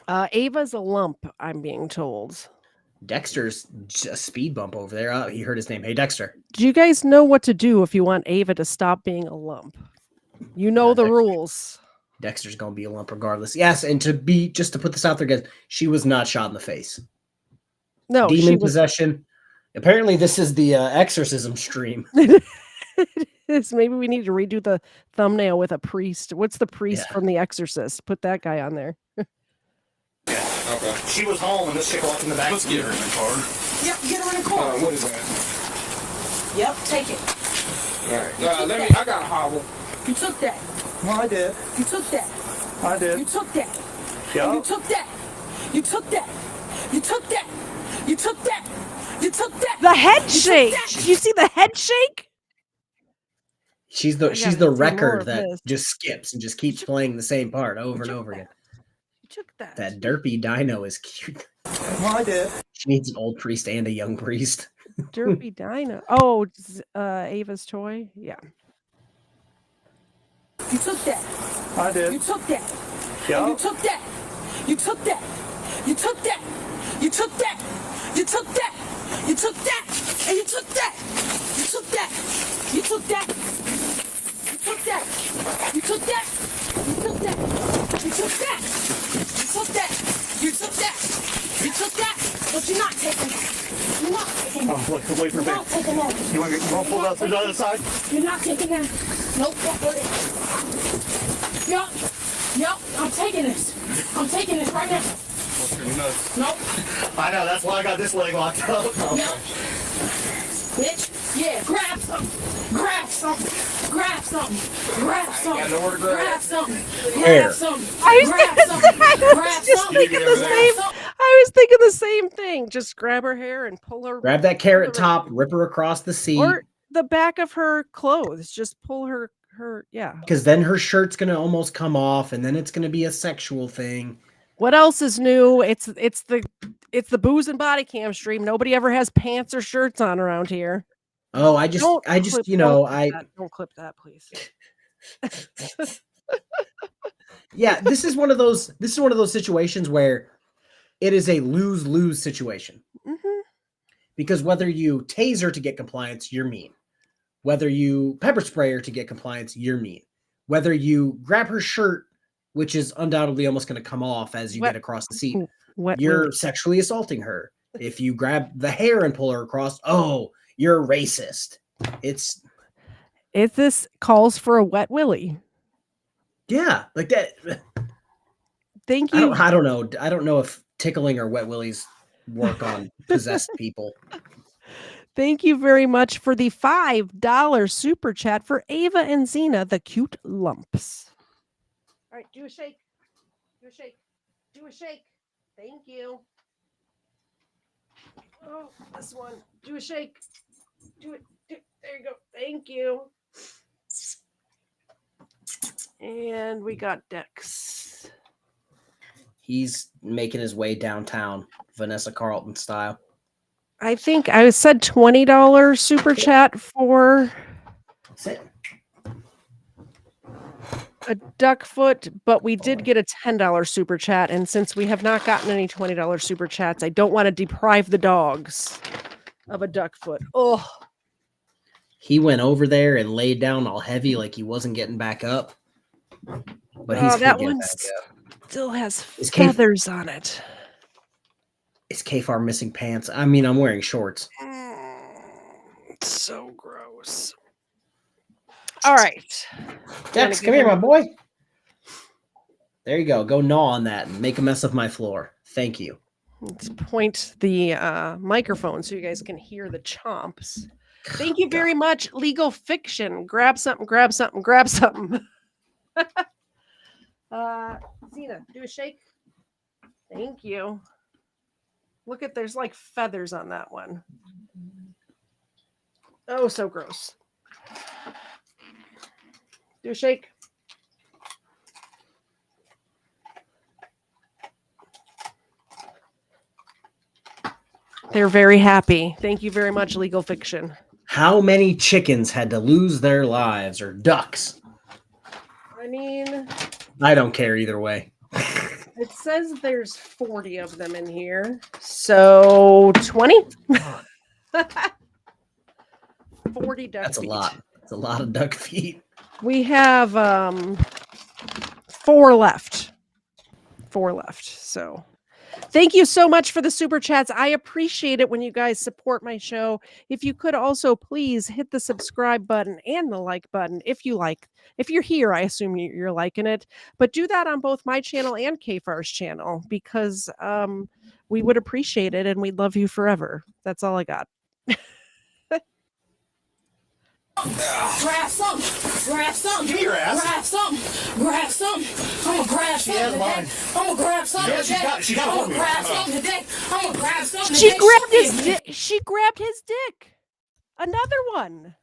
Ava's a lump, I'm being told. Dexter's a speed bump over there. Oh, he heard his name. Hey, Dexter. Do you guys know what to do if you want Ava to stop being a lump? You know the rules. Dexter's going to be a lump regardless. Yes, and to put this out there, guys, she was not shot in the face. No, demon possession. Apparently, this is the exorcism stream. It is. Maybe we need to redo the thumbnail with a priest. What's the priest from The Exorcist? Put that guy on there. Okay. She was home and this chick walked in the back. Let's get her in the car. Yep, get her in the car. What is that? Yep, take it. All right. I got a hobble. You took that. No, I did. You took that. I did. You took that. Yeah. You took that. You took that. You took that. You took that. You took that. The head shake. Did you see the head shake? She's the record that just skips and just keeps playing the same part over and over again. You took that. That derpy dino is cute. No, I did. She needs an old priest and a young priest. Derpy dino. Oh, Ava's toy. Yeah. You took that. I did. You took that. Yeah. You took that. You took that. You took that. You took that. You took that. You took that. And you took that. You took that. You took that. You took that. You took that. You took that. You took that. You took that. You took that. You took that. But you're not taking that. You're not taking that. Oh, look, wait for You're me. not taking that. You want to pull that to the other side? You're not taking that. Nope, don't put it. Yup. Yup, I'm taking this. I'm taking this right now. Nope. I know, that's why I got this leg locked up. Yup. Bitch, yeah, grab something. Grab something. Grab something. Grab something. got nowhere to grab. Grab something. Where? Grab something. I was Grab something. Grab something. I was thinking the same thing. Just grab her hair and pull her. Grab that carrot top, rip her across the seat. Or the back of her clothes. Just pull her. Yeah. Because then her shirt's gonna almost come off, and then it's gonna be a sexual thing. What else is new? It's the booze and body cam stream. Nobody ever has pants or shirts on around here. Oh, I just Don't clip that, please. Yeah, this is one of those situations where it is a lose-lose situation. Mm-hmm. Because whether you tase her to get compliance, you're mean. Whether you pepper spray her to get compliance, you're mean. Whether you grab her shirt, which is undoubtedly almost going to come off as you get across the seat, you're sexually assaulting her. If you grab the hair and pull her across, oh, you're a racist. This calls for a wet willy. Yeah, like that. Thank you. I don't know. I don't know if tickling or wet willies work on possessed people. Thank you very much for the $5 super chat for Ava and Xena, the cute lumps. All right, do a shake. Do a shake. Do a shake. Thank you. Oh, this one. Do a shake. Do it. There you go. Thank you. And we got Dex. He's making his way downtown, Vanessa Carlton style. I think I said $20 super chat for a duck foot, but we did get a $10 super chat. And since we have not gotten any $20 super chats, I don't want to deprive the dogs of a duck foot. Oh, he went over there and laid down all heavy like he wasn't getting back up. But he's that one still has feathers on it. Is KFARR missing pants? I mean, I'm wearing shorts. It's so gross. All right. Dex, come here, my boy. There you go. Go gnaw on that and make a mess of my floor. Thank you. Let's point the microphone so you guys can hear the chomps. Thank you very much, Legal Fiction. Grab something, grab something, grab something. Zena, do a shake. Thank you. Look at, there's like feathers on that one. Oh, so gross. Do a shake. They're very happy. Thank you very much, Legal Fiction. How many chickens had to lose their lives, or ducks? I mean, I don't care either way. it says there's 40 of them in here. So 20? 40 duck That's feet. a lot. That's a lot of duck feet. We have 4 left. 4 left. So thank you so much for the super chats. I appreciate it when you guys support my show. If you could also please hit the subscribe button and the like button if you like. If you're here, I assume you're liking it. But do that on both my channel and KFARR's channel because we would appreciate it and we'd love you forever. That's all I got. Grab something. Grab something. Give me your ass. Grab something. Grab something. I'm gonna grab something today. I'm gonna grab something today. She got I'm hold gonna of me. grab something today. I'm gonna grab something She today. grabbed his dick. She grabbed his dick. Another one.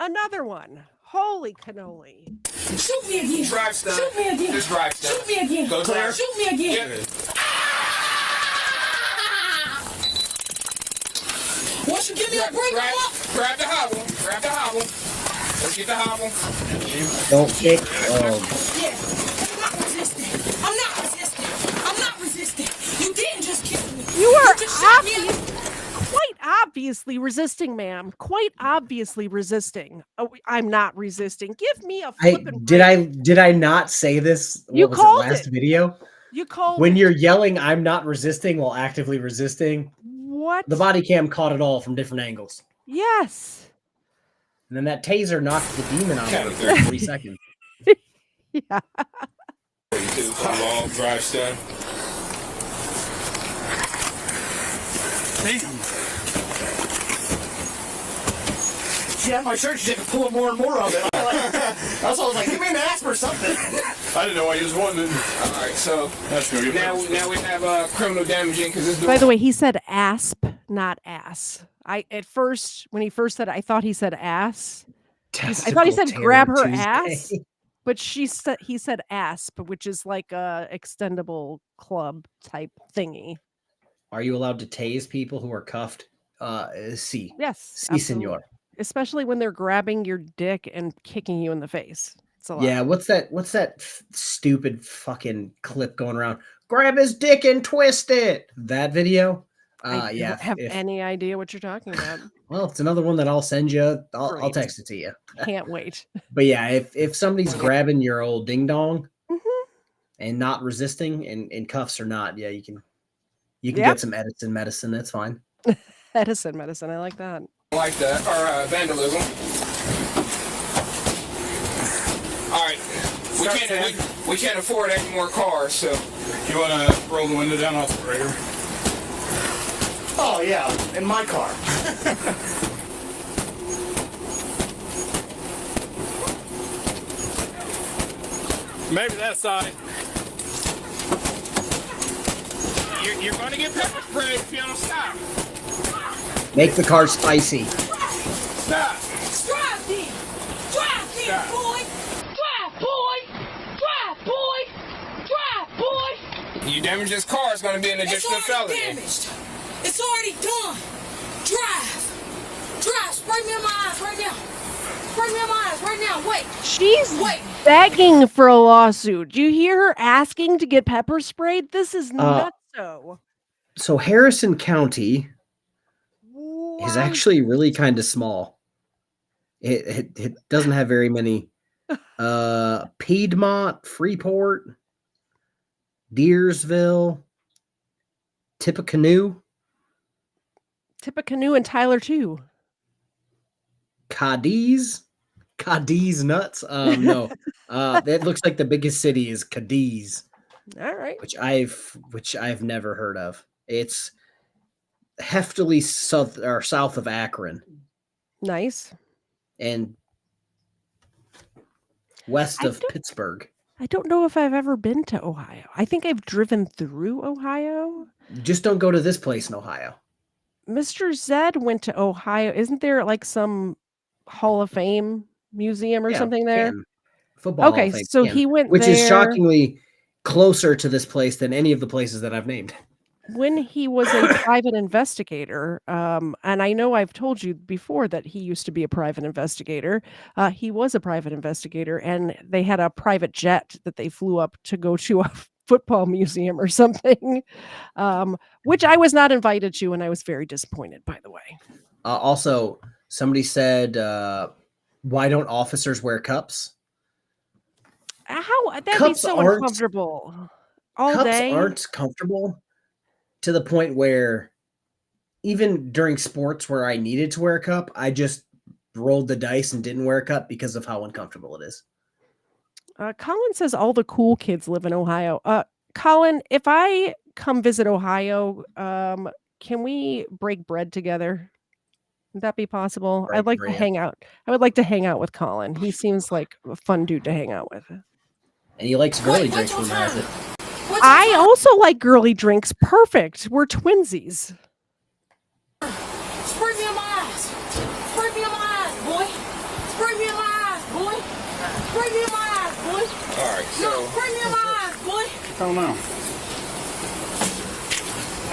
Another one. Holy cannoli. Shoot me again. Drive stun. Shoot me again. Just drive stun. Shoot me again. Go clear. Shoot me again. Yeah. Once you give me a break, I'm up. Grab the hobble. Grab the hobble. Let's get the hobble. Don't kick. Oh. Yeah. I'm not resisting. I'm not resisting. I'm not resisting. You didn't just kick me. You are just shot me. quite obviously resisting, ma'am. Quite obviously resisting. Oh, I'm not resisting. Give me a flippin' Did I not say this? You What was called it, last it. video? You called When it. you're yelling, I'm not resisting while actively resisting. What? The body cam caught it all from different angles. Yes. And then that taser knocked the demon out of her for 3 seconds. Yeah. 32 long drive stun. Damn. She had my shirt. She had to pull more and more of it. That's why I was like, give me an asp or something. I didn't know why you was wanting it. All right, so That's gonna get now we have criminal damaging because this. By the way, he said asp, not ass. At first, when he first said it, I thought he said ass. I thought he said Testicle grab her Terror ass, Tuesday. but he said asp, which is like a extendable club type thingy. Are you allowed to tase people who are cuffed? Si. Yes. Si, senor. Especially when they're grabbing your dick and kicking you in the face. It's a lot. Yeah, what's that stupid fucking clip going around? Grab his dick and twist it. That video? I Yeah. don't have any idea what you're talking about. Well, it's another one that I'll send you. I'll Great. text it to you. Can't wait. But yeah, if somebody's grabbing your old ding dong and not resisting in cuffs or not, yeah, you can get some Edison medicine. That's fine. Edison medicine. I like that. Like that, or vandalism. All right, we can't afford any more cars, so You want to roll the window down, operator? Oh, yeah, in my car. Maybe that side. you're gonna get pepper sprayed if you don't stop. Make the car spicy. Stop. Drive then. Drive then, boy. Drive, boy. Drive, boy. Drive, boy. You damage this car, it's gonna be an additional It's already felony. damaged. It's already done. Drive. Drive. Spray me in my eyes right now. Spray me in my eyes right now. Wait. She's begging for a lawsuit. Do you hear her asking to get pepper sprayed? This is nutso. So Harrison County is actually really kind of small. It doesn't have very many. Piedmont, Freeport, Deersville, Tippecanoe, and Tyler too. Cadiz nuts. No, that looks like the biggest city is Cadiz. All right, which I've never heard of. It's heftily south of Akron. Nice. And west of Pittsburgh. I don't know if I've ever been to Ohio. I think I've driven through Ohio. Just don't go to this place in Ohio. Mr. Zed went to Ohio. Isn't there like some Hall of Fame museum or something there? Canton. Football Hall Okay, of Fame, so Canton, he went which there. is shockingly closer to this place than any of the places that I've named. When he was a private investigator, and I know I've told you before that he used to be a private investigator. He was a private investigator, and they had a private jet that they flew up to go to a football museum or something, which I was not invited to, and I was very disappointed, by the way. Also, somebody said, why don't officers wear cups? How? That'd be Cups so aren't- uncomfortable. All Cups day. aren't comfortable to the point where even during sports where I needed to wear a cup, I just rolled the dice and didn't wear a cup because of how uncomfortable it is. Colin says all the cool kids live in Ohio. Colin, if I come visit Ohio, can we break bread together? Would that be possible? I'd like to hang out. I would like to hang out with Colin. He seems like a fun dude to hang out with. And he likes girly drinks when he has it. I also like girly drinks. Perfect. We're twinsies. Spray me in my eyes. Spray me in my eyes, boy. Spray me in my eyes, boy. Spray me in my eyes, boy. All right, so. No, spray me in my eyes, boy. I don't know.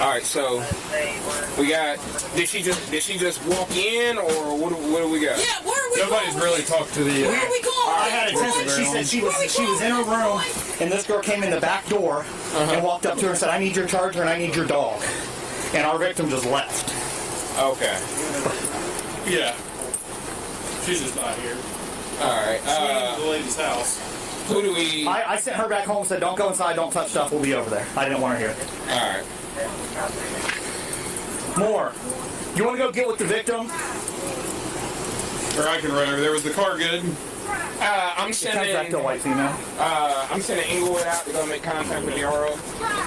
All right, so we got. Did she just walk in, or what do we got? Yeah, where are we Nobody's going? really talked to the. Where are we going? I had a test. She said she was in her room, and this girl came in the back door and walked up to her and said, "I need your charger and I need your dog." And our victim just left. Okay. Yeah. She's just not here. All right. She went into the lady's house. Who do we? I sent her back home and said, "Don't go inside, don't touch stuff. We'll be over there." I didn't want her here. All right. More. You want to go get with the victim? Or I can run over there. Was the car good? I'm sending. Back to a white female. I'm sending Inglewood out to go make contact with the RO.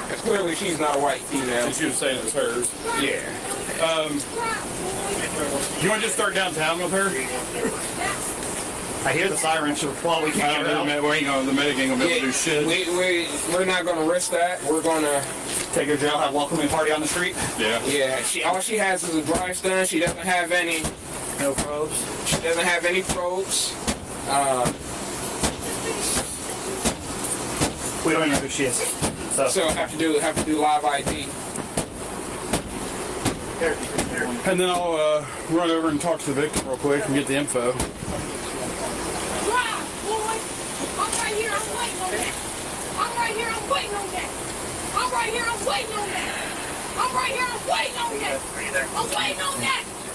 Because clearly she's not a white female. And she was saying it's hers. Yeah. You want to just start downtown with her? I hear the siren. Well, we can't. The medic ain't gonna be able to do shit. We're not gonna risk that. We're gonna take her to jail, have a welcoming party on the street. Yeah. Yeah. All she has is a dry stun. She doesn't have any. No probes. She doesn't have any probes. We don't even know who she is. So have to do live ID. And then I'll run over and talk to the victim real quick and get the info.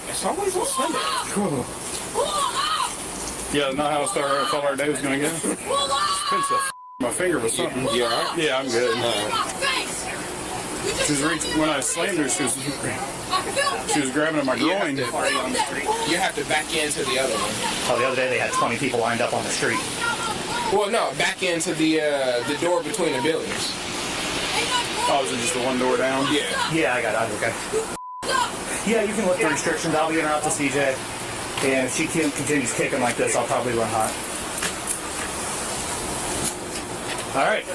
It's always on Sunday. Yeah, not how I thought our day was gonna go. Expensive. My finger was something. You all right? Yeah, I'm good. She was reaching, when I slammed her, she was grabbing at my groin. You have to back into the other one. Oh, the other day they had 20 people lined up on the street. Well, no, back into the door between the buildings. Oh, is it just the one door down? Yeah. Yeah, I got it. Okay. Yeah, you can look the restrictions. I'll be in her out to CJ. And if she continues kicking like this, I'll probably run hot. All right.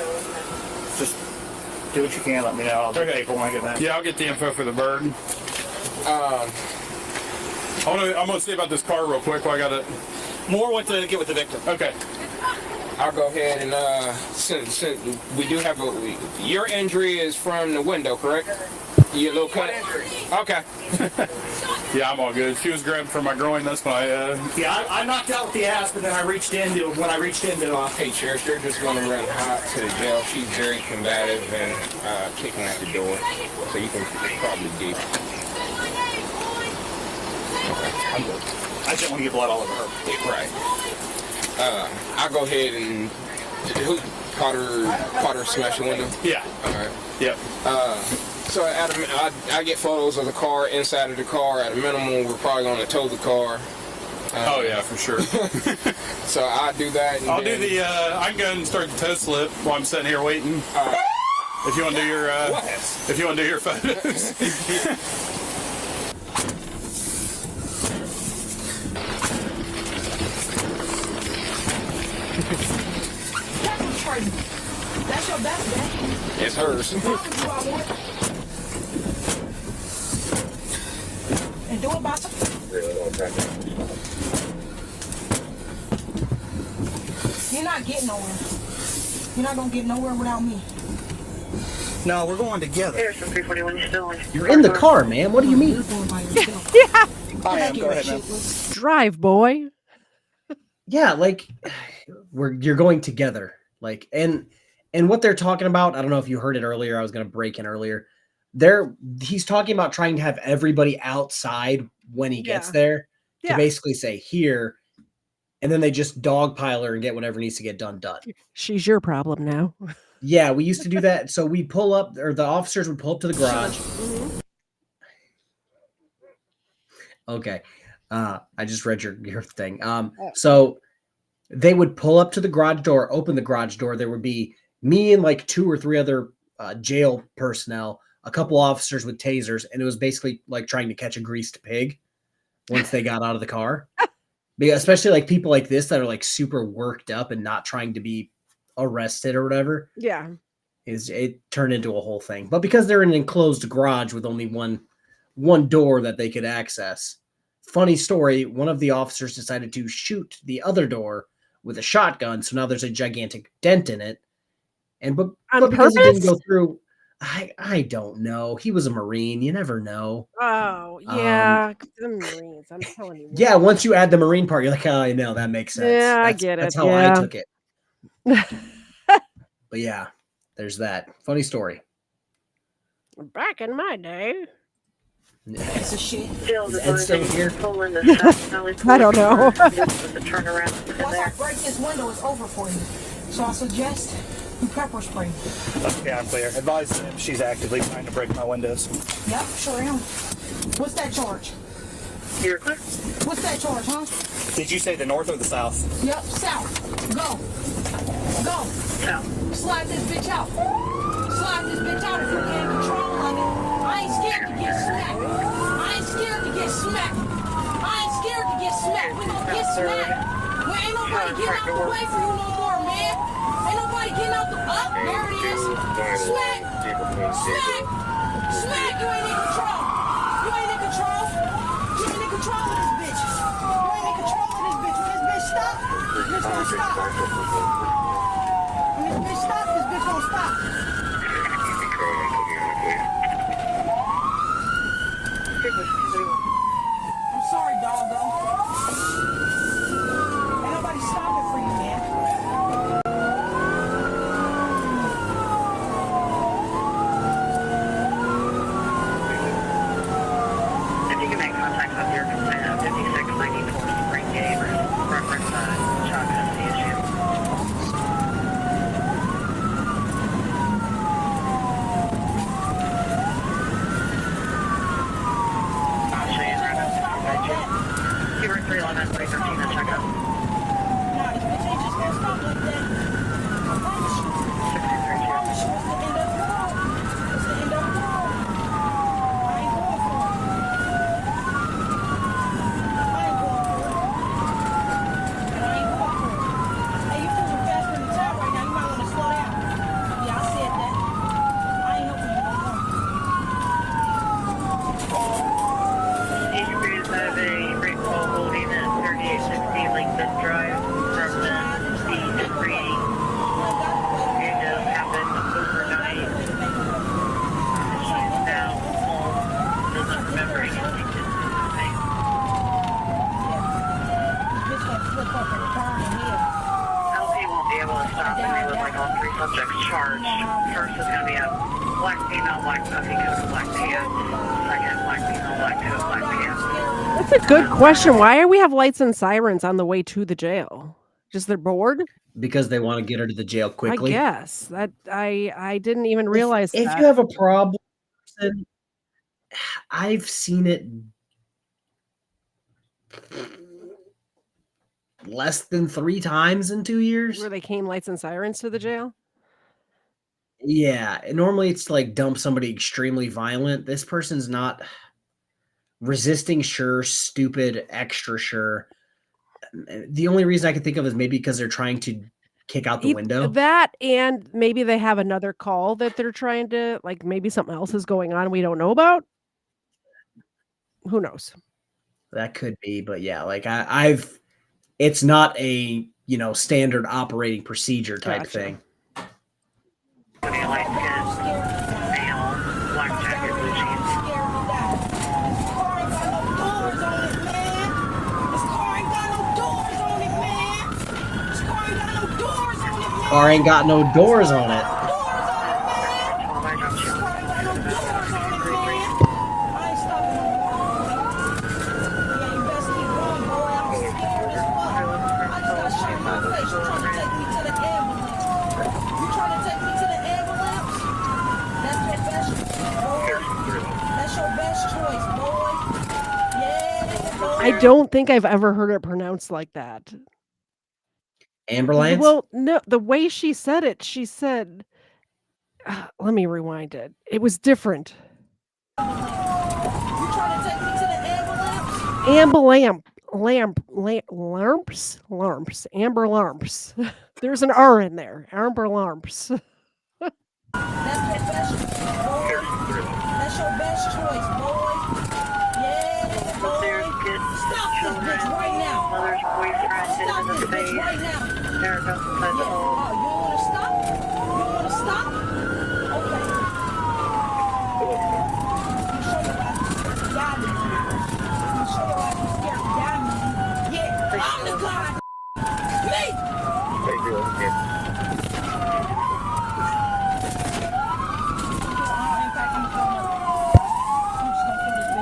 Just do what you can. Let me know. I'll do paper when I get back. Yeah, I'll get the info for the bird. I'm gonna see about this car real quick while I got it. More what to get with the victim. Okay. I'll go ahead and since we do have your injury is from the window, correct? Your little cut. Okay. Yeah, I'm all good. She was grabbing for my groin. That's why. Yeah, I knocked out with the ass, but then I reached into. Hey, Sheriff, they're just going to run hot to the jail. She's very combative and kicking at the door, so you can probably deep. Okay, I'm good. I just want to get blood all over her. Right. I'll go ahead and who caught her smash the window. Yeah. All right. Yep. So I get photos of the car, inside of the car. At a minimum, we're probably going to tow the car. Oh yeah, for sure. So I'll do that. And I'll do the. I can go and start the toe slip while I'm sitting here waiting. If you want to do your. If you want to do your photos. That's your best bet. It's hers. And do it by You're not getting nowhere. You're not gonna get nowhere without me. No, we're going together. Harrison 341, you still in? You're in the car, man. What do you mean? Yeah. I am. Go ahead, man. Drive, boy. Yeah, like you're going together. Like and what they're talking about, I don't know if you heard it earlier. I was going to break in earlier. He's talking about trying to have everybody outside when he gets there to basically say here, and then they just dogpile her and get whatever needs to get done. She's your problem now. Yeah, we used to do that. So we pull up, or the officers would pull up to the garage. Okay. I just read your thing. So they would pull up to the garage door, open the garage door. There would be me and like 2 or 3 other jail personnel, a couple officers with tasers, and it was basically like trying to catch a greased pig once they got out of the car. Especially like people like this that are like super worked up and not trying to be arrested or whatever. Yeah. It turned into a whole thing. But because they're in an enclosed garage with only one door that they could access. Funny story, one of the officers decided to shoot the other door with a shotgun, so now there's a gigantic dent in it. But because it didn't go through, I don't know. He was a Marine. You never know. Oh, yeah. The Marines, I'm telling you. Yeah, once you add the Marine part, you're like, oh, I know, that makes sense. Yeah, I get it. That's how I took it. But yeah, there's that. Funny story. Back in my day. It's a shit. Is Ed still here? I don't know. Once I break this window, it's over for you. So I suggest you pepper spray. Okay, I'm clear. Advise him she's actively trying to break my windows. Yep, sure am. What's that charge? You're clear. What's that charge, huh? Did you say the north or the south? Yep, south. Go. Go. South. Slide this bitch out. Slide this bitch out if you can't control of it. I ain't scared to get smacked. I ain't scared to get smacked. I ain't scared to get smacked. We gonna get smacked. Well, ain't nobody getting out the way for you no more, man. Ain't nobody getting out the up. There it is. Smack. Smack. Smack. You ain't in control. You ain't in control. You ain't in control of this bitch. You ain't in control of this bitch. When this bitch stop, this bitch gonna stop. When this bitch stop, this bitch gonna stop. I'm sorry, doggo. Ain't nobody stopping for you, man. If you can make contact with your 5694 Spring Gate, reference Chuck as the issue. I'll show you right now. You were 311, 313, and check out. Nah, this bitch ain't just gonna stop like that. I promise you. I promise you, it's the end of the world. It's the end of the world. I ain't going for it. I ain't going for it. And I ain't going for it. Hey, you moving faster than the time right now. You might want to slow down. Yeah, I said that. I ain't helping you no more. Each crews have a rate call holding at 3860 Lincoln Drive from the east reading. It just happened overnight. She's now home, doesn't remember anything. Bitch gonna flip up and burn in here. LP won't be able to stop, and they would like all 3 subjects charged. First is going to be a black female, black puppy coat, black pants. Second, black female, black coat, black pants. That's a good question. Why do we have lights and sirens on the way to the jail? Just they're bored? Because they want to get her to the jail quickly. I guess. That I didn't even realize if that. you have a problem, I've seen it less than 3 times in 2 years. Where they came lights and sirens to the jail? Yeah, normally it's to like dump somebody extremely violent. This person's not resisting, sure, stupid, extra sure. The only reason I can think of is maybe because they're trying to kick out the window. That, and maybe they have another call that they're trying to, like, maybe something else is going on we don't know about. Who knows? That could be, but yeah, like I've it's not a, you know, standard operating procedure type thing. Car ain't got no doors on it. I don't think I've ever heard it pronounced like that. Ambulance? Well, no, the way she said it, she said, let me rewind it. It was different. Amber lamps. There's an R in there. Amber lamps. That's your best choice, boy. Yeah, boy. Stop this bitch right now. Mother's boyfriend Stop in this the face. bitch right now. They're about to play the Yeah. whole. Oh, you don't want to stop? You don't want to stop? Okay. I'm show you why I'm scared to die with you. I'm show you why I'm scared to die with you. Yeah, I'm the god. Me. They do. Yeah.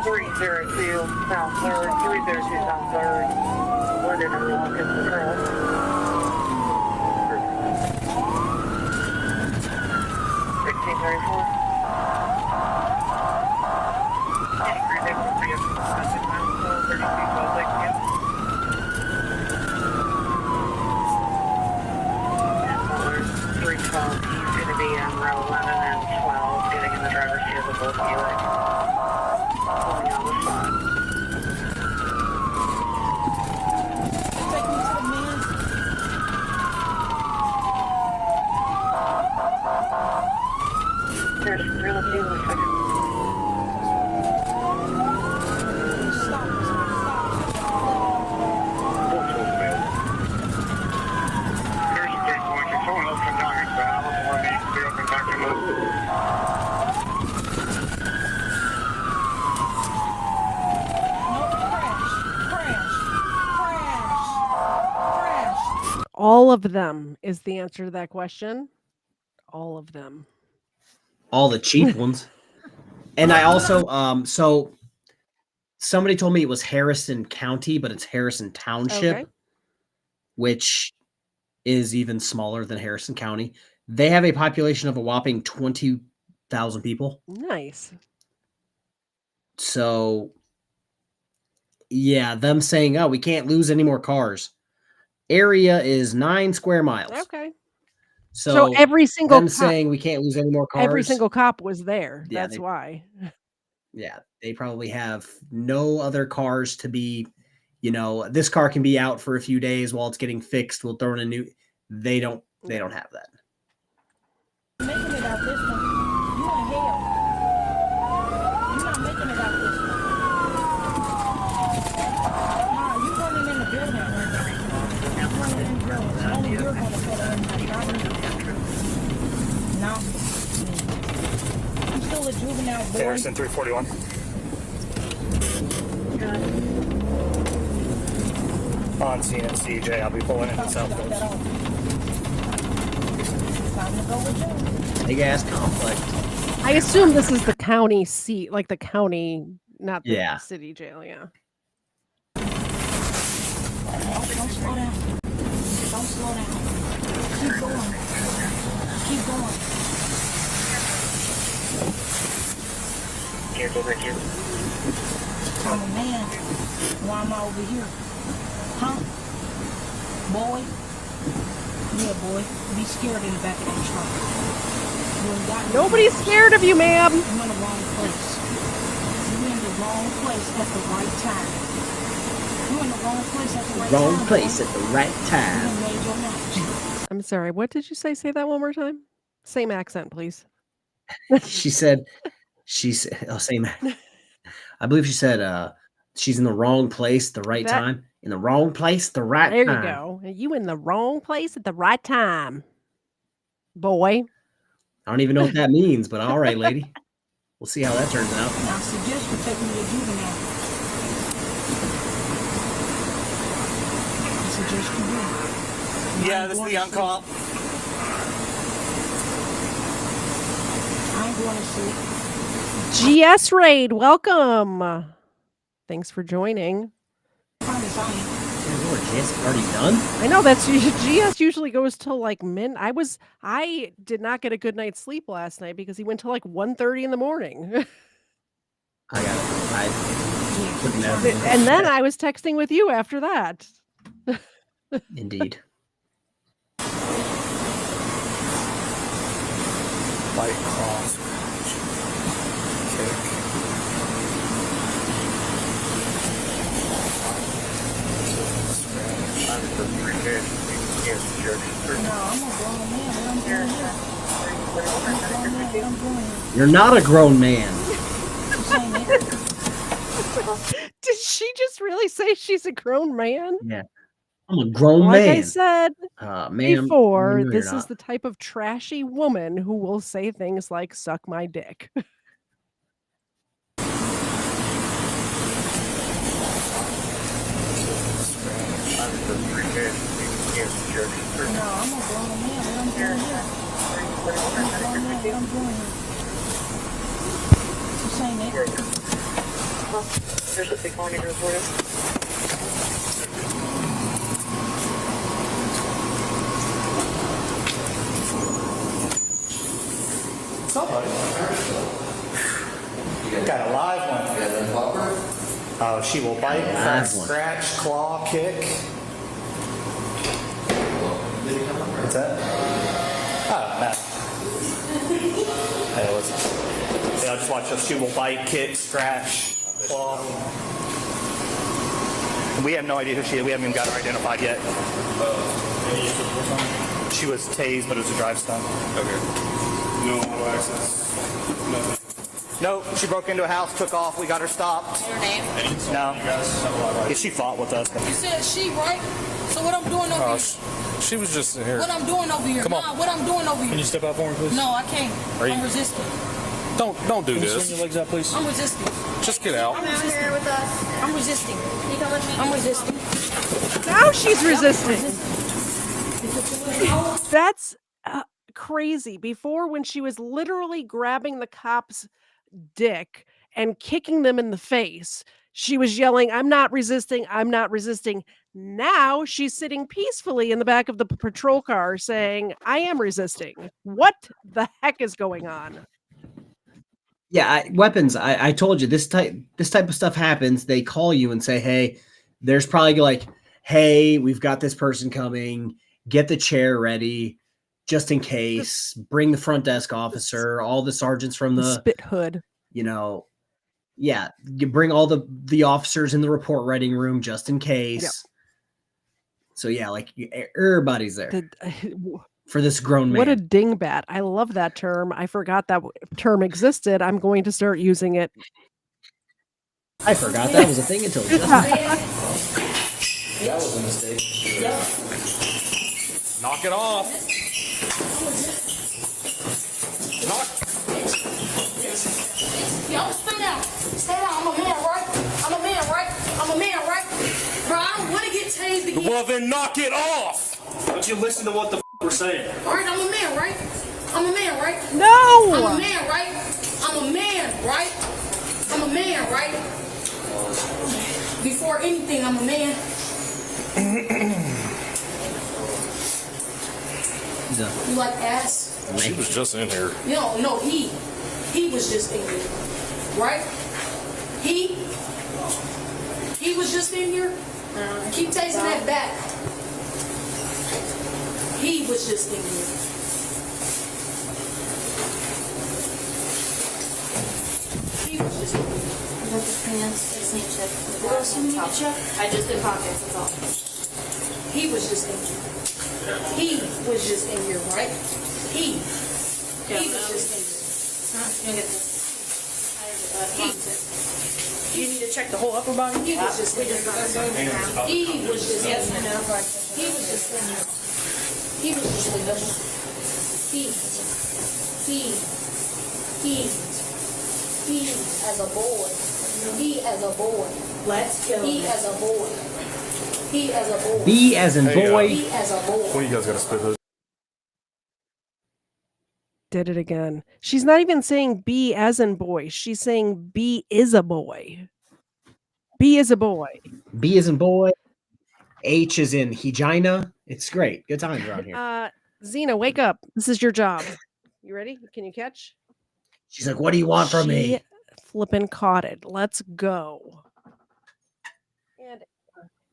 302 South 3rd, 302 South 3rd, London and Milwaukee Patrol. 1634. He's going to be on row 11 and 12, getting in the driver's seat of the both Buick. Pulling on the spot. Take me to the man. There's really a second. All of them is the answer to that question. All of them. All the cheap ones. And I also so somebody told me it was Harrison County, but it's Harrison Township, Okay. which is even smaller than Harrison County. They have a population of a whopping 20,000 people. Nice. So yeah, them saying, "Oh, we can't lose any more cars." Area is 9 square miles. Okay. So every single them cop, saying we can't lose any more cars. every single cop was there. Yeah, That's why. Yeah, they probably have no other cars to be, you know, this car can be out for a few days while it's getting fixed. We'll throw in a new. They don't have that. Making it out this one. You in hell. You're not making it out this one. Nah, you running in the building right now. I'm running in the building. Only you're gonna put her in my driver's. No. I'm still a juvenile boy. Harrison 341. On scene at CJ, I'll be pulling into South Coast. Time to go with you. Big ass conflict. I assume this is the county seat, like the county, not the Yeah. city jail. Yeah. Don't slow down. Don't slow down. Keep going. Keep going. Careful, Richard. I'm a man. Why am I over here? Huh? Boy? Yeah, boy. Be scared in the back of that truck. You ain't got no Nobody's scared of you, ma'am. You're in the wrong place. You're in the wrong place at the right time. Wrong place at the right time. I'm sorry. What did you say? Say that one more time. Same accent, please. She said, same. I believe she said, she's in the wrong place at the right time. In the wrong place at the right time. There you go. You in the wrong place at the right time, boy. I don't even know what that means, but all right, lady. We'll see how that turns out. I suggest you take me to juvenile. I suggest you do. Yeah, this is the young cop. I ain't going to sleep. GS Raid, welcome. Thanks for joining. Lord, GS already done? I know that's GS usually goes till like I did not get a good night's sleep last night because he went till like 1:30 in the morning. I got it. And then I was texting with you after that. Indeed. Light cross. Kick. You're not a grown man. Did she just really say she's a grown man? Yeah. I'm a grown Like man. I said ma'am, before, no, this you're is not. the type of trashy woman who will say things like suck my dick. There's a big warning reported. Somebody. Got a live one. Oh, she will bite, Live one. scratch, claw, kick. What's that? Oh, no. Hey, listen. Yeah, I'll just watch this. She will bite, kick, scratch, claw. We have no idea who she is. We haven't even got her identified yet. She was tased, but it was a drive stun. Okay. No auto access. Nothing. Nope, she broke into a house, took off, we got her stopped. Your name? No. Yeah, she fought with us. You said she, right? So what I'm doing over here? She was just in here. What I'm doing over here? Come on. Nah, what I'm doing over here? Can you step out for me, please? No, I can't. Are you- I'm resisting. Don't do Can you this. swing your legs out, please. I'm resisting. Just get out. I'm resisting. With us. I'm resisting. You come with me? I'm resisting. Now she's resisting. That's crazy. Before, when she was literally grabbing the cop's dick and kicking them in the face, she was yelling, "I'm not resisting. I'm not resisting." Now she's sitting peacefully in the back of the patrol car saying, "I am resisting." What the heck is going on? Yeah, weapons. I told you this type of stuff happens. They call you and say, "Hey, there's probably like, hey, we've got this person coming. Get the chair ready, just in case. Bring the front desk officer, all the sergeants from the spit hood. You know, yeah, you bring all the officers in the report writing room just in case." Yep. So yeah, like everybody's there for this grown man. What a dingbat. I love that term. I forgot that term existed. I'm going to start using it. I forgot that was a thing until just That was a mistake. Knock it off. Y'all stay down. Stay down. I'm a man, right? I'm a man, right? I'm a man, right? Bro, I don't want to get tased again. Well, then knock it off. Don't you listen to what the we're saying? All right, I'm a man, right? I'm a man, right? No! I'm a man, right? I'm a man, right? I'm a man, right? Before anything, I'm a man. You like ass? She was just in here. No, he was just in here, right? He was just in here. Keep tasting that back. He was just in here. He was just in here. just need to check. What else you need to check? I just did pockets, that's all. He was just injured. He was just injured, right? He was just injured. You get this. You need to check the whole upper body. He was just injured. He was just injured. He was just injured. He was just injured. He as a boy. He as a boy. Let's go. He as a boy. He as a boy. B as in boy. He as a boy. What do you guys got to split those? Did it again. She's not even saying B as in boy. She's saying B is a boy. B is a boy. B as in boy. H is in Hegina. It's great. Good times around here. Xena, wake up. This is your job. You ready? Can you catch? She's like, what do you want from me? Flippin' caught it. Let's go.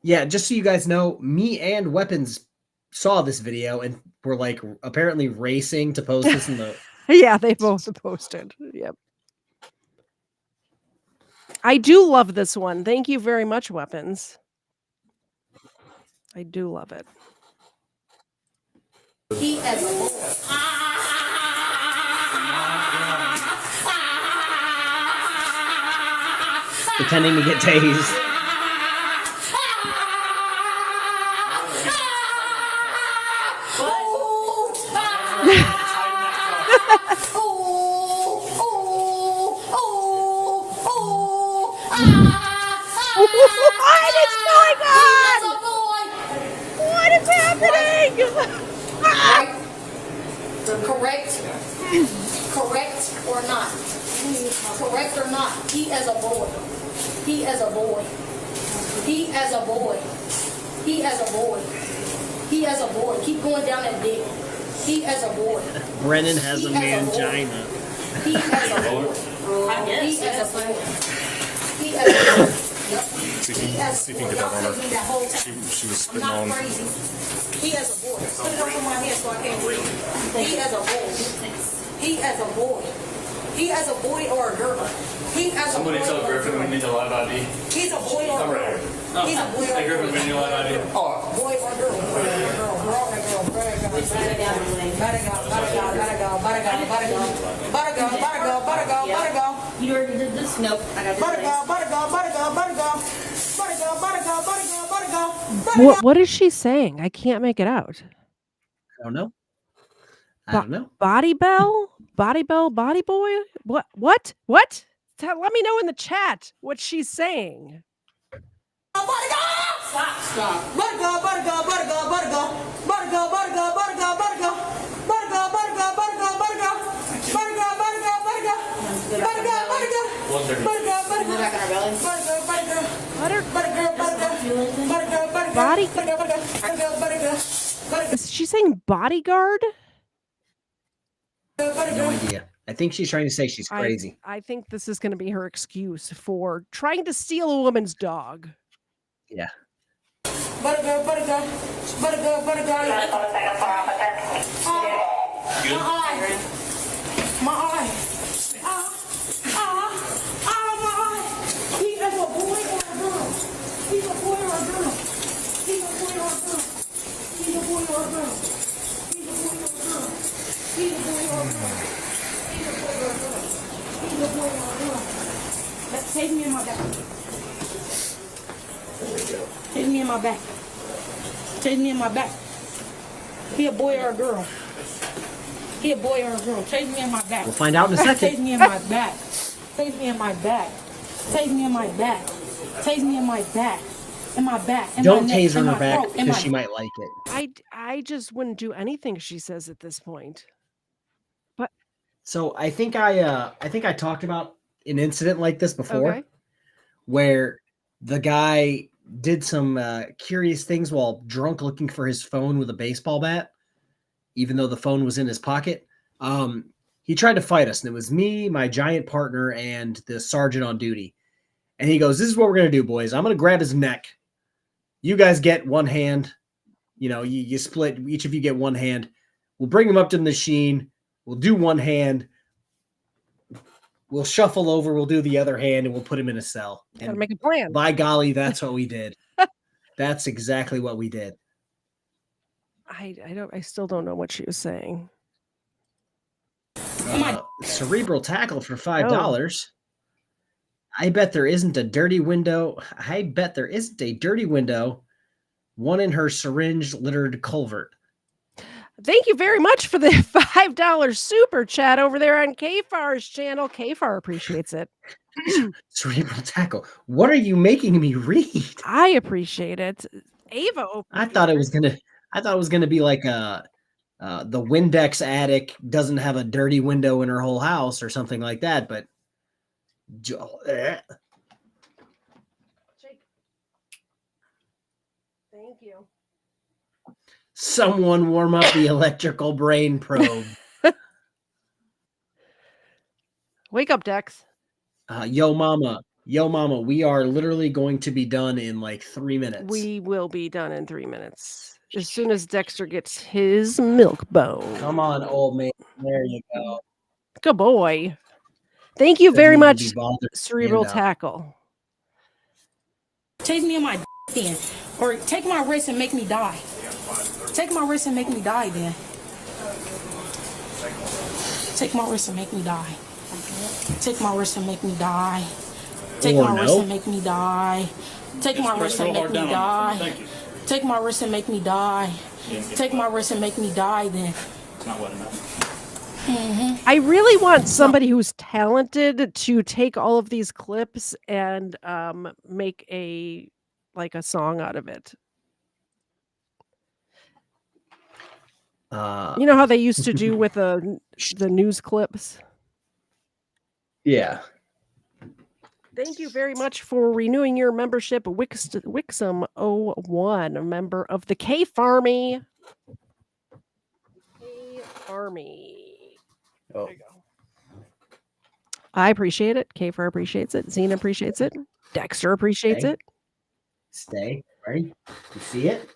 Yeah, just so you guys know, me and Weapons saw this video and were like apparently racing to post this in the Yeah, they both posted. Yep. I do love this one. Thank you very much, Weapons. I do love it. He as a boy. pretending to get tased. What is going on? What is happening? Correct or not? Correct or not? He as a boy. He as a boy. He as a boy. He as a boy. He as a boy. Keep going down that dick. He as a boy. Brennan has a mangina. He as a boy. He as a boy. He as a boy. See if you can get that on her. She was spitting on. He as a boy. Put it over my head so I can't breathe. He as a boy. He as a boy. He as a boy or a girl. He as a boy. Somebody tell Griffin we need a live ID. He's a boy or a girl. He's a boy or a girl. Hey Griffin, we need a live ID. Oh, boy or girl. Boy or girl. Girl or girl. Gotta go. Gotta go. Gotta go. Gotta go. Gotta go. Gotta go. Gotta go. Gotta go. Gotta go. Gotta go. You already did this? Nope. I got to do this. Gotta go. Gotta go. Gotta go. Gotta go. Gotta go. Gotta go. Gotta go. What is she saying? I can't make it out. I don't know. I don't know. Body Bell? Body Bell? Body Boy? What? Let me know in the chat what she's saying. Stop. Gotta go. Gotta go. Gotta go. Gotta go. Gotta go. Gotta go. Gotta go. Gotta go. Gotta go. Gotta go. Gotta go. Gotta go. Gotta go. Gotta go. Gotta go. Gotta go. Gotta go. 1:30. Gotta go. Gotta go. Back on our belly. Gotta go. Gotta go. Body. Gotta go. Is she saying bodyguard? No idea. I think she's trying to say she's crazy. I think this is going to be her excuse for trying to steal a woman's dog. Yeah. Gotta go. My eye. My eye. He is a boy or a girl. He's a boy or a girl. He's a boy or a girl. He's a boy or a girl. He's a boy or a girl. He's a boy or a girl. He's a boy or a girl. He's a boy or a girl. Let's take me in my back. Take me in my back. Take me in my back. He a boy or a girl. He a boy or a girl. Take me in my back. We'll find out in a second. Take me in my back. Take me in my back. Take me in my back. Take me in my back. In my back. In Don't my neck, tase her in in her my back throat, in because my- she might like it. I just wouldn't do anything she says at this point. But So I think I talked about an incident like this before, Okay. where the guy did some curious things while drunk, looking for his phone with a baseball bat, even though the phone was in his pocket. He tried to fight us, and it was me, my giant partner, and the sergeant on duty. And he goes, "This is what we're gonna do, boys. I'm gonna grab his neck. You guys get one hand. You know, you split. Each of you get one hand. We'll bring him up to the machine. We'll do one hand. we'll shuffle over, we'll do the other hand, and we'll put him in a cell. Gotta make a plan. By golly, that's what we did. That's exactly what we did. I still don't know what she was saying. Cerebral tackle for $5. I bet there isn't a dirty window. I bet there isn't a dirty window. One in her syringe littered culvert. Thank you very much for the $5 super chat over there on KFARR's channel. KFARR appreciates it. Cerebral tackle. What are you making me read? I appreciate it. Ava. I thought it was gonna be like the Windex attic doesn't have a dirty window in her whole house or something like that, but Thank you. Someone warm up the electrical brain probe. Wake up, Dex. Yo mama, we are literally going to be done in like 3 minutes. We will be done in 3 minutes. As soon as Dexter gets his milk bone. Come on, old man. There you go. Good boy. Thank you very much, Cerebral Tackle. Chase me in my then. Or take my wrist and make me die. Take my wrist and make me die then. Take my wrist and make me die. Take my wrist and make me die. Take my wrist and make me die. Take my wrist and make me die. Take my wrist and make me die. Take my wrist and make me die then. It's not wet enough. I really want somebody who's talented to take all of these clips and make a song out of it. You know how they used to do with the news clips? Yeah. Thank you very much for renewing your membership, Wixom01, a member of the KFARRmy. KFARRmy. Oh. There you go. I appreciate it. KFARR appreciates it. Xena appreciates it. Dexter appreciates it. Stay. Ready? You see it?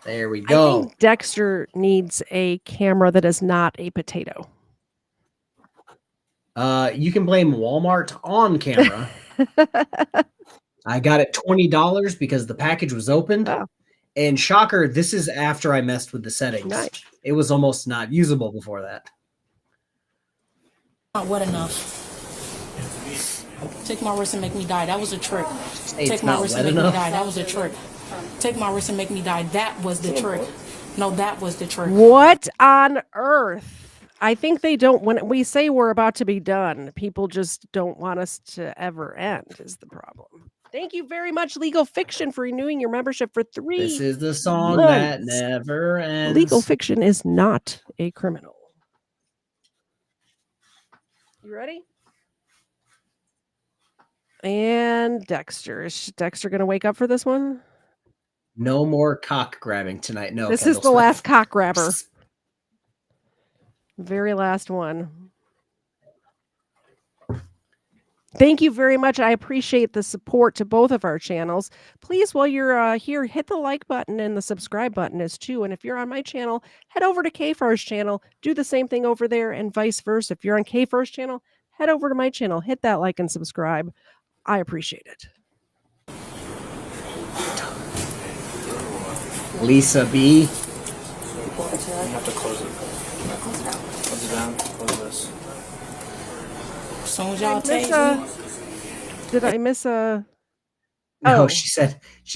There we go. I think Dexter needs a camera that is not a potato. You can blame Walmart on camera. I got it $20 because the package was opened. Oh. And shocker, this is after I messed with the settings. Nice. It was almost not usable before that. Not wet enough. Take my wrist and make me die. That was a trick. Take my wrist and make me die. That was a trick. Take my wrist and make me die. That was the trick. No, that was the trick. What on earth? I think they don't, when we say we're about to be done, people just don't want us to ever end is the problem. Thank you very much, Legal Fiction, for renewing your membership for 3 This is the song months. that never ends. Legal Fiction is not a criminal. You ready? And Dexter. Is Dexter going to wake up for this one? No more cock grabbing tonight. No. This is the last cock grabber. Very last one. Thank you very much. I appreciate the support to both of our channels. Please, while you're here, hit the like button and the subscribe button as too. And if you're on my channel, head over to KFARR's channel. Do the same thing over there and vice versa. If you're on KFARR's channel, head over to my channel. Hit that like and subscribe. I appreciate it. Lisa B. You have to close it. Close it down. Close this. As soon as y'all take me. Did I miss a? No, Oh. she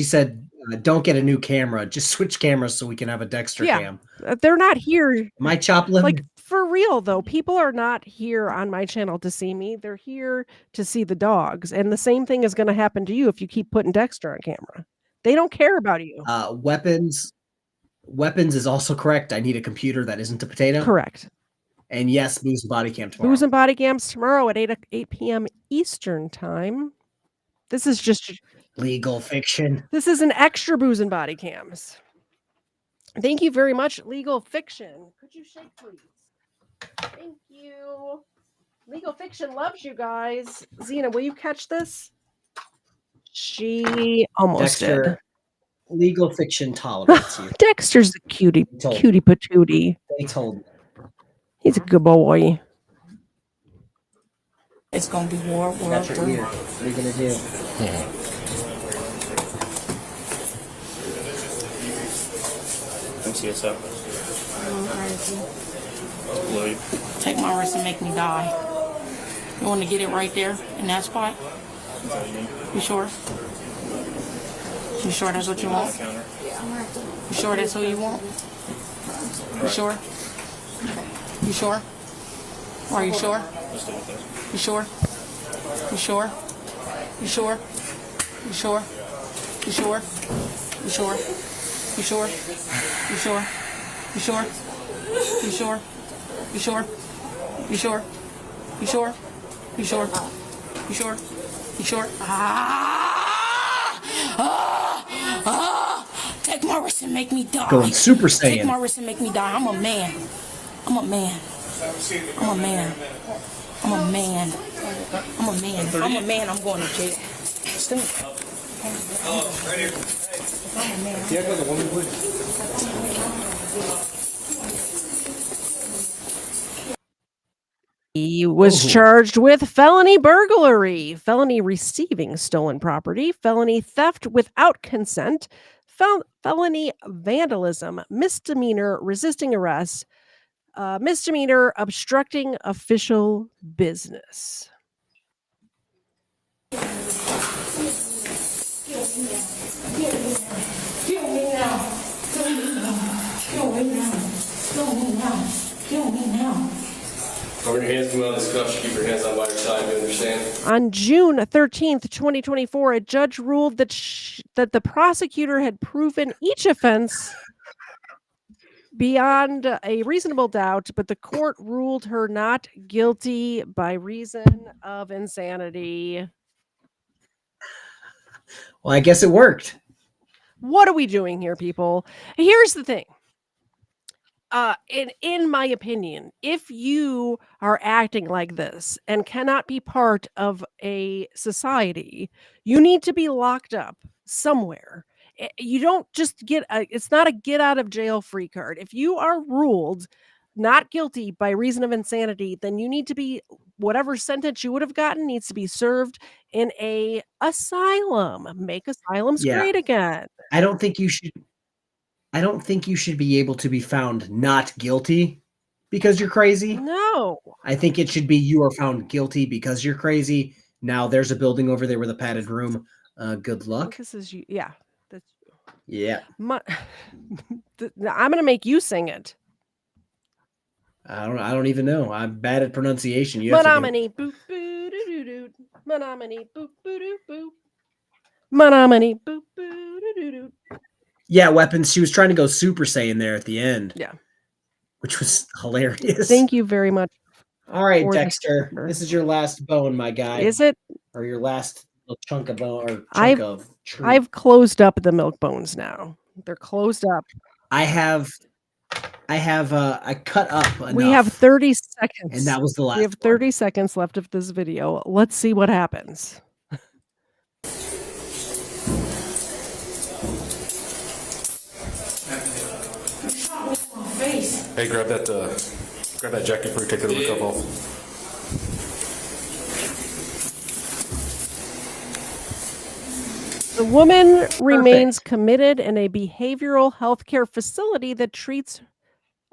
said, don't get a new camera. Just switch cameras so we can have a Dexter cam. They're not here. My chop liver. Like, for real, though, people are not here on my channel to see me. They're here to see the dogs. And the same thing is going to happen to you if you keep putting Dexter on camera. They don't care about you. Weapons is also correct. I need a computer that isn't a potato. Correct. And yes, Booze and Bodycam tomorrow. Booze and Bodycams tomorrow at 8 p.m. Eastern time. This is just Legal Fiction. This is an extra Booze and Bodycams. Thank you very much, Legal Fiction. Could you shake, please? Thank you. Legal Fiction loves you guys. Xena, will you catch this? She almost Dexter, did. Legal Fiction tolerates you. Dexter's a cutie patootie. They told me. He's a good boy. It's gonna be World War Got your III. ear. What are you gonna do? Let me see what's up. Take my wrist and make me die. You want to get it right there in that spot? You sure? You sure that's what you want? You sure that's who you want? You sure? You sure? Are you sure? You sure? You sure? You sure? You sure? You sure? You sure? You sure? You sure? You sure? You sure? You sure? You sure? You sure? You sure? You sure? You sure? Take my wrist and make me die. Going Super Saiyan. Take my wrist and make me die. I'm a man. I'm a man. I'm a man. I'm a man. I'm a man. I'm a man. I'm going to jail. Stay. Right here. I'm a man. Yeah, go the woman, please. He was charged with felony burglary, felony receiving stolen property, felony theft without consent, felony vandalism, misdemeanor resisting arrest, misdemeanor obstructing official business. Kill me now. Kill me now. Kill me now. Kill me now. Kill me now. When your hands come out of this cuff, keep your hands on by your side, you understand? On June 13th, 2024, a judge ruled that that the prosecutor had proven each offense beyond a reasonable doubt, but the court ruled her not guilty by reason of insanity. Well, I guess it worked. What are we doing here, people? Here's the thing. In my opinion, if you are acting like this and cannot be part of a society, you need to be locked up somewhere. You don't just it's not a get out of jail free card. If you are ruled not guilty by reason of insanity, then you need to be, whatever sentence you would have gotten needs to be served in a asylum. Make asylums great again. I don't think you should be able to be found not guilty because you're crazy. No. I think it should be you are found guilty because you're crazy. Now there's a building over there with a padded room. Good luck. This is you. Yeah. That's Yeah. I'm gonna make you sing it. I don't even know. I'm bad at pronunciation. You have to Menominee boop boo doo doo doo. Menominee boop boo doo boo. Menominee boop boo doo doo doo. Yeah, weapons. She was trying to go Super Saiyan there at the end. Yeah. Which was hilarious. Thank you very much. All right, Dexter. This is your last bone, my guy. Is it? Or your last little chunk of bone or chunk of tree. I've closed up the milk bones now. They're closed up. I cut up enough. We have 30 seconds. And that was the last We have 30 seconds left of this video. Let's see what happens. Hey, grab that jacket before you take the other cuff off. The woman remains committed in a behavioral health care facility that treats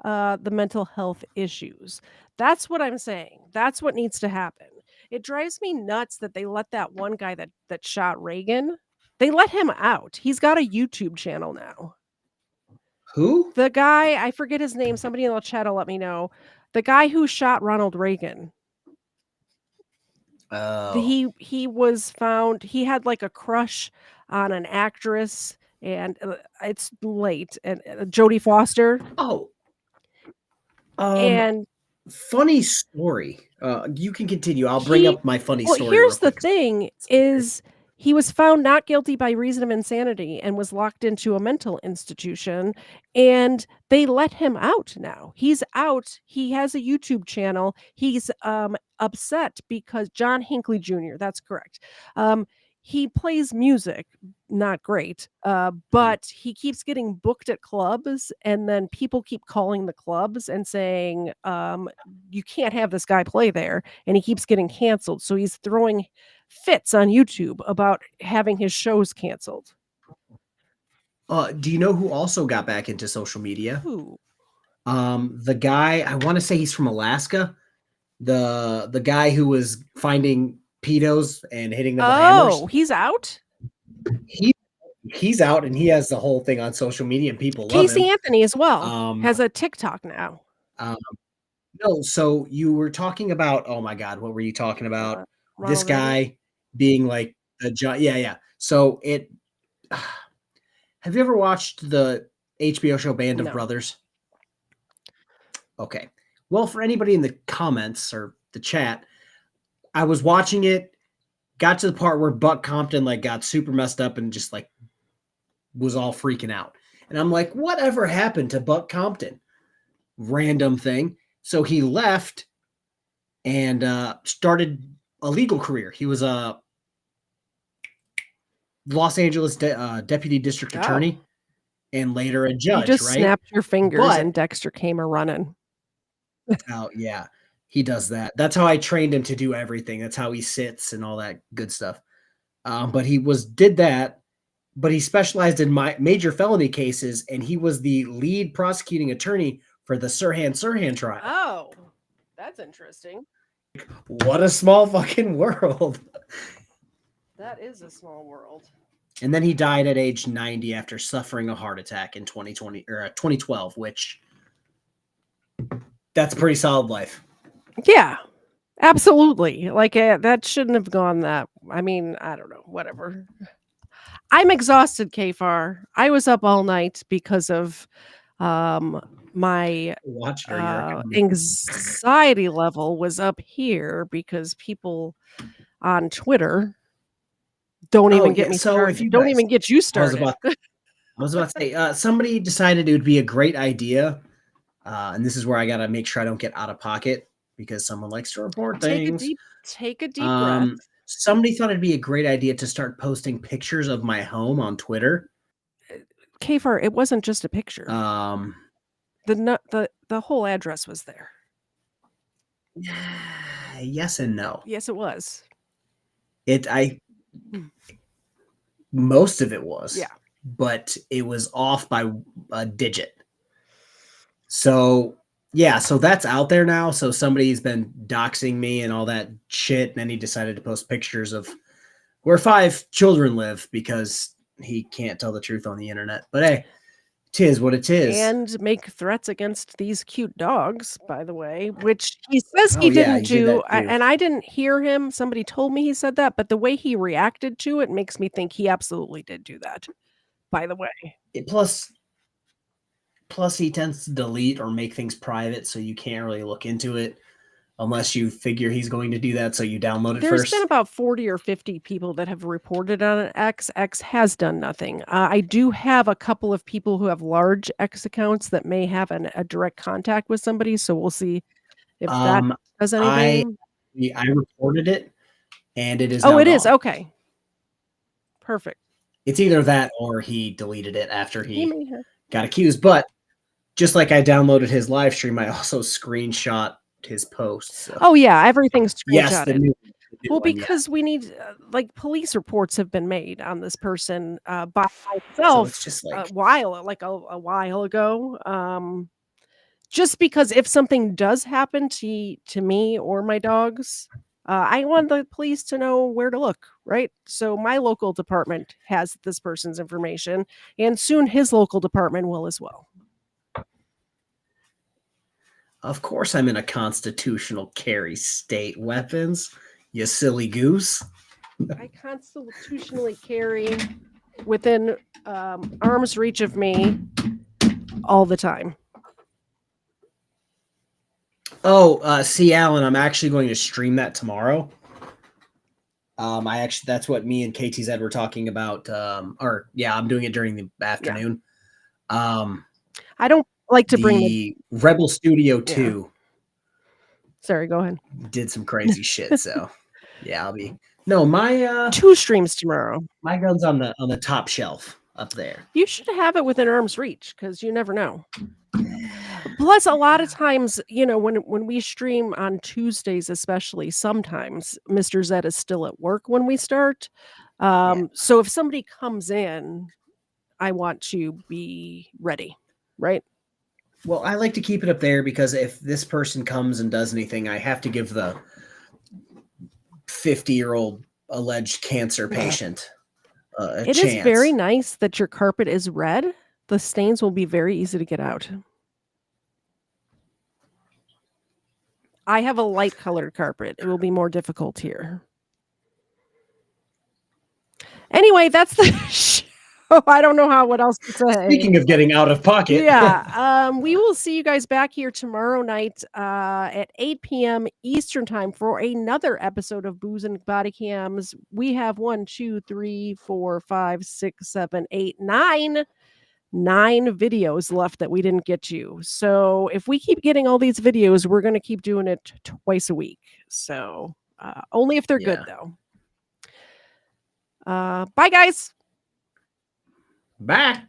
the mental health issues. That's what I'm saying. That's what needs to happen. It drives me nuts that they let that one guy that shot Reagan, they let him out. He's got a YouTube channel now. Who? The guy, I forget his name. Somebody in the chat will let me know. The guy who shot Ronald Reagan. Oh. He was found, he had like a crush on an actress, and it's late, and Jodie Foster. Oh. And funny story. You can continue. I'll bring up my funny story. Here's the thing is he was found not guilty by reason of insanity and was locked into a mental institution, and they let him out now. He's out. He has a YouTube channel. He's upset because John Hinckley Jr., that's correct. he plays music, not great, but he keeps getting booked at clubs, and then people keep calling the clubs and saying, "You can't have this guy play there," and he keeps getting canceled. So he's throwing fits on YouTube about having his shows canceled. Do you know who also got back into social media? Who? The guy, I want to say he's from Alaska. The guy who was finding pedos and hitting them with hammers. Oh, he's out? He's out, and he has the whole thing on social media, and people love Casey him. Anthony as well has a TikTok now. No, so you were talking about, oh my God, what were you talking about? This Ronald Reagan? guy being like yeah. So have you ever watched the HBO show Band of No. Brothers? Okay. Well, for anybody in the comments or the chat, I was watching it, got to the part where Buck Compton like got super messed up and just like was all freaking out. And I'm like, whatever happened to Buck Compton? Random thing. So he left and started a legal career. He was a Los Angeles deputy district attorney and later a judge, You just right? snapped your fingers But and Dexter came a running. oh yeah, he does that. That's how I trained him to do everything. That's how he sits and all that good stuff. But he did that, but he specialized in major felony cases, and he was the lead prosecuting attorney for the Sirhan trial. Oh, that's interesting. What a small fucking world. That is a small world. And then he died at age 90 after suffering a heart attack in 2012, which that's a pretty solid life. Yeah, absolutely. Like that shouldn't have gone that. I mean, I don't know, whatever. I'm exhausted, KFARR. I was up all night because of my anxiety level was up here because people on Twitter don't even get me started. Don't even get you started. I was about to say, somebody decided it would be a great idea, and this is where I got to make sure I don't get out of pocket because someone likes to report things. Take a deep breath. Somebody thought it'd be a great idea to start posting pictures of my home on Twitter. KFARR, it wasn't just a picture. The whole address was there. Yes and no. Yes, it was. Most of it was. Yeah. But it was off by a digit. So yeah, so that's out there now. So somebody's been doxing me and all that shit. And then he decided to post pictures of where 5 children live because he can't tell the truth on the internet. But hey, tis what it is. And make threats against these cute dogs, by the way, which he says he didn't do. And I didn't hear him. Somebody told me he said that. But the way he reacted to it makes me think he absolutely did do that, by the way. Plus, he tends to delete or make things private, so you can't really look into it unless you figure he's going to do that, so you download it first. There's been about 40 or 50 people that have reported on an X. X has done nothing. I do have a couple of people who have large X accounts that may have a direct contact with somebody, so we'll see if that does anything. I reported it, and it is Oh, now it is? gone. Okay. Perfect. It's either that or he deleted it after He may have. got accused, but just like I downloaded his live stream, I also screenshot his posts. So. Oh yeah, everything's screenshotted. Yes, the new well, one, because we need like police reports have been made on this person by myself it's just like, a while ago. Just because if something does happen to me or my dogs, I want the police to know where to look, right? So my local department has this person's information, and soon his local department will as well. Of course, I'm in a constitutional carry state. Weapons, you silly goose. I constitutionally carry within arm's reach of me all the time. Oh, see, Alan, I'm actually going to stream that tomorrow. That's what me and KTZed were talking about. I'm doing it during the afternoon. Yeah. I don't like to bring the Rebel Studio 2. Sorry, go ahead. Did some crazy shit, so yeah, I'll be No, my 2 streams tomorrow. My gun's on the top shelf up there. You should have it within arm's reach because you never know. Plus, a lot of times, when we stream on Tuesdays, especially, sometimes Mr. Zed is still at work when we start. So if somebody comes in, I want to be ready, right? Well, I like to keep it up there because if this person comes and does anything, I have to give the 50-year-old alleged cancer patient a It chance. is very nice that your carpet is red. The stains will be very easy to get out. I have a light colored carpet. It will be more difficult here. Anyway, that's the show. I don't know what else to say. Speaking of getting out of pocket. Yeah. We will see you guys back here tomorrow night at 8 p.m. Eastern time for another episode of Booze and Body Cams. We have 1, 2, 3, 4, 5, 6, 7, 8, 9 videos left that we didn't get to. So if we keep getting all these videos, we're going to keep doing it twice a week. So only if they're good, though. Bye, guys. Bye.